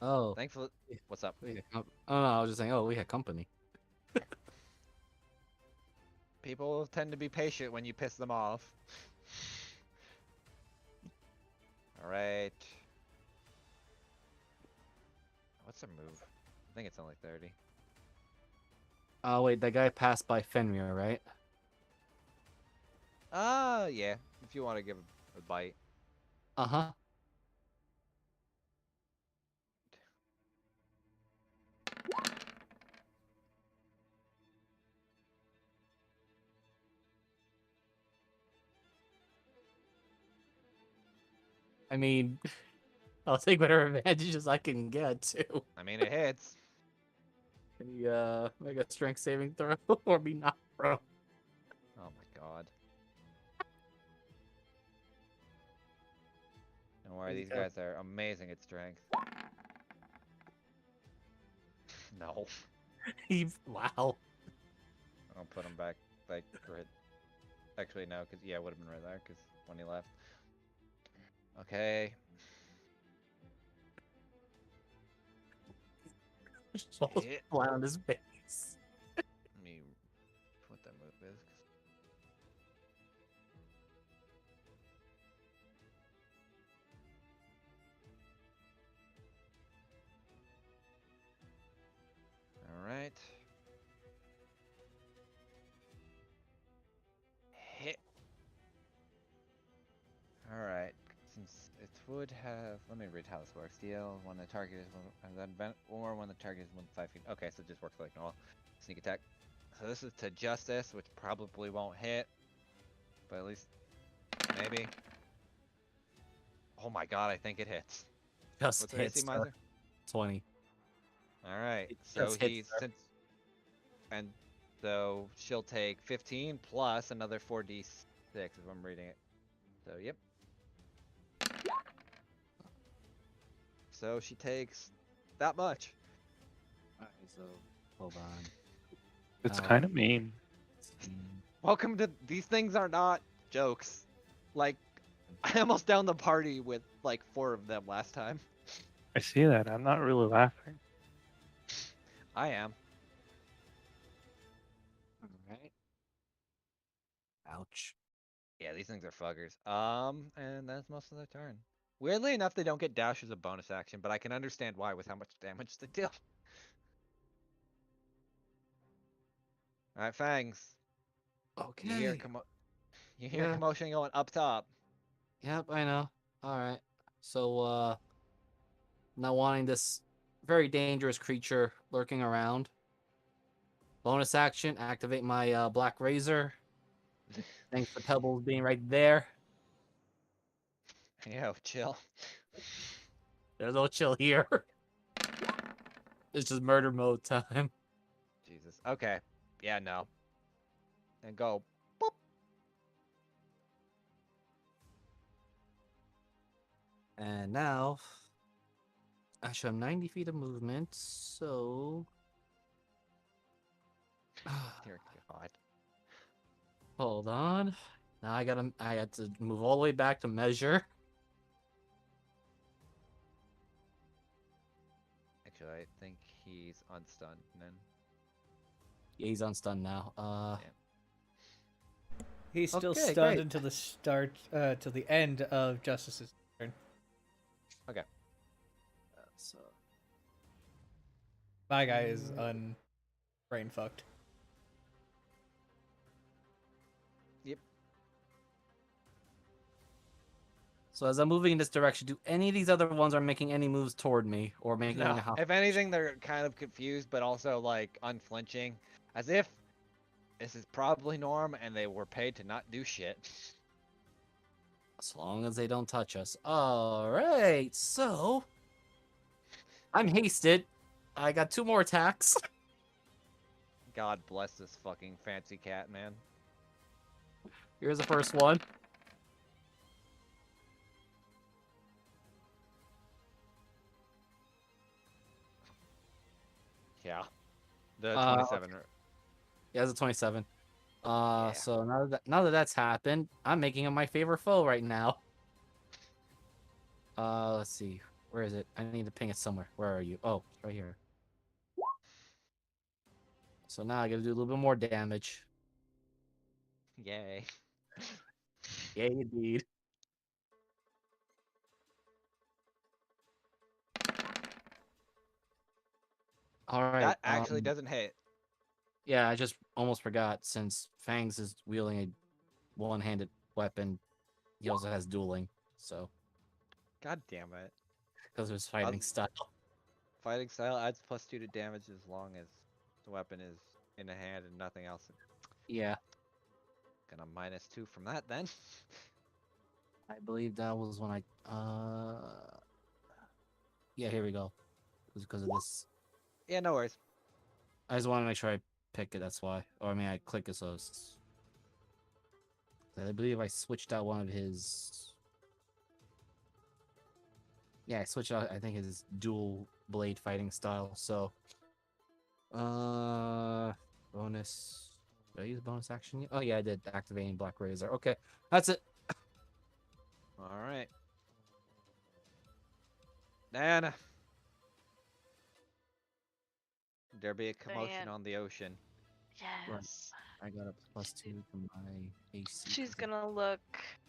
Oh, Thankfully, what's up? oh no, I was just saying. Oh, we had company. People tend to be patient when you piss them off. Alright. What's their move? I think it's only 30. Oh wait, that guy passed by Fenrir, right? Yeah. If you want to give a bite. Uh huh. I mean, I'll take whatever advantages I can get too. I mean, it hits. Can you make a strength saving throw or be knocked prone? Oh my god. Don't worry, There you these go. guys are amazing at strength. No. Wow. I'll put him back, like, right. Actually, no, because, yeah, it would have been right there, because when he left. Okay. Just falls Hit. flat on his face. Let me what that move is. Alright. Hit. Alright. Since it would have. Let me read how this works. Deal when the target is. And then vent, or when the target is within 5 feet. Okay, so it just works like normal. Sneak attack. So this is to Justice, which probably won't hit. But at least. Maybe. Oh my god, I think it hits. Just What's the AC, hits her. Miser? 20. Alright, It so just hits he's her. since and so she'll take 15 plus another 4d6 if I'm reading it. So yep. So she takes that much. Alright, so hold on. It's Oh. kind of mean. Welcome to these things are not jokes. Like I almost downed the party with like 4 of them last time. I see that. I'm not really laughing. I am. Alright. Ouch. Yeah, these things are fuckers. And that's most of their turn. Weirdly enough, they don't get dash as a bonus action, but I can understand why with how much damage they deal. Alright, Fangs. Okay. You hear Yeah. commotion going up top. Yep, I know. Alright. So, not wanting this very dangerous creature lurking around. Bonus action, activate my Black Razor. Thanks to Pebbles being right there. Yo, chill. There's no chill here. It's just murder mode time. Jesus. Okay. Yeah, no. And go. Boop. And now, I show 90 feet of movement, so... Dear God. Hold on. Now I had to move all the way back to measure. Actually, I think he's unstunned then. Yeah, he's on stun now. Yeah. He's still Okay, stunned great. until the start, till the end of Justice's turn. Okay. So, My guy is brain fucked. Yep. so as I'm moving in this direction, do any of these other ones are making any moves toward me or making No. a house? If anything, they're kind of confused, but also like unflinching, as if this is probably norm and they were paid to not do shit. As long as they don't touch us. Alright, so... I'm hasted. I got 2 more attacks. God bless this fucking fancy cat, man. Here's the first one. Yeah. The Uh, 27. Yeah, it's a 27. Yeah. So now that that's happened, I'm making him my favorite foe right now. Let's see. Where is it? I need to ping it somewhere. Where are you? Oh, it's right here. So now I gotta do a little bit more damage. Yay. Yeah, indeed. All right. That actually doesn't hit. Yeah, I just almost forgot. Since Fangs is wielding a one-handed weapon, he also has dueling. So God damn it. because of his fighting style. Fighting style adds +2 to damage as long as the weapon is in the hand and nothing else. Yeah, Gonna -2 from that then. I believe that was when I. Yeah, here we go. It was because of this. Yeah, no worries. I just want to make sure I pick it. That's why. Or I mean, I click it. So it's... I believe I switched out one of his. Yeah, I switched out. I think his dual blade fighting style. So, bonus. Did I use bonus action? Oh yeah, I did. Activating Black Razor. Okay, that's it. All right. Nana. There be a commotion Diane. on the ocean. Yes. I got a +2 to my AC. She's gonna look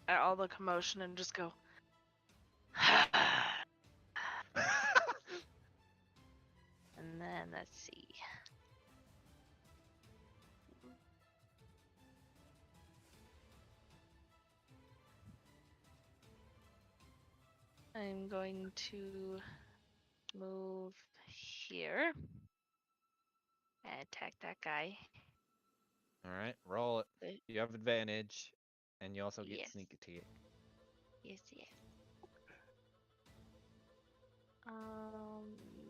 at all the commotion and just go. And then let's see. I'm going to move here and attack that guy. All right, roll it. Wait. You have advantage, and you also get Yes. sneak attack. Yes, yes.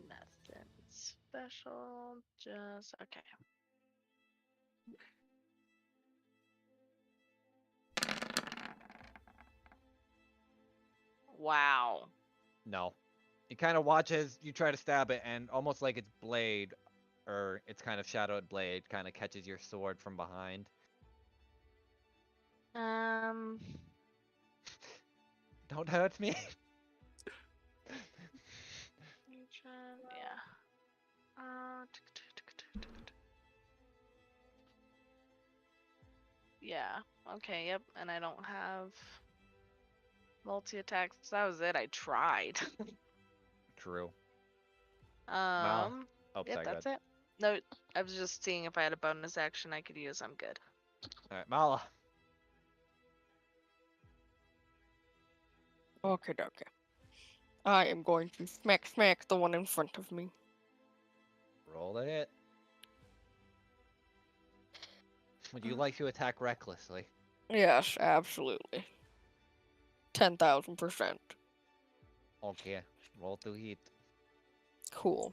Nothing special. Just okay. Wow. No. You kind of watch as you try to stab it, and almost like its blade, or its kind of shadowed blade, kind of catches your sword from behind. Don't hurt me. Yeah. Yeah. Okay. Yep. And I don't have multi attacks. That was it. I tried. True. Oh, Yep. sorry, That's good. it. No, I was just seeing if I had a bonus action I could use. I'm good. All right, Mala. Okay, okay. I am going to smack the one in front of me. Roll the hit. Would you like to attack recklessly? Yes, absolutely. 10,000%. Okay. Roll to hit. Cool.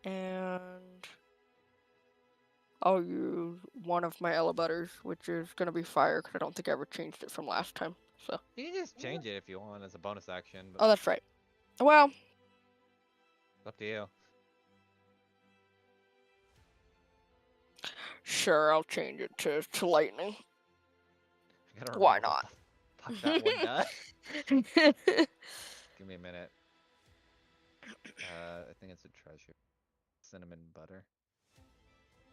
And I'll use one of my elevators, which is gonna be fire, because I don't think I ever changed it from last time. So. You can just change it if you want as a bonus action, but Oh, that's right. Well, it's up to you. sure, I'll change it to lightning. I gotta Why remember what not? the fuck that one does. Give me a minute. I think it's a treasure. Cinnamon butter.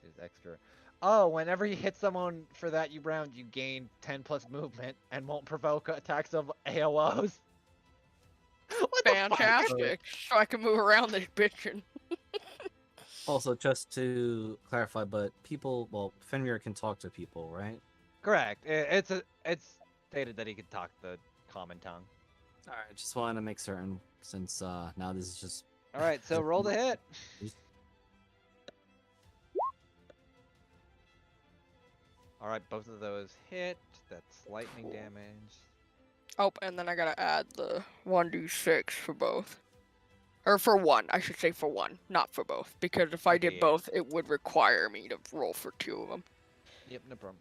Is extra. Oh, whenever you hit someone for that round, you gain 10 plus movement and won't provoke attacks of AOs. What the fuck? Fantastic. So I can move around this bitchin'. Also, just to clarify, but people, well, Fenrir can talk to people, right? Correct. It's stated that he can talk the common tongue. All right, just wanted to make certain, since now this is just. All right, so roll the hit. All right, both of those hit. That's lightning Cool. damage. Oh, and then I gotta add the 1d6 for both. Or for one, I should say for one, not for both. Because if I Okay, did yeah. both, it would require me to roll for two of them. Yep, no problem.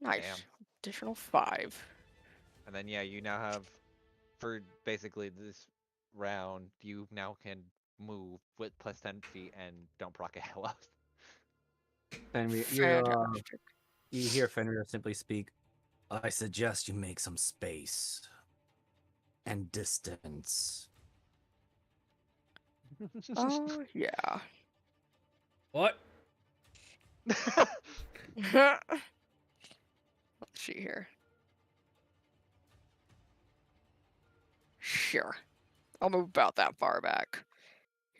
Nice. Damn. Additional 5. And then yeah, you now have, for basically this round, you now can move with plus 10 feet and don't proc a hell out. Fenrir, Fantastic. you hear Fenrir simply speak. I suggest you make some space and distance. Oh, yeah. What? Let's see here. Sure. I'll move about that far back.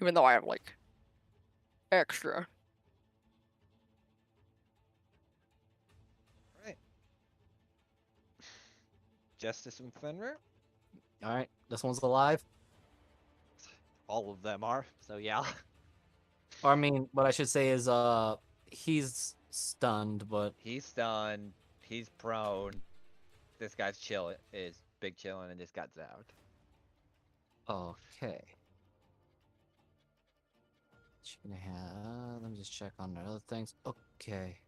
Even though I have, like, extra. Right. Justice and Fenrir? All right, this one's alive. All of them are, so yeah. Or I mean, what I should say is, he's stunned, but He's stunned. He's prone. This guy's is big chillin' and just got zapped. okay. Gonna have. Let me just check on the other things. Okay.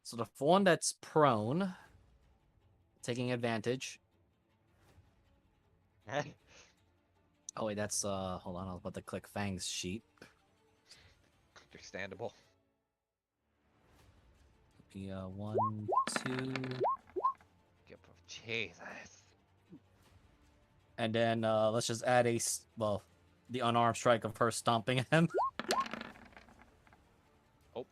So the one that's prone, taking advantage. Oh wait, that's hold on, I was about to click Fang's sheet. Understandable. Be 1, 2, Jesus. and then let's just add well, the unarmed strike of her stomping him. Oh.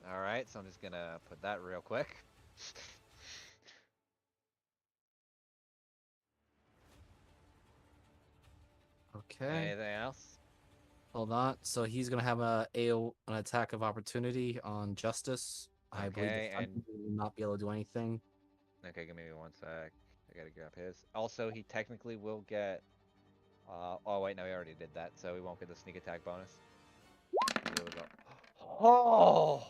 Alright, so I'm just gonna put that real quick. Okay. Anything else? Hold on. So he's gonna have an attack of opportunity on Justice. I believe the Okay, Thunder and will not be able to do anything. okay, give me 1 sec. I gotta grab his. Also, he technically will get. Oh wait, no, he already did that, so he won't get the sneak attack bonus. He will go- Oh,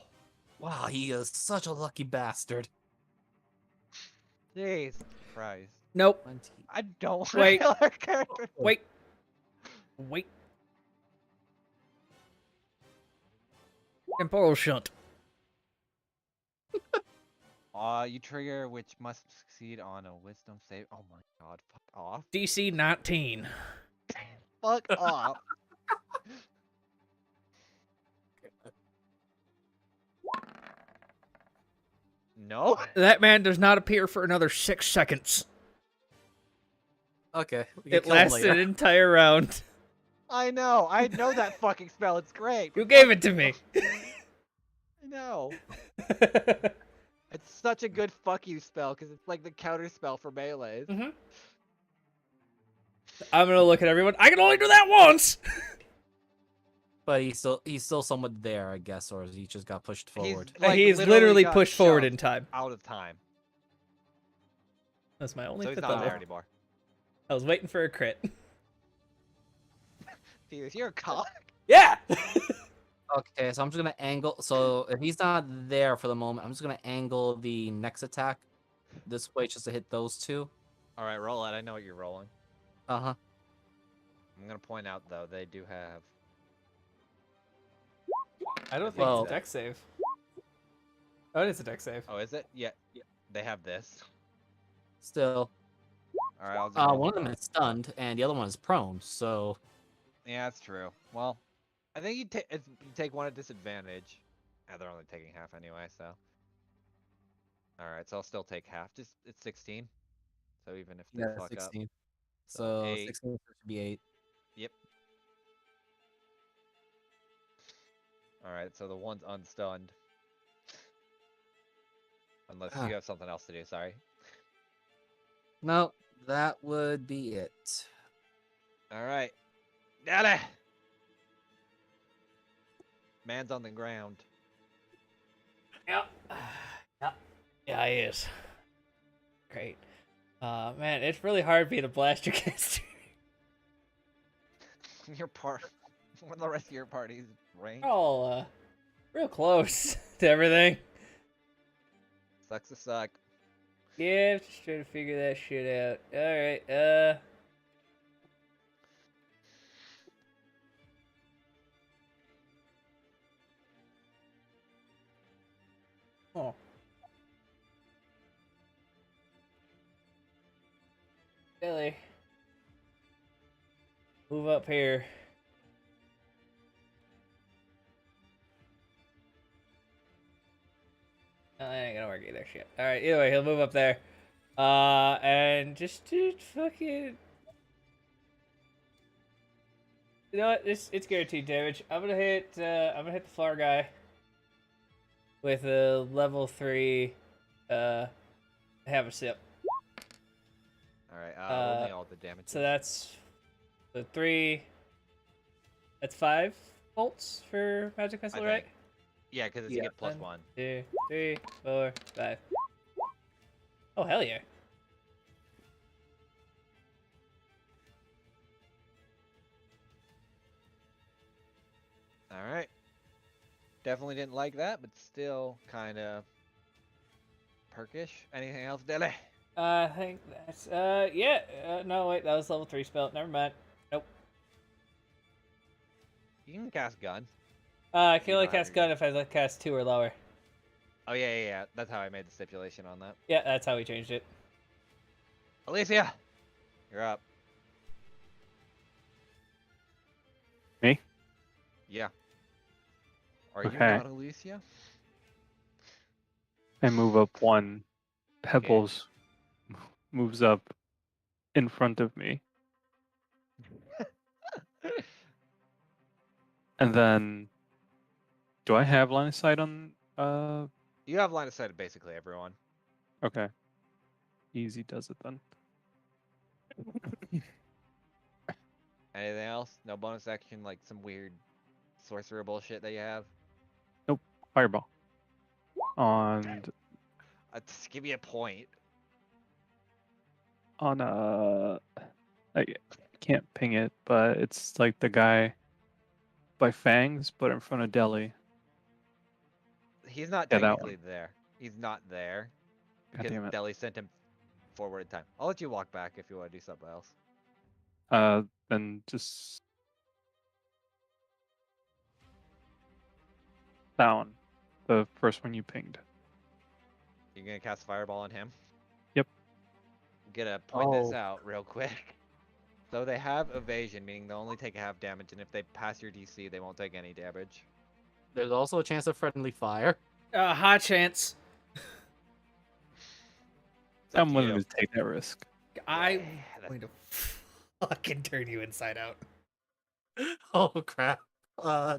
Wow, he is such a lucky bastard. jeez, Christ! Nope. 20. I don't want Wait. to kill our character. Wait. Temporal shunt. You trigger which must succeed on a wisdom save. Oh my god, fuck off. DC 19. Fuck off. No? That man does not appear for another 6 seconds. Okay. We can It kill him lasts later. an entire round. I know that fucking spell, it's great. You but gave fuck- it to me. I know. It's such a good fuck you spell, because it's like the counter spell for melees. I'm gonna look at everyone. I can only do that once. But he's still somewhat there, I guess, or he just got pushed forward. He's literally got pushed forward shoved in time. out of time. That's my only So he's fifth not level. there anymore. I was waiting for a crit. Dude, you're a cock. Yeah. Okay, so I'm just gonna angle. So if he's not there for the moment, I'm just gonna angle the next attack this way just to hit those two. Alright, roll it. I know what you're rolling. Uh-huh. I'm gonna point out though, they do have I don't think Well- it's a deck save. Oh, it is a deck save. Oh, is it? Yeah. They have this. Still, Alright, I'll just roll one of the them die. is stunned, and the other one is prone. So Yeah, that's true. Well, I think you take one at disadvantage. Yeah, they're only taking half anyway, so. Alright, so I'll still take half. Just it's 16. So even if they yeah, fuck 16. up. So 8. 16 should be 8. Yep. Alright, so the one's unstunned. Unless you have something else to do, sorry. No, that would be it. Alright. Got it! Man's on the ground. Yep. Yeah, he is. Great. Man, it's really hard being a blaster caster. Your part. When the rest of your party's ranked. We're all real close to everything. Sucks to suck. Yeah, just trying to figure that shit out. Alright, Oh. Billy. Move up here. Oh, that ain't gonna work either. Shit. Alright, either way, he'll move up there. And just fucking. You know what? It's guaranteed damage. I'm gonna hit the floor guy with a level 3 have a sip. Alright, roll me all the damage. So that's the 3. That's 5 bolts for magic missile, right? Yeah, because it's Yeah. you get plus 1, 1. 2, 3, 4, 5. Oh hell yeah! Alright. Definitely didn't like that, but still kind of perkish. Anything else, Dilly? I think that's yeah. No wait, that was level 3 spell. Never mind. Nope. You can cast gun. I You can only don't have cast your gun if I cast 2 or lower. Oh, yeah. That's how I made the stipulation on that. Yeah, that's how we changed it. Alicia! You're up. Me? Yeah. Are you Okay. not Alicia? I move up 1. Pebbles moves up in front of me. And then, do I have line of sight on? You have line of sight of basically everyone. Okay. Easy does it then. Anything else? No bonus action, like some weird sorcerer bullshit that you have? Fireball. On Just give me a point. I can't ping it, but it's like the guy by Fangs, but in front of Deli. He's not Yeah, that technically there. He's not there. God Because damn it. Deli sent him forward in time. I'll let you walk back if you want to do something else. Then just that one, the first one you pinged. You're gonna cast Fireball on him? Yep. I'm gonna point this Oh. out real quick. So they have evasion, meaning they'll only take half damage, and if they pass your DC, they won't take any damage. There's also a chance of friendly fire. High chance. It's up I'm to willing you. to take that risk. I'm Yeah, that's- going to fucking turn you inside out. Oh crap.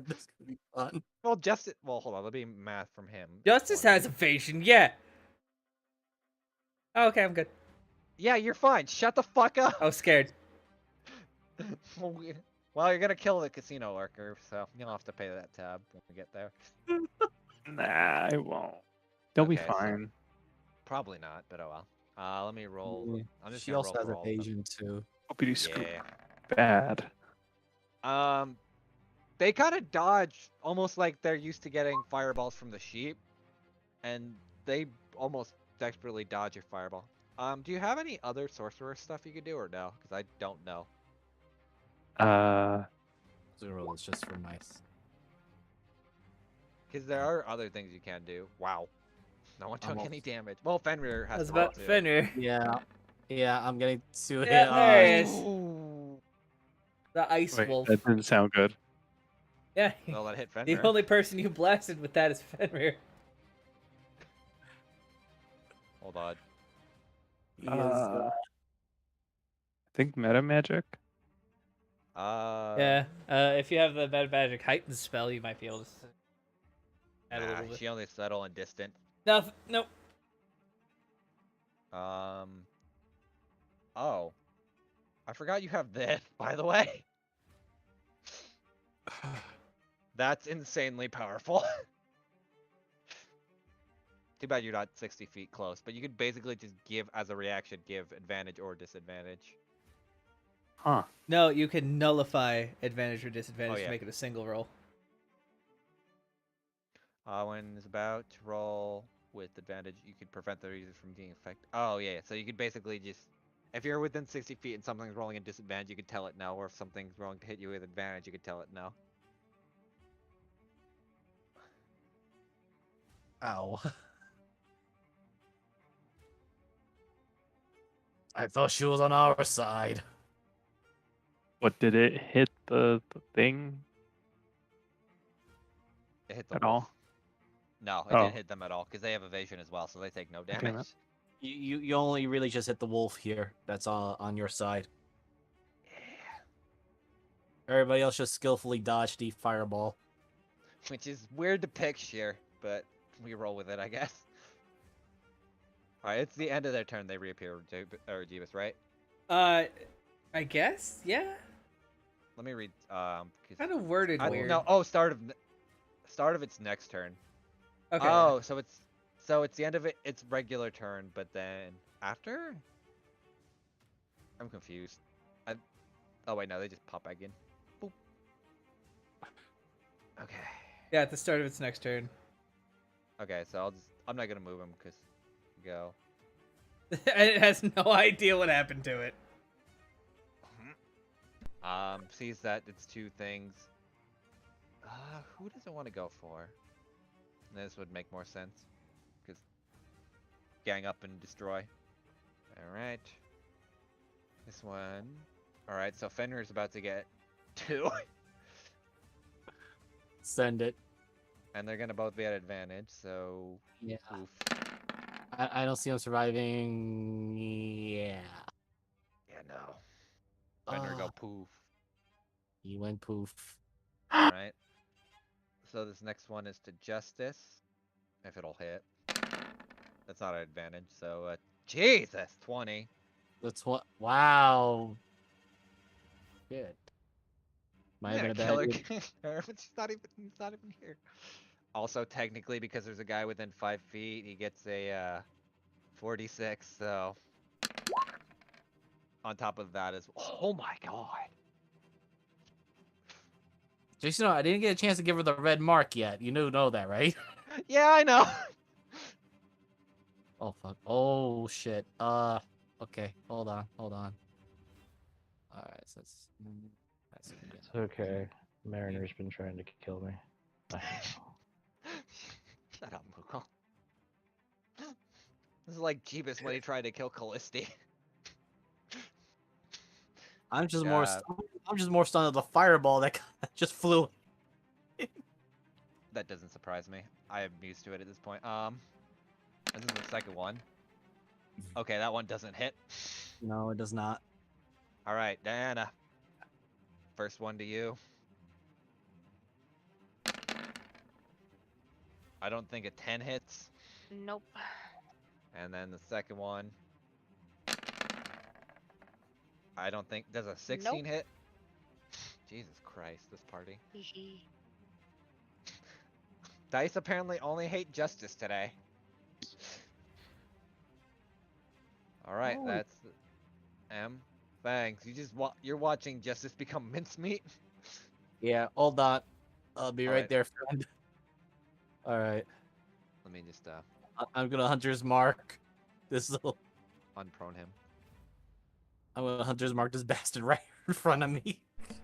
This could be fun. Well, Justice. Well, hold on. Let me math from him. Justice has evasion, yeah. Oh, okay, I'm good. Yeah, you're fine. Shut the fuck up. I was scared. Well, you're gonna kill the casino worker, so you'll have to pay that tab when we get there. Nah, I won't. They'll be Okay, so- fine. Probably not, but oh well. Let me roll. Yeah. I'm just She gonna also roll has for all of them. evasion too. Hope you screw Yeah. bad. They kind of dodge almost like they're used to getting fireballs from the sheep, and they almost desperately dodge your fireball. Do you have any other sorcerer stuff you could do or no? Because I don't know. Zero is just for mice. Because there are other things you can do. Wow. No one took Almost. any damage. Well, Fenrir has I was to about roll, too. Fenrir. Yeah, I'm getting to Yeah, there he is. Ooh. The ice Wait, wolf. that didn't sound good. Yeah, Well, that hit the Fenrir. only person you blasted with that is Fenrir. Hold on. He is, I think meta magic. Yeah, if you have the Meta Magic Heightened spell, you might be able to add a Nah, little bit. she only subtle and distant. Nope. Oh. I forgot you have this, by the way. That's insanely powerful. Too bad you're not 60 feet close, but you could basically just give, as a reaction, give advantage or disadvantage. Huh. No, you can nullify advantage or disadvantage yeah. to make it a single roll. When is about to roll with advantage, you could prevent the user from being affected. Oh yeah, so you could basically just, if you're within 60 feet and something's rolling a disadvantage, you could tell it no, or if something's rolling to hit you with advantage, you could tell it no. Ow. I thought she was on our side. What did it hit the thing It hit the at wolf. all? No, it Oh. didn't hit them at all because they have evasion as well, so they take no Damn it. damage. You only really just hit the wolf here. That's on your side. Yeah. Everybody else just skillfully dodged the fireball. Which is weird to picture, but we roll with it, I guess. Alright, it's the end of their turn. They reappear, or Jeebus, right? I guess, yeah. Let me read. Kind of worded weird. No. Oh, start of its next turn. Okay. Oh, so it's the end of its regular turn, but then after? I'm confused. Oh wait, no, they just pop back in. Boop. Okay. Yeah, at the start of its next turn. Okay, so I'm not gonna move him because go. It has no idea what happened to it. Sees that it's two things. Who does it want to go for? This would make more sense. Because gang up and destroy. Alright. This one. Alright, so Fenrir's about to get 2. Send it. And they're gonna both be at advantage, so Yeah. oof. I don't see him surviving. Yeah. Yeah, no. Fenrir go poof. He went poof. Alright. So this next one is to Justice. If it'll hit. That's not an advantage, so Jesus, 20. That's what. Wow. Good. Might have Yeah, been a bad killer game. character, but he's not even here. Also, technically, because there's a guy within 5 feet, he gets a 46. So, on top of that is, oh my god. Just you know, I didn't get a chance to give her the red mark yet. You know that, right? Yeah, I know. Oh fuck. Oh shit. Okay. Hold on. All right. So that's It's okay. Mariner's been trying to kill me. Shut up, Mukul. This is like Jeebus when he tried to kill Callisti. I'm just Yeah. more stunned at the fireball that just flew. That doesn't surprise me. I am used to it at this point. This is the second one. Okay, that one doesn't hit. No, it does not. All right, Diana. First one to you. I don't think a 10 hits. Nope. And then the second one. I don't think. Does a 16 hit? Jesus Christ, this party. Hee Dice apparently only hate Justice today. Alright, Oh. that's M. Thanks. You're watching Justice become mincemeat? Yeah. Hold on. I'll be right Alright. there, friend. All right. Let me just I'm gonna Hunter's Mark. unprone him. I'm gonna Hunter's Mark this bastard right in front of me.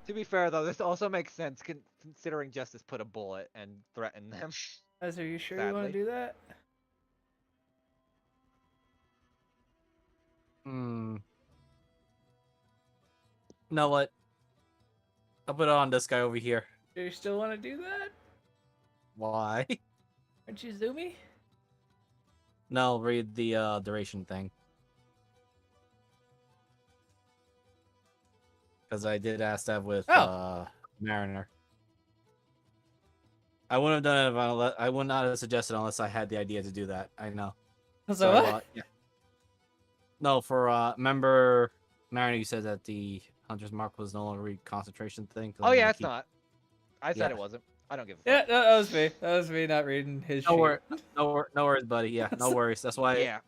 To be fair though, this also makes sense considering Justice put a bullet and threatened them. Guys, are you sure you want Sadly. to do that? You know what? I'll put it on this guy over here. Do you still want to do that? Why? Aren't you zoomy? No, read the duration thing. Because I did ask that with Mariner. I wouldn't have done it if I would not have suggested unless I had the idea to do that. I know. So Sorry, what? yeah. No, for remember Mariner, you said that the Hunter's Mark was no longer a concentration thing. 'cause Oh I'm yeah, gonna it's not. I said Yeah. it wasn't. I don't give a Yeah, fuck. no, that was me. That was me not reading his No, sheet. no worries, buddy. Yeah, no worries. That's why. Yeah.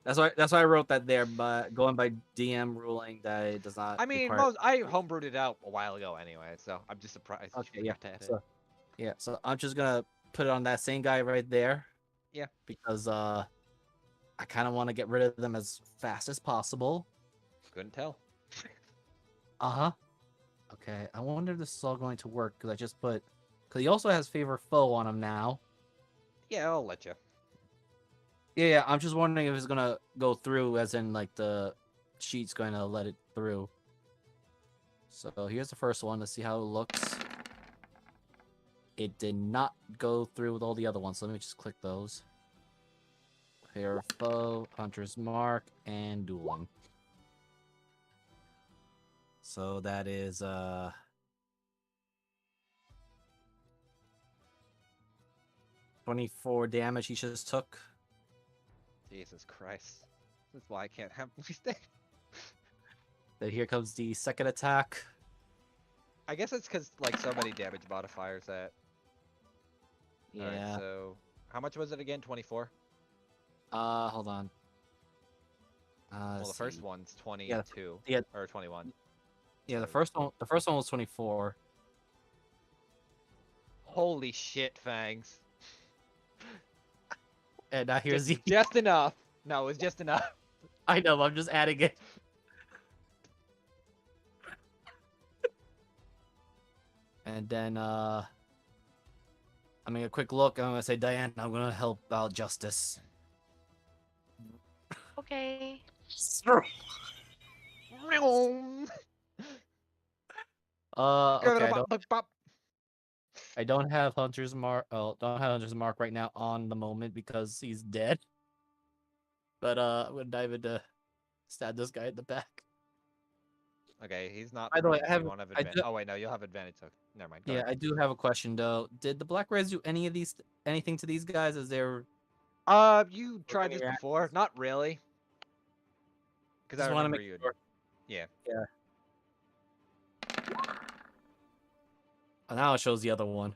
That's why I wrote that there. But going by DM ruling, that it does not. I mean, require... I homebrewed it out a while ago anyway, so I'm just surprised. Okay, you yeah. forgot to edit. So I'm just gonna put it on that same guy right there, Yeah. Because I kind of want to get rid of them as fast as possible. Couldn't tell. Uh-huh. Okay, I wonder if this is all going to work, because I just put... Because he also has favor foe on him now. Yeah, I'll let you. Yeah, I'm just wondering if it's going to go through, as in, like, the sheet's going to let it through. So here's the first one. Let's see how it looks. It did not go through with all the other ones, so let me just click those. Favor foe, Hunter's Mark, and Dueling. So that is, 24 damage he just took. Jesus Christ. This is why I can't have these things. Then here comes the second attack. I guess it's because, like, so many damage modifiers that... Yeah. Alright, so... How much was it again? 24? Hold on. Well, the let's first see. one's 22. yeah. Or 21. Yeah, the So- first one was 24. Holy shit, Fangs. And now here's the... Just enough. No, it was just enough. I know, I'm just adding it. And then, I mean, a quick look. I'm gonna say, Diane, I'm gonna help out Justice. Okay. Okay, I don't have Hunter's Mark. Oh, don't have Hunter's Mark right now on the moment because he's dead. But I'm gonna dive into stab this guy in the back. Okay, he's not. By the way, running, I so have. you won't have I advantage. do, Oh wait, no, you'll have advantage. So never mind. Go yeah, ahead. I do have a question though. Did the Black Rays do anything to these guys as they're... You tried this any before? Not really. Because I Just want to remember make you. sure. Yeah. Yeah. Oh, now it shows the other one.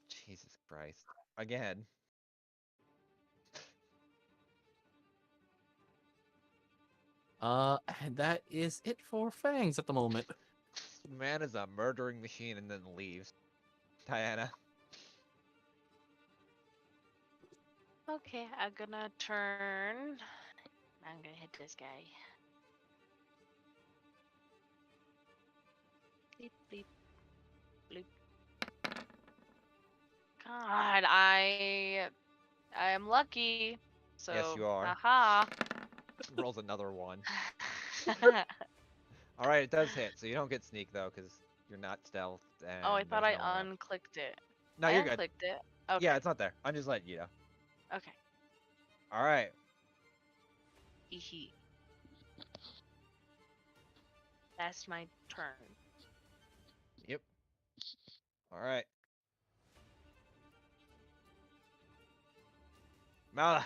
Jesus Christ. Again. And that is it for Fangs at the moment. This man is a murdering machine and then leaves. Diana. Okay, I'm gonna turn. I'm gonna hit this guy. Bleep, bleep, bloop. God, I am lucky. So, Yes, you are. aha. Rolls another one. Alright, it does hit, so you don't get sneak though, because you're not stealth. And Oh, I thought there's I no one else. unclicked it. No, I you're good. unclicked it. Okay. Yeah, it's not there. I'm just letting you know. Okay. Alright. Hee. That's my turn. Yep. Alright. Mala.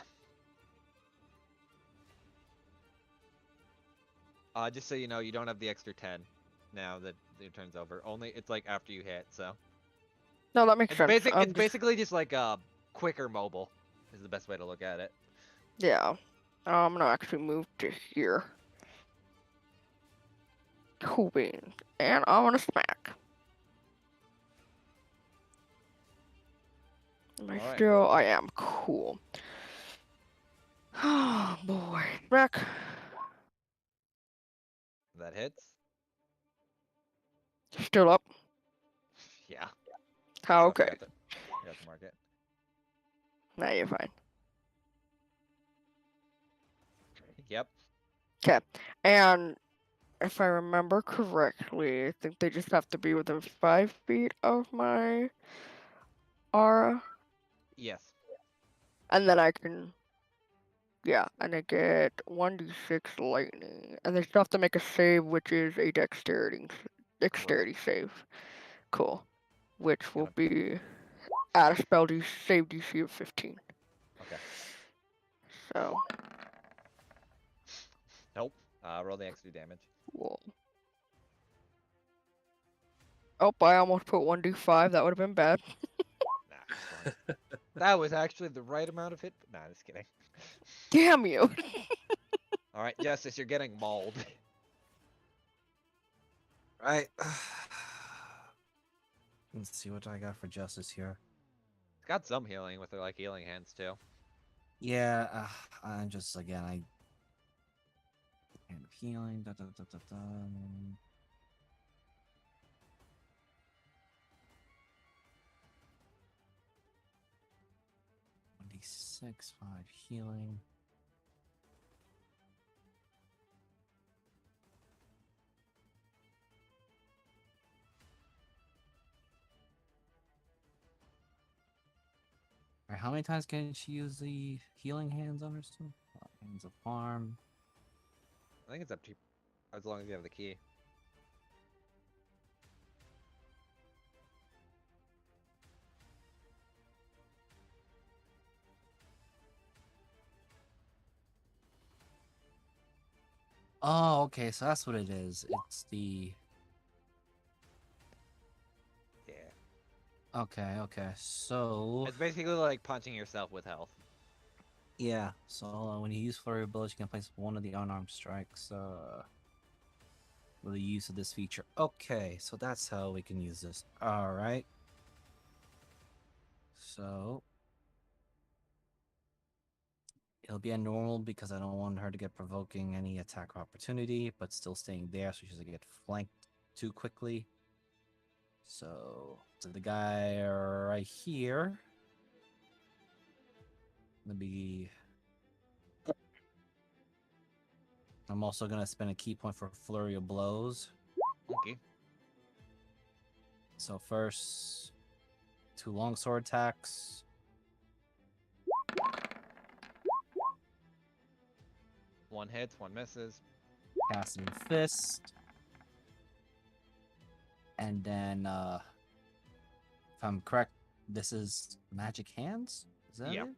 Just so you know, you don't have the extra 10 now that your turn's over. Only it's like after you hit, so No, that makes it's sense. it's basically just like quicker mobile is the best way to look at it. Yeah. I'm gonna actually move to here. Cool beans. And I'm gonna smack. Am I Alright. still? I am. Cool. Oh boy. Smack. That hits. Still up. Yeah. How? So I Okay. forgot to mark it. Nah, you're fine. Yep. Okay. And if I remember correctly, I think they just have to be within 5 feet of my aura. Yes. And then I can. Yeah, and I get 1d6 lightning. And they still have to make a save, which is a dexterity save. Cool. Which will be at a save DC of 15. Okay. So, Nope. Roll the extra damage. cool. Oh, I almost put 1d5. That would have been bad. Nah, it's fine. That was actually the right amount of hit. Nah, just kidding. Damn you. Alright, Justice, you're getting mauled. Right. Let's see what I got for Justice here. It's got some healing with their like healing hands too. Yeah, I'm just again I hand of healing. Da, da, da, da, da. 26, 5 healing. Alright, how many times can she use the healing hands on her still? Hands of harm. I think it's up to you, as long as you have the key. Oh, okay, so that's what it is. It's the Yeah. okay. So It's basically like punching yourself with health. yeah, so when you use flurry of bullets, you can place one of the unarmed strikes. With the use of this feature. Okay, so that's how we can use this. All right. So it'll be a normal because I don't want her to get provoking any attack opportunity, but still staying there so she doesn't get flanked too quickly. So to the guy right here. I'm also gonna spend a key point for flurry of blows. Okay. So first, 2 longsword attacks. One hits, one misses. Casting fist. And then, if I'm correct, this is magic hands? Is that Yeah. it?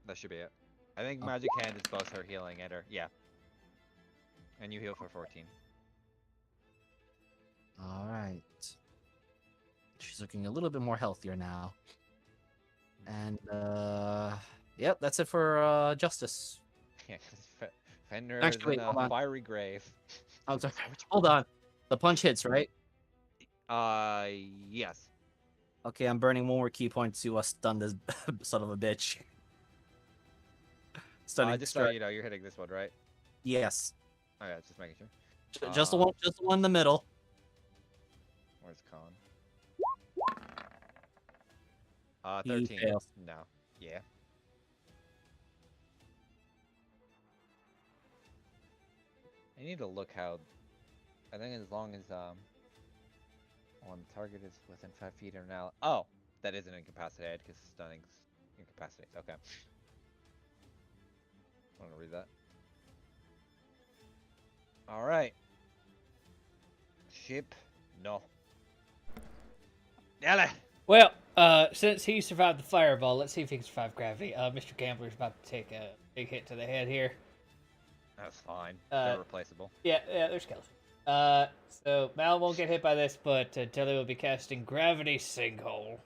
That should be it. I think Oh. magic hand is both her healing and her. Yeah. And you heal for 14. All right. She's looking a little bit more healthier now. And, yep, that's it for, Justice. Yeah, Fender Actually, is wait, in hold a on. fiery grave. I'm sorry. Hold on. The punch hits, right? Yes. Okay, I'm burning one more key point to stun this son of a bitch. Stunning Just so strike. you know, you're hitting this one, right? Yes. Okay, just making sure. Just the one in the middle. Where's Con? He 13. fails. No. Yeah. I need to look how. I think as long as when the target is within 5 feet or now. Oh, that isn't incapacitated because stunning's incapacitated. Okay. I want to read that. All right. Ship. No. Dale. Well, since he survived the fireball, let's see if he can survive gravity. Mr. Gambler's about to take a big hit to the head here. That's fine. They're replaceable. Yeah, there's kills. So Mal won't get hit by this, but Telly will be casting Gravity Sinkhole.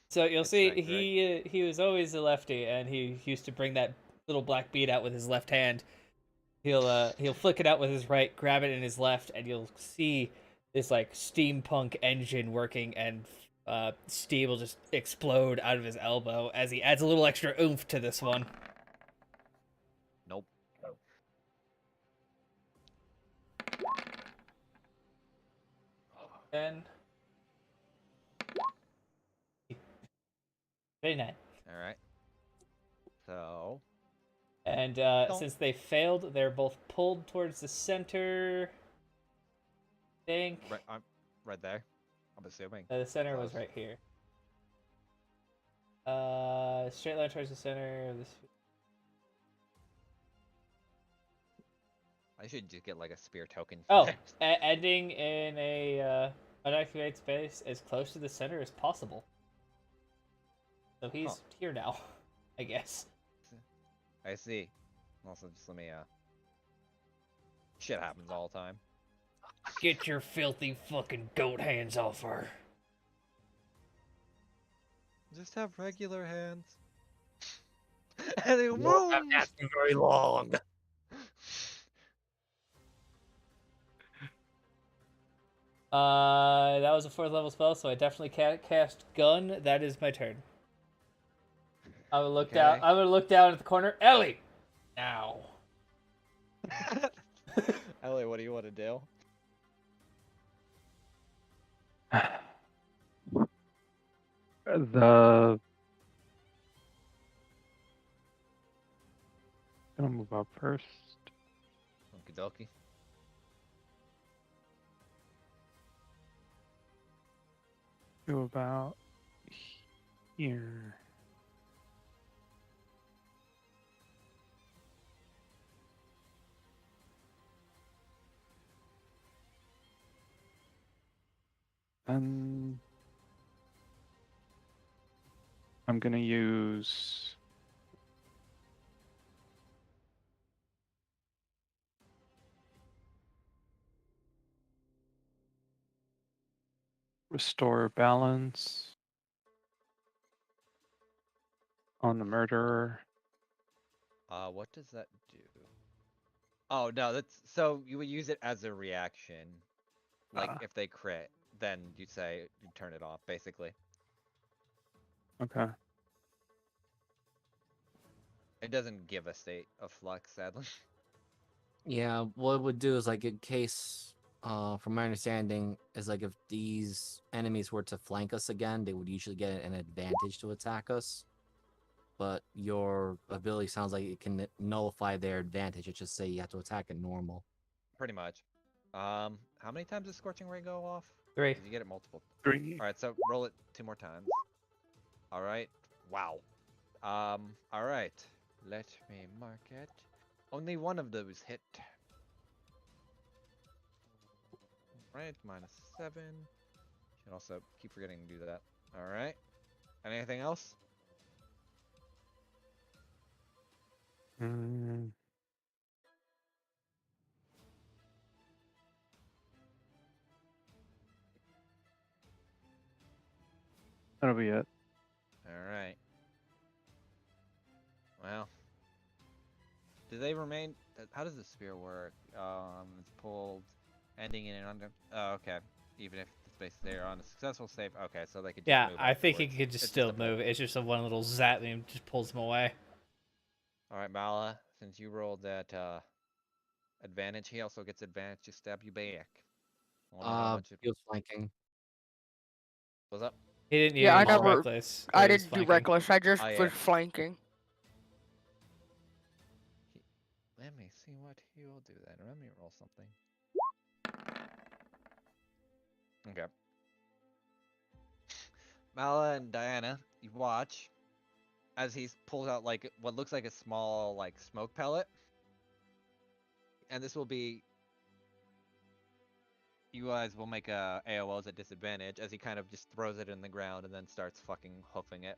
So you'll see strength, he was always a lefty, and he used to bring that little black bead out with his left hand. He'll flick it out with his right, grab it in his left, and you'll see this like steampunk engine working, and steam will just explode out of his elbow as he adds a little extra oomph to this one. Nope. And 29. All right. So. And since they failed, they're both pulled towards the center. I think. I'm right there. I'm assuming. The center was right here. Straight line towards the center of this. I should just get like a spear token. Oh, ending in a unactivated space as close to the center as possible. So he's here now, I guess. I see. Also, just let me, shit happens all the time. Get your filthy fucking goat hands off her. Just have regular hands. And it Won't have to be very long. That was a 4th level spell, so I definitely can't cast gun. That is my turn. I would look down. Okay. I would look down at the corner. Ellie, now. Ellie, what do you want to do? The gonna move up first. Okie dokie. To about here. And I'm gonna use restore balance on the murderer. What does that do? Oh no, that's so you would use it as a reaction. Like Ah. if they crit, then you say you turn it off, basically. Okay. It doesn't give a state of flux, sadly. Yeah, what it would do is like in case, from my understanding, is like if these enemies were to flank us again, they would usually get an advantage to attack us. But your ability sounds like it can nullify their advantage. It just say you have to attack it normal. Pretty much. How many times does Scorching Ray go off? 3. 'Cause you get it multiple. 3. Alright, so roll it 2 more times. Alright. Wow. Alright. Let me mark it. Only one of those hit. Right, -7. Should also keep forgetting to do that. Alright. Anything else? Mm. That'll be it. Alright. Well. Do they remain... How does the spear work? It's pulled, ending in an under... Oh, okay. Even if the space they're on a successful save. Okay, so they could just Yeah, move I think he afterwards. could just It's still a pull. move. It's just a one little zap and just pulls him away. Alright, Mala, since you rolled that advantage, he also gets advantage to stab you back. I wonder how much it He was flanking. was up. He didn't Yeah, I use never. reckless. I or his didn't do flanking. reckless. I just Oh, yeah. was flanking. Let me see what he will do then. Let me roll something. Okay. Mala and Diana, you watch as he pulls out like what looks like a small like smoke pellet. And this will be you guys will make AOLs at disadvantage as he kind of just throws it in the ground and then starts fucking hoofing it.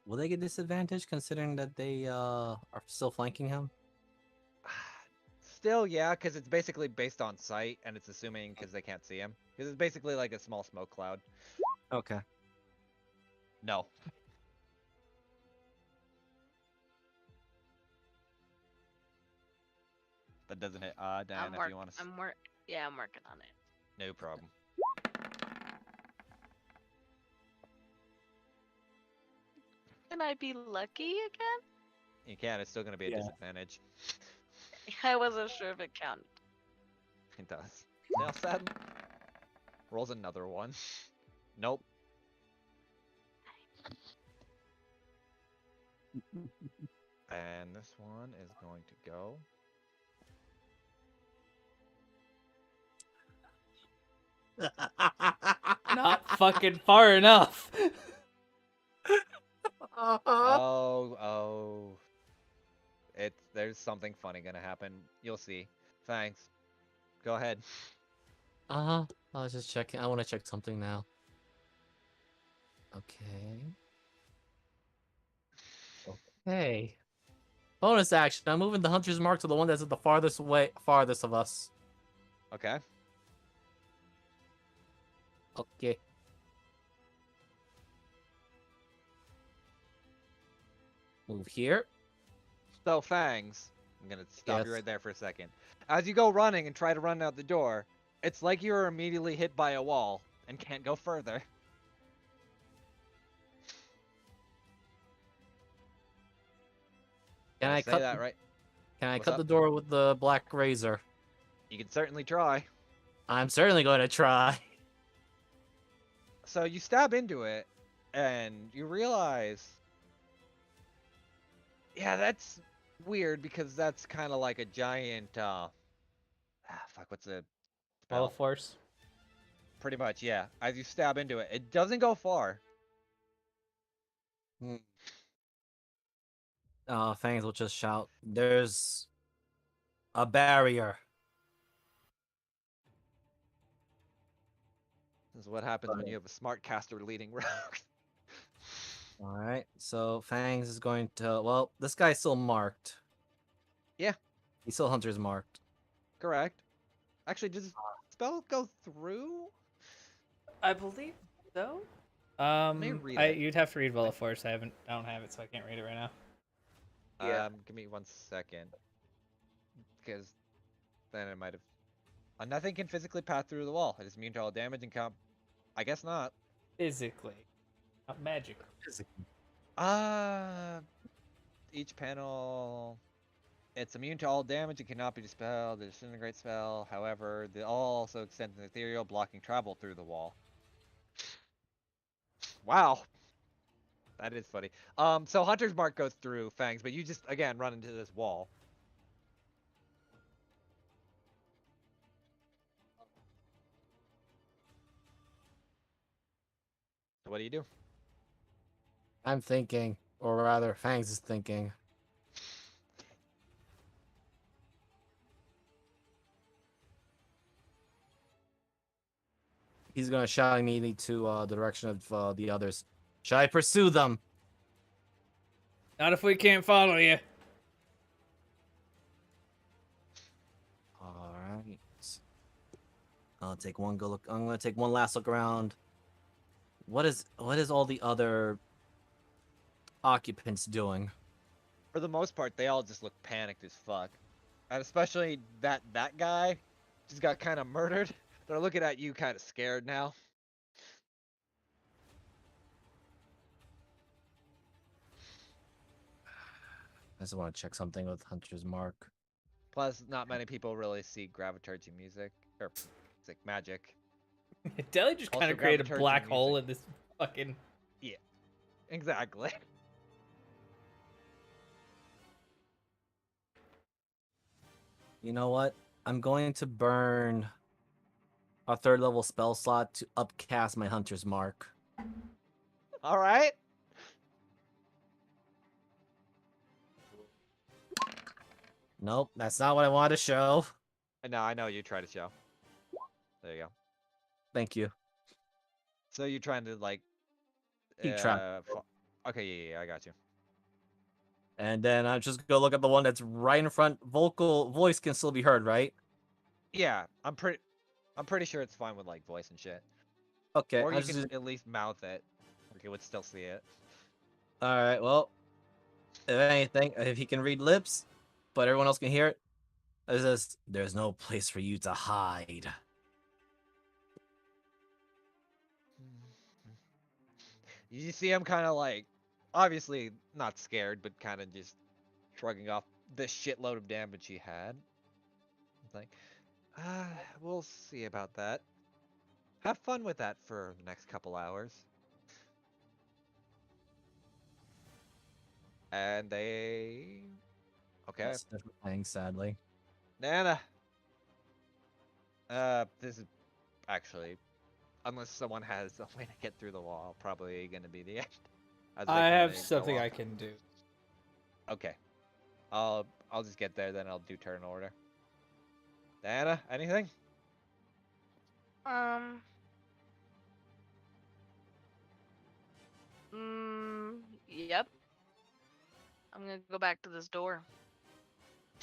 Will they get disadvantage considering that they are still flanking him? Still, yeah, because it's basically based on sight, and it's assuming because they can't see him. Because it's basically like a small smoke cloud. Okay. No. That doesn't hit. Diana, if you want to... I'm working on it. No problem. Can I be lucky again? You can, it's still going to be a disadvantage. I wasn't sure if it counted. It does. Now, sad. Rolls another one. Nope. And this one is going to go. Not fucking far enough. Oh. There's something funny gonna happen. You'll see. Thanks. Go ahead. I was just checking. I want to check something now. Okay. Okay. Bonus action. I'm moving the hunter's mark to the one that's at the farthest of us. Okay. Okay. Move here. So, Fangs, I'm gonna stop you Yes. right there for a second. As you go running and try to run out the door, it's like you're immediately hit by a wall and can't go further. Can Did I I say cut? that right? Can I What's cut up? the door with the black razor? You can certainly try. I'm certainly going to try. So you stab into it, and you realize, yeah, that's weird because that's kind of like a giant. Fuck, what's the Wall spell? of Force. Pretty much, yeah. As you stab into it, it doesn't go far. Fangs will just shout, "There's a barrier." This is what happens when you have a smart caster leading rogues. All right, so Fangs is going to. Well, this guy's still marked. Yeah. He's still hunter's marked. Correct. Actually, does the spell go through? I believe so. me read it. You'd have to read Wall of Force. I don't have it, so I can't read it right now. Yeah. Give me 1 second. Because then it might have. Nothing can physically pass through the wall. It is immune to all damage and comp. I guess not. Physically, not magic. Uh, each panel. It's immune to all damage and cannot be dispelled. The disintegrate spell, however, they all also extend an ethereal, blocking travel through the wall. Wow. That is funny. So Hunter's Mark goes through Fangs, but you just, again, run into this wall. So what do you do? I'm thinking, or rather, Fangs is thinking. He's gonna shout immediately to the direction of the others. Shall I pursue them? Not if we can't follow you. All right. I'll take one go look. I'm gonna take one last look around. What is all the other occupants doing? For the most part, they all just look panicked as fuck. And especially that guy just got kind of murdered. They're looking at you kind of scared now. I just want to check something with Hunter's Mark. Plus, not many people really see gravitarchy music or magic. Deli just Also, kind of created a gravitarchy black hole music. in this fucking. Exactly. You know what? I'm going to burn a third level spell slot to upcast my Hunter's Mark. All right. Nope, that's not what I wanted to show. No, I know you try to show. There you go. Thank you. So you're trying to like. Keep track. Okay, yeah, I got you. And then I'm just gonna look at the one that's right in front. Voice can still be heard, right? Yeah, I'm pretty sure it's fine with like voice and shit. Okay. Or you can at least mouth it. Like it would still see it. All right. Well, if anything, if he can read lips, but everyone else can hear it, it says, "There's no place for you to hide." You see him kind of like, obviously not scared, but kind of just shrugging off the shitload of damage he had. It's like, we'll see about that. Have fun with that for the next couple hours. And they... Okay. That's different thing, sadly. Nana! This is actually... Unless someone has a way to get through the wall, probably gonna be the end. As they I have kinda go something I off. can do. Okay. I'll just get there, then I'll do turn order. Diana, anything? Yep. I'm gonna go back to this door.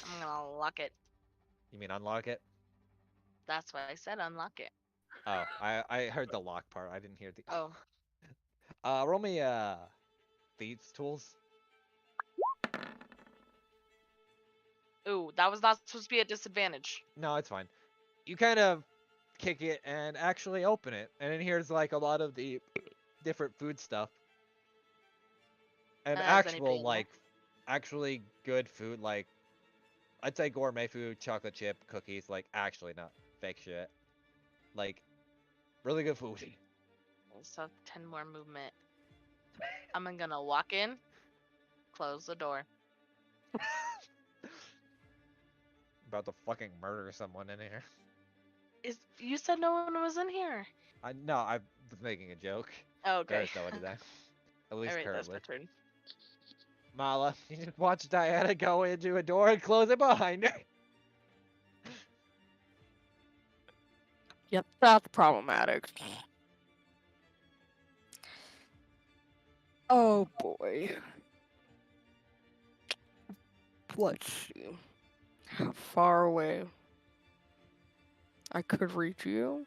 I'm gonna lock it. You mean unlock it? That's what I said, unlock it. Oh, I heard the lock part. I didn't hear the. Oh. Roll me thieves' tools. Ooh, that was not supposed to be a disadvantage. No, it's fine. You kind of kick it and actually open it, and in here's like a lot of the different food stuff. And Has anybody in there? actually good food, like I'd say gourmet food, chocolate chip, cookies, like actually not fake shit. Like really good food. So 10 more movement. I'm gonna walk in, close the door. About to fucking murder someone in here. You said no one was in here. I was making a joke. Oh, okay. There's no one in there. At least Alright, that's currently. my turn. Mala, you just watch Diana go into a door and close it behind her. Yep, that's problematic. Oh boy. Let's see. How far away I could reach you?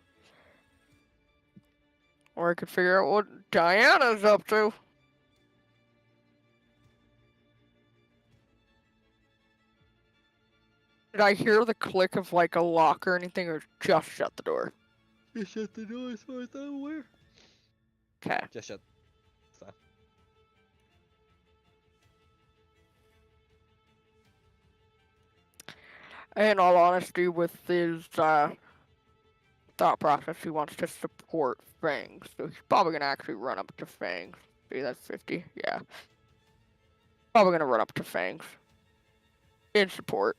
Or I could figure out what Diana's up to. Did I hear the click of like a lock or anything, or just shut the door? You shut the door as far as I'm aware. Okay. Just shut. So. In all honesty, with his thought process, he wants to support Fangs, so he's probably gonna actually run up to Fangs. See, that's 50. Yeah. Probably gonna run up to Fangs in support.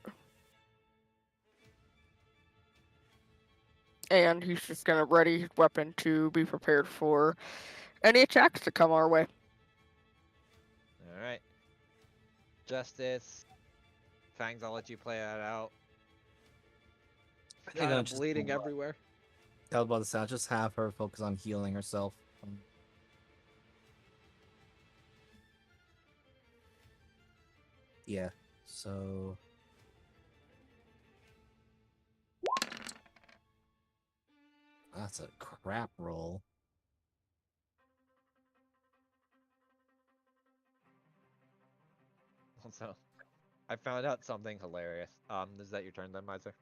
And he's just gonna ready his weapon to be prepared for any attacks that come our way. Alright. Justice. Fangs, I'll let you play that out. I think Kind I'm of just bleeding everywhere. I was about to say, I'll just have her focus on healing herself. Yeah, so... That's a crap roll. Also, I found out something hilarious. Is that your turn then, Miser?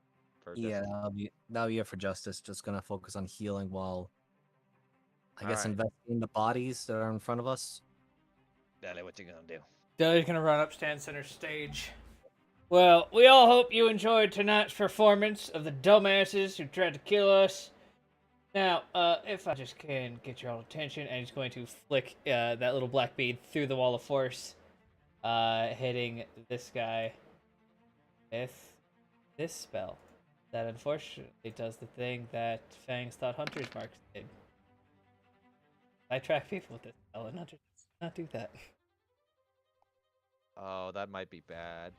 For Yeah, Justice? that'll be it for Justice. Just gonna focus on healing while, I guess, Alright. investigating the bodies that are in front of us. Daddy, what you gonna do? Delia's gonna run up, stand center stage. Well, we all hope you enjoyed tonight's performance of the dumbasses who tried to kill us. Now, if I just can get your all attention, and he's going to flick that little black bead through the wall of force, hitting this guy with this spell. That unfortunately does the thing that Fangs thought Hunter's Marks did. I track people with this spell, and Hunter does not do that. Oh, that might be bad.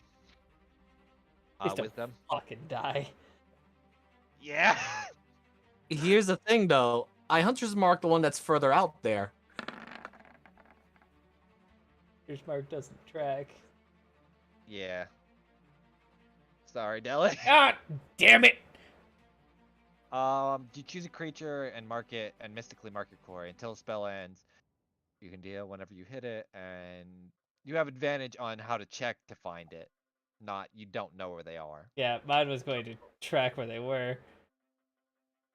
Please don't Wisdom? fucking die. Yeah! Here's the thing, though. I Hunter's Mark the one that's further out there. Hunter's Mark doesn't track. Yeah. Sorry, Deli. Ah, damn it! You choose a creature and mark it, and mystically mark your quarry. Until the spell ends, you can deal whenever you hit it, and you have advantage on how to check to find it. Not, you don't know where they are. Yeah, mine was going to track where they were.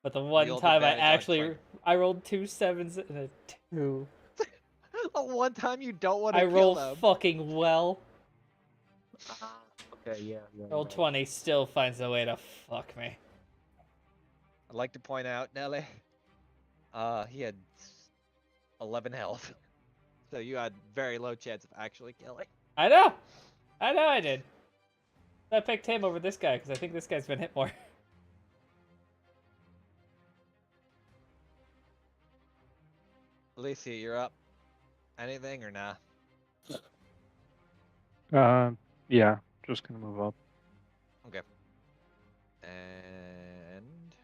But the one You'll have time I advantage on actually, I rolled 2 7s and a 2. The one time you don't want to I kill rolled them. fucking well. Okay, yeah. Roll 20 still finds a way to fuck me. I'd like to point out, Nelly, he had 11 health. So you had very low chance of actually killing. I know! I did. I picked him over this guy because I think this guy's been hit more. Alicia, you're up. Anything or nah? Yeah, just gonna move up. Okay. And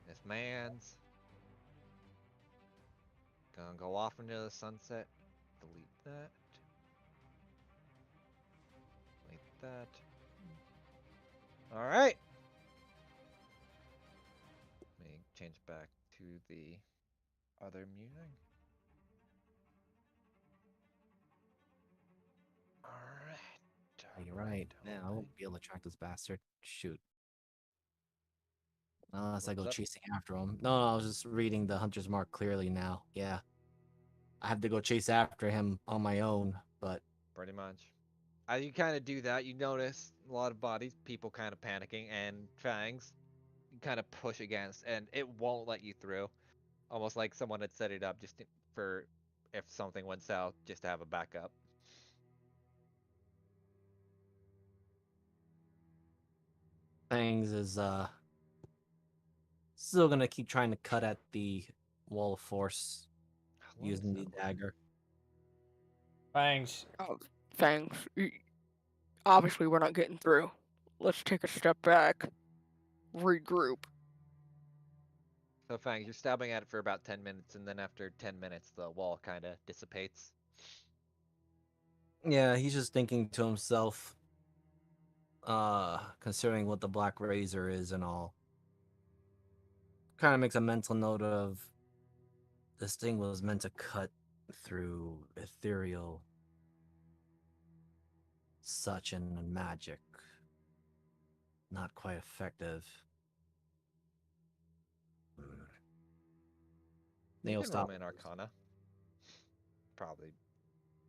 this man's gonna go off into the sunset. Delete that. Delete that. All right. Let me change back to the other music. All right. Are you you're right. Yeah, I won't be able to track this bastard. Shoot. Unless I What's go up? chasing after him. No, I was just reading the hunter's mark clearly now. Yeah. I have to go chase after him on my own, but Pretty much. As you kind of do that, you notice a lot of bodies, people kind of panicking, and Fangs you kind of push against, and it won't let you through. Almost like someone had set it up for if something went south, just to have a backup. things is still gonna keep trying to cut at the wall of force How long is using the that? dagger. Fangs. Oh, thanks. Obviously, we're not getting through. Let's take a step back, regroup. So Fangs, you're stabbing at it for about 10 minutes, and then after 10 minutes, the wall kind of dissipates. Yeah, he's just thinking to himself, considering what the black razor is and all. Kind of makes a mental note of this thing was meant to cut through ethereal such and magic. Not quite effective. Hmm. You Neil can roll stop. me an Arcana. Probably.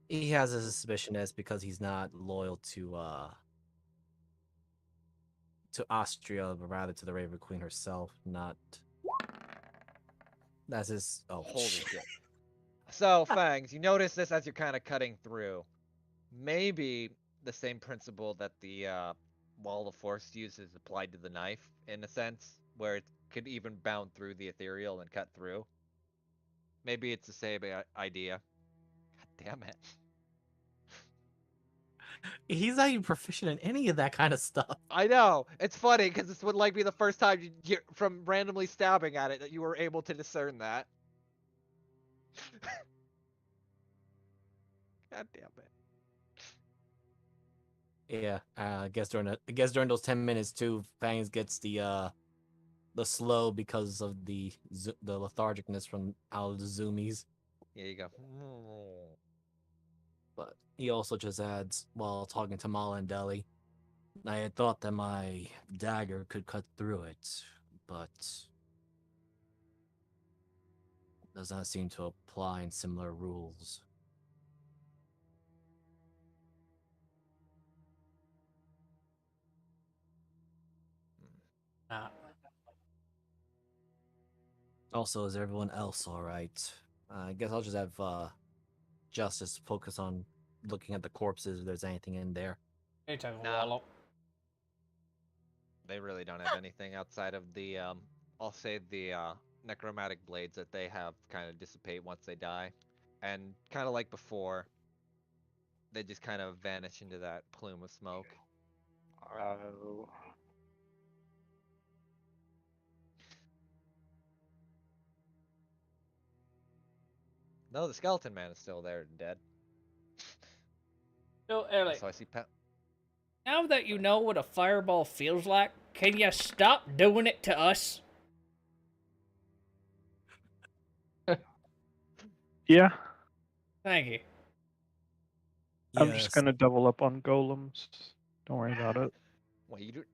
He has a suspicion that's because he's not loyal to Austria, but rather to the Raven Queen herself. Not that's his. Oh, Holy shit. So, Fangs, you notice this as you're kind of cutting through. Maybe the same principle that the Wall of Force uses applied to the knife, in a sense, where it could even bound through the ethereal and cut through. Maybe it's the same idea. God damn it. He's not even proficient in any of that kind of stuff. I know. It's funny because this would like be the first time from randomly stabbing at it that you were able to discern that. God damn it. Yeah, I guess during those 10 minutes too, Fangs gets the slow because of the lethargicness from all the zoomies. Here you go. But he also just adds while talking to Mala and Deli, I had thought that my dagger could cut through it, but does not seem to apply in similar rules. Nah. Also, is everyone else all right? I guess I'll just have Justice focus on looking at the corpses if there's anything in there. He took a Nah. wallow. They really don't have anything outside of the I'll say the necromantic blades that they have kind of dissipate once they die. And kind of like before, they just kind of vanish into that plume of smoke. Oh. No, the skeleton man is still there and dead. So, Ellie, Also, I see now that you know what a fireball feels like, can you stop doing it to us? Yeah, Thank you. I'm just Yes. gonna double up on golems. Don't worry about it. Well, you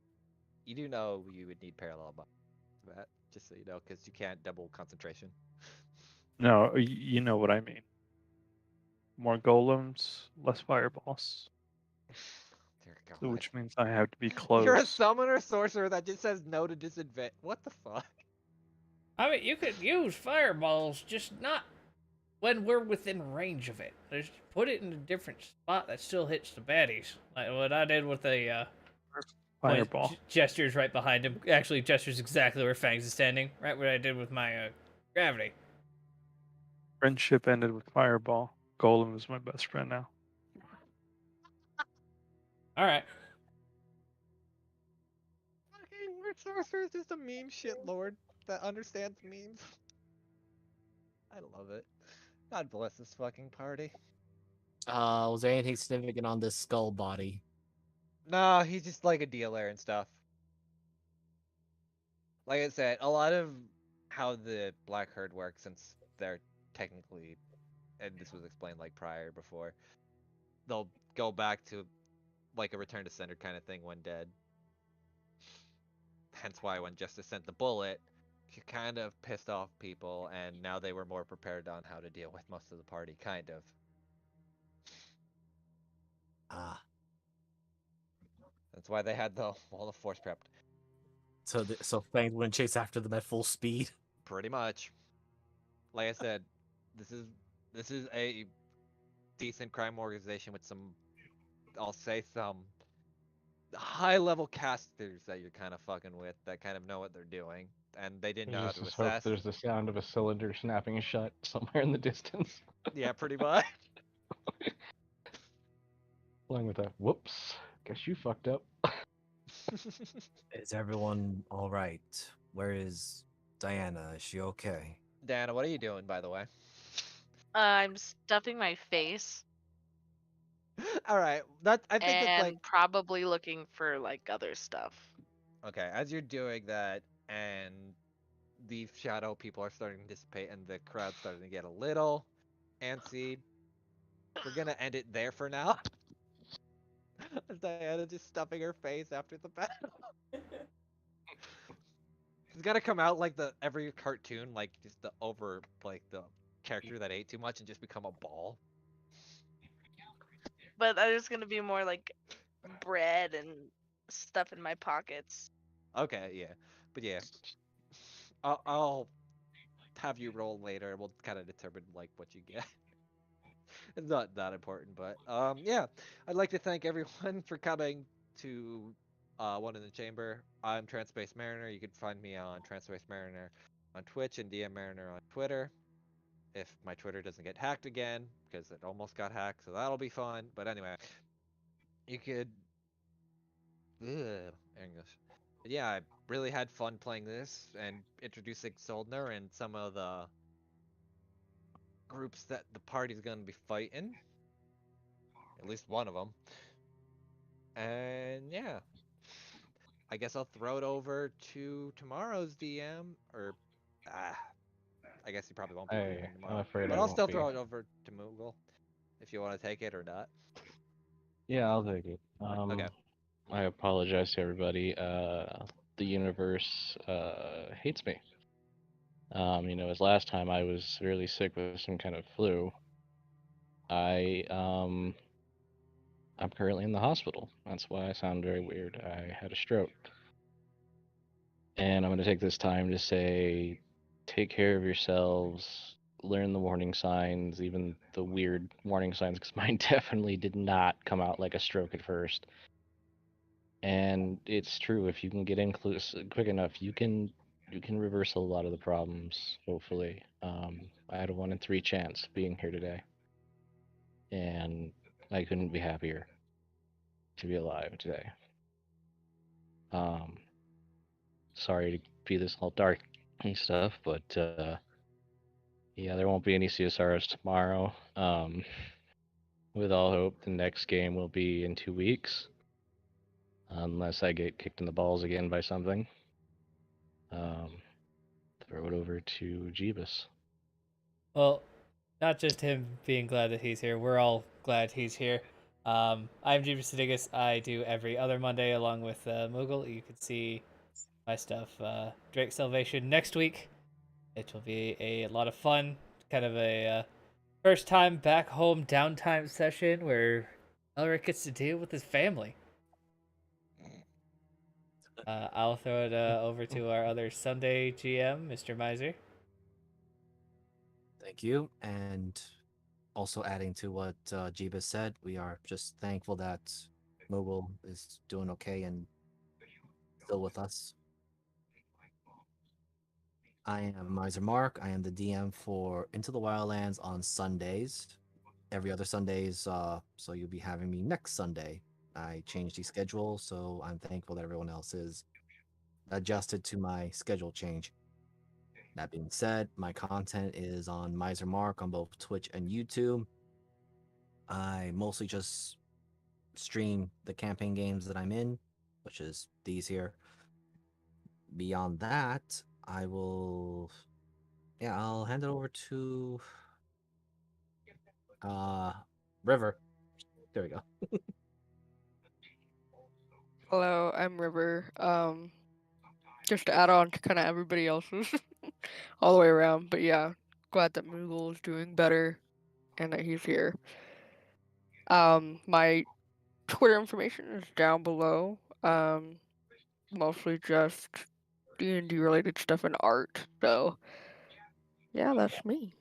do know you would need parallel for that, just so you know, because you can't double concentration. No, you know what I mean. More golems, less fireballs. Dear So, God. which means I have to be You're a close. summoner sorcerer that just says no to disadvantage. What the fuck? I mean, you could use fireballs, just not when we're within range of it. Just put it in a different spot that still hits the baddies. Like what I did with the Fireball. gestures right behind him. Actually, gestures exactly where Fangs is standing. Right what I did with my gravity. Friendship ended with fireball. Golem is my best friend now. All right. Fucking word sorcerer is just a meme shit lord that understands memes. I love it. God bless this fucking party. Was there anything significant on this skull body? No, he's just like a dealer and stuff. Like I said, a lot of how the Black Herd works, since they're technically, and this was explained like prior before, they'll go back to like a return to sender kind of thing when dead. Hence why when Justice sent the bullet, she kind of pissed off people, and now they were more prepared on how to deal with most of the party, kind of. Ah, That's why they had the wall of force prepped. so Fangs wouldn't chase after them at full speed. Pretty much. Like I said, this is this is a decent crime organization with some, I'll say, some high level casters that you're kind of fucking with that kind of know what they're doing, and they didn't know how There's to just hope assess. there's the sound of a cylinder snapping shut somewhere in the distance. Yeah, pretty much. Along with that, whoops, guess you fucked up. Is everyone all right? Where is Diana? Is she okay? Dana, what are you doing, by the way? I'm stuffing my face All right, that I think that's like and probably looking for like other stuff. okay. As you're doing that, and the shadow people are starting to dissipate, and the crowd's starting to get a little antsy. We're gonna end it there for now. As Diana just stuffing her face after the battle. It's gotta come out like the every cartoon, like just the over like the character that ate too much and just become a ball. But there's gonna be more like bread and stuff in my pockets. Okay, yeah, but yeah, I'll have you roll later. We'll kind of determine like what you get. It's not that important, but yeah, I'd like to thank everyone for coming to One in the Chamber. I'm Transpace Mariner. You can find me on Transpace Mariner on Twitch and DM Mariner on Twitter. If my Twitter doesn't get hacked again, because it almost got hacked, so that'll be fun. But anyway, you could English. But yeah, I really had fun playing this and introducing Soldner and some of the groups that the party's gonna be fighting. At least one of them. And yeah, I guess I'll throw it over to tomorrow's DM, or ah, I guess he probably won't be DMing I'm tomorrow. afraid But I I'll won't still be. throw it over to Moogle if you want to take it or not. Yeah, I'll take it. Okay. I apologize to everybody. The universe hates me. As last time I was severely sick with some kind of flu. I I'm currently in the hospital. That's why I sound very weird. I had a stroke. And I'm going to take this time to say take care of yourselves, learn the warning signs, even the weird warning signs, because mine definitely did not come out like a stroke at first. And it's true, if you can get in quick enough, you can reverse a lot of the problems, hopefully. I had a 1 in 3 chance being here today, and I couldn't be happier to be alive today. Um, Sorry to be this all dark and stuff, but yeah, there won't be any CSRs tomorrow. With all hope, the next game will be in 2 weeks, unless I get kicked in the balls again by something. Um, Throw it over to Jeebus. Well, not just him being glad that he's here. We're all glad he's here. I'm Jeebus Sadigas. I do every other Monday along with Moogle. You can see my stuff. Drake Salvation next week. It will be a lot of fun. Kind of a first time back home downtime session where Elric gets to deal with his family. I'll throw it over to our other Sunday GM, Mr. Miser. Thank you. And also adding to what Jeebus said, we are just thankful that Mogul is doing okay and still with us. I am Miser Mark. I am the DM for Into the Wildlands on Sundays. Every other Sundays, so you'll be having me next Sunday. I changed the schedule, so I'm thankful that everyone else is adjusted to my schedule change. That being said, my content is on Miser Mark on both Twitch and YouTube. I mostly just stream the campaign games that I'm in, which is these here. Beyond that, I'll hand it over to uh River. There we go. Hello, I'm River. Just to add on to kind of everybody else's, all the way around. But yeah, glad that Moogle is doing better and that he's here. My Twitter information is down below. Mostly just D&D related stuff and art. So yeah, that's me.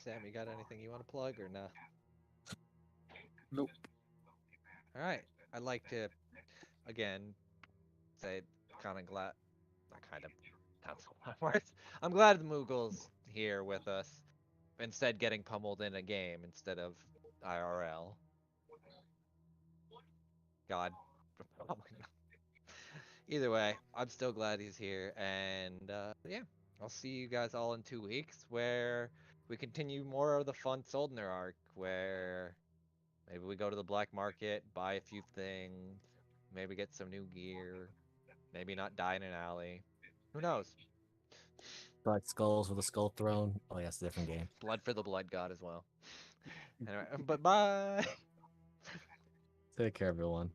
Sam, you got anything you want to plug or nah? Nope. All right. I'd like to again say kind of glad, not kind of, that's a lot of words. I'm glad the Moogle's here with us, instead getting pummeled in a game instead of IRL. God, probably not. Either way, I'm still glad he's here, and yeah, I'll see you guys all in 2 weeks, where we continue more of the fun Soldner arc, where maybe we go to the black market, buy a few things, maybe get some new gear, maybe not die in an alley. Who knows? Black skulls with a skull throne. Oh yeah, it's a different game. Blood for the Blood God as well. Anyway, but bye. Take care, everyone.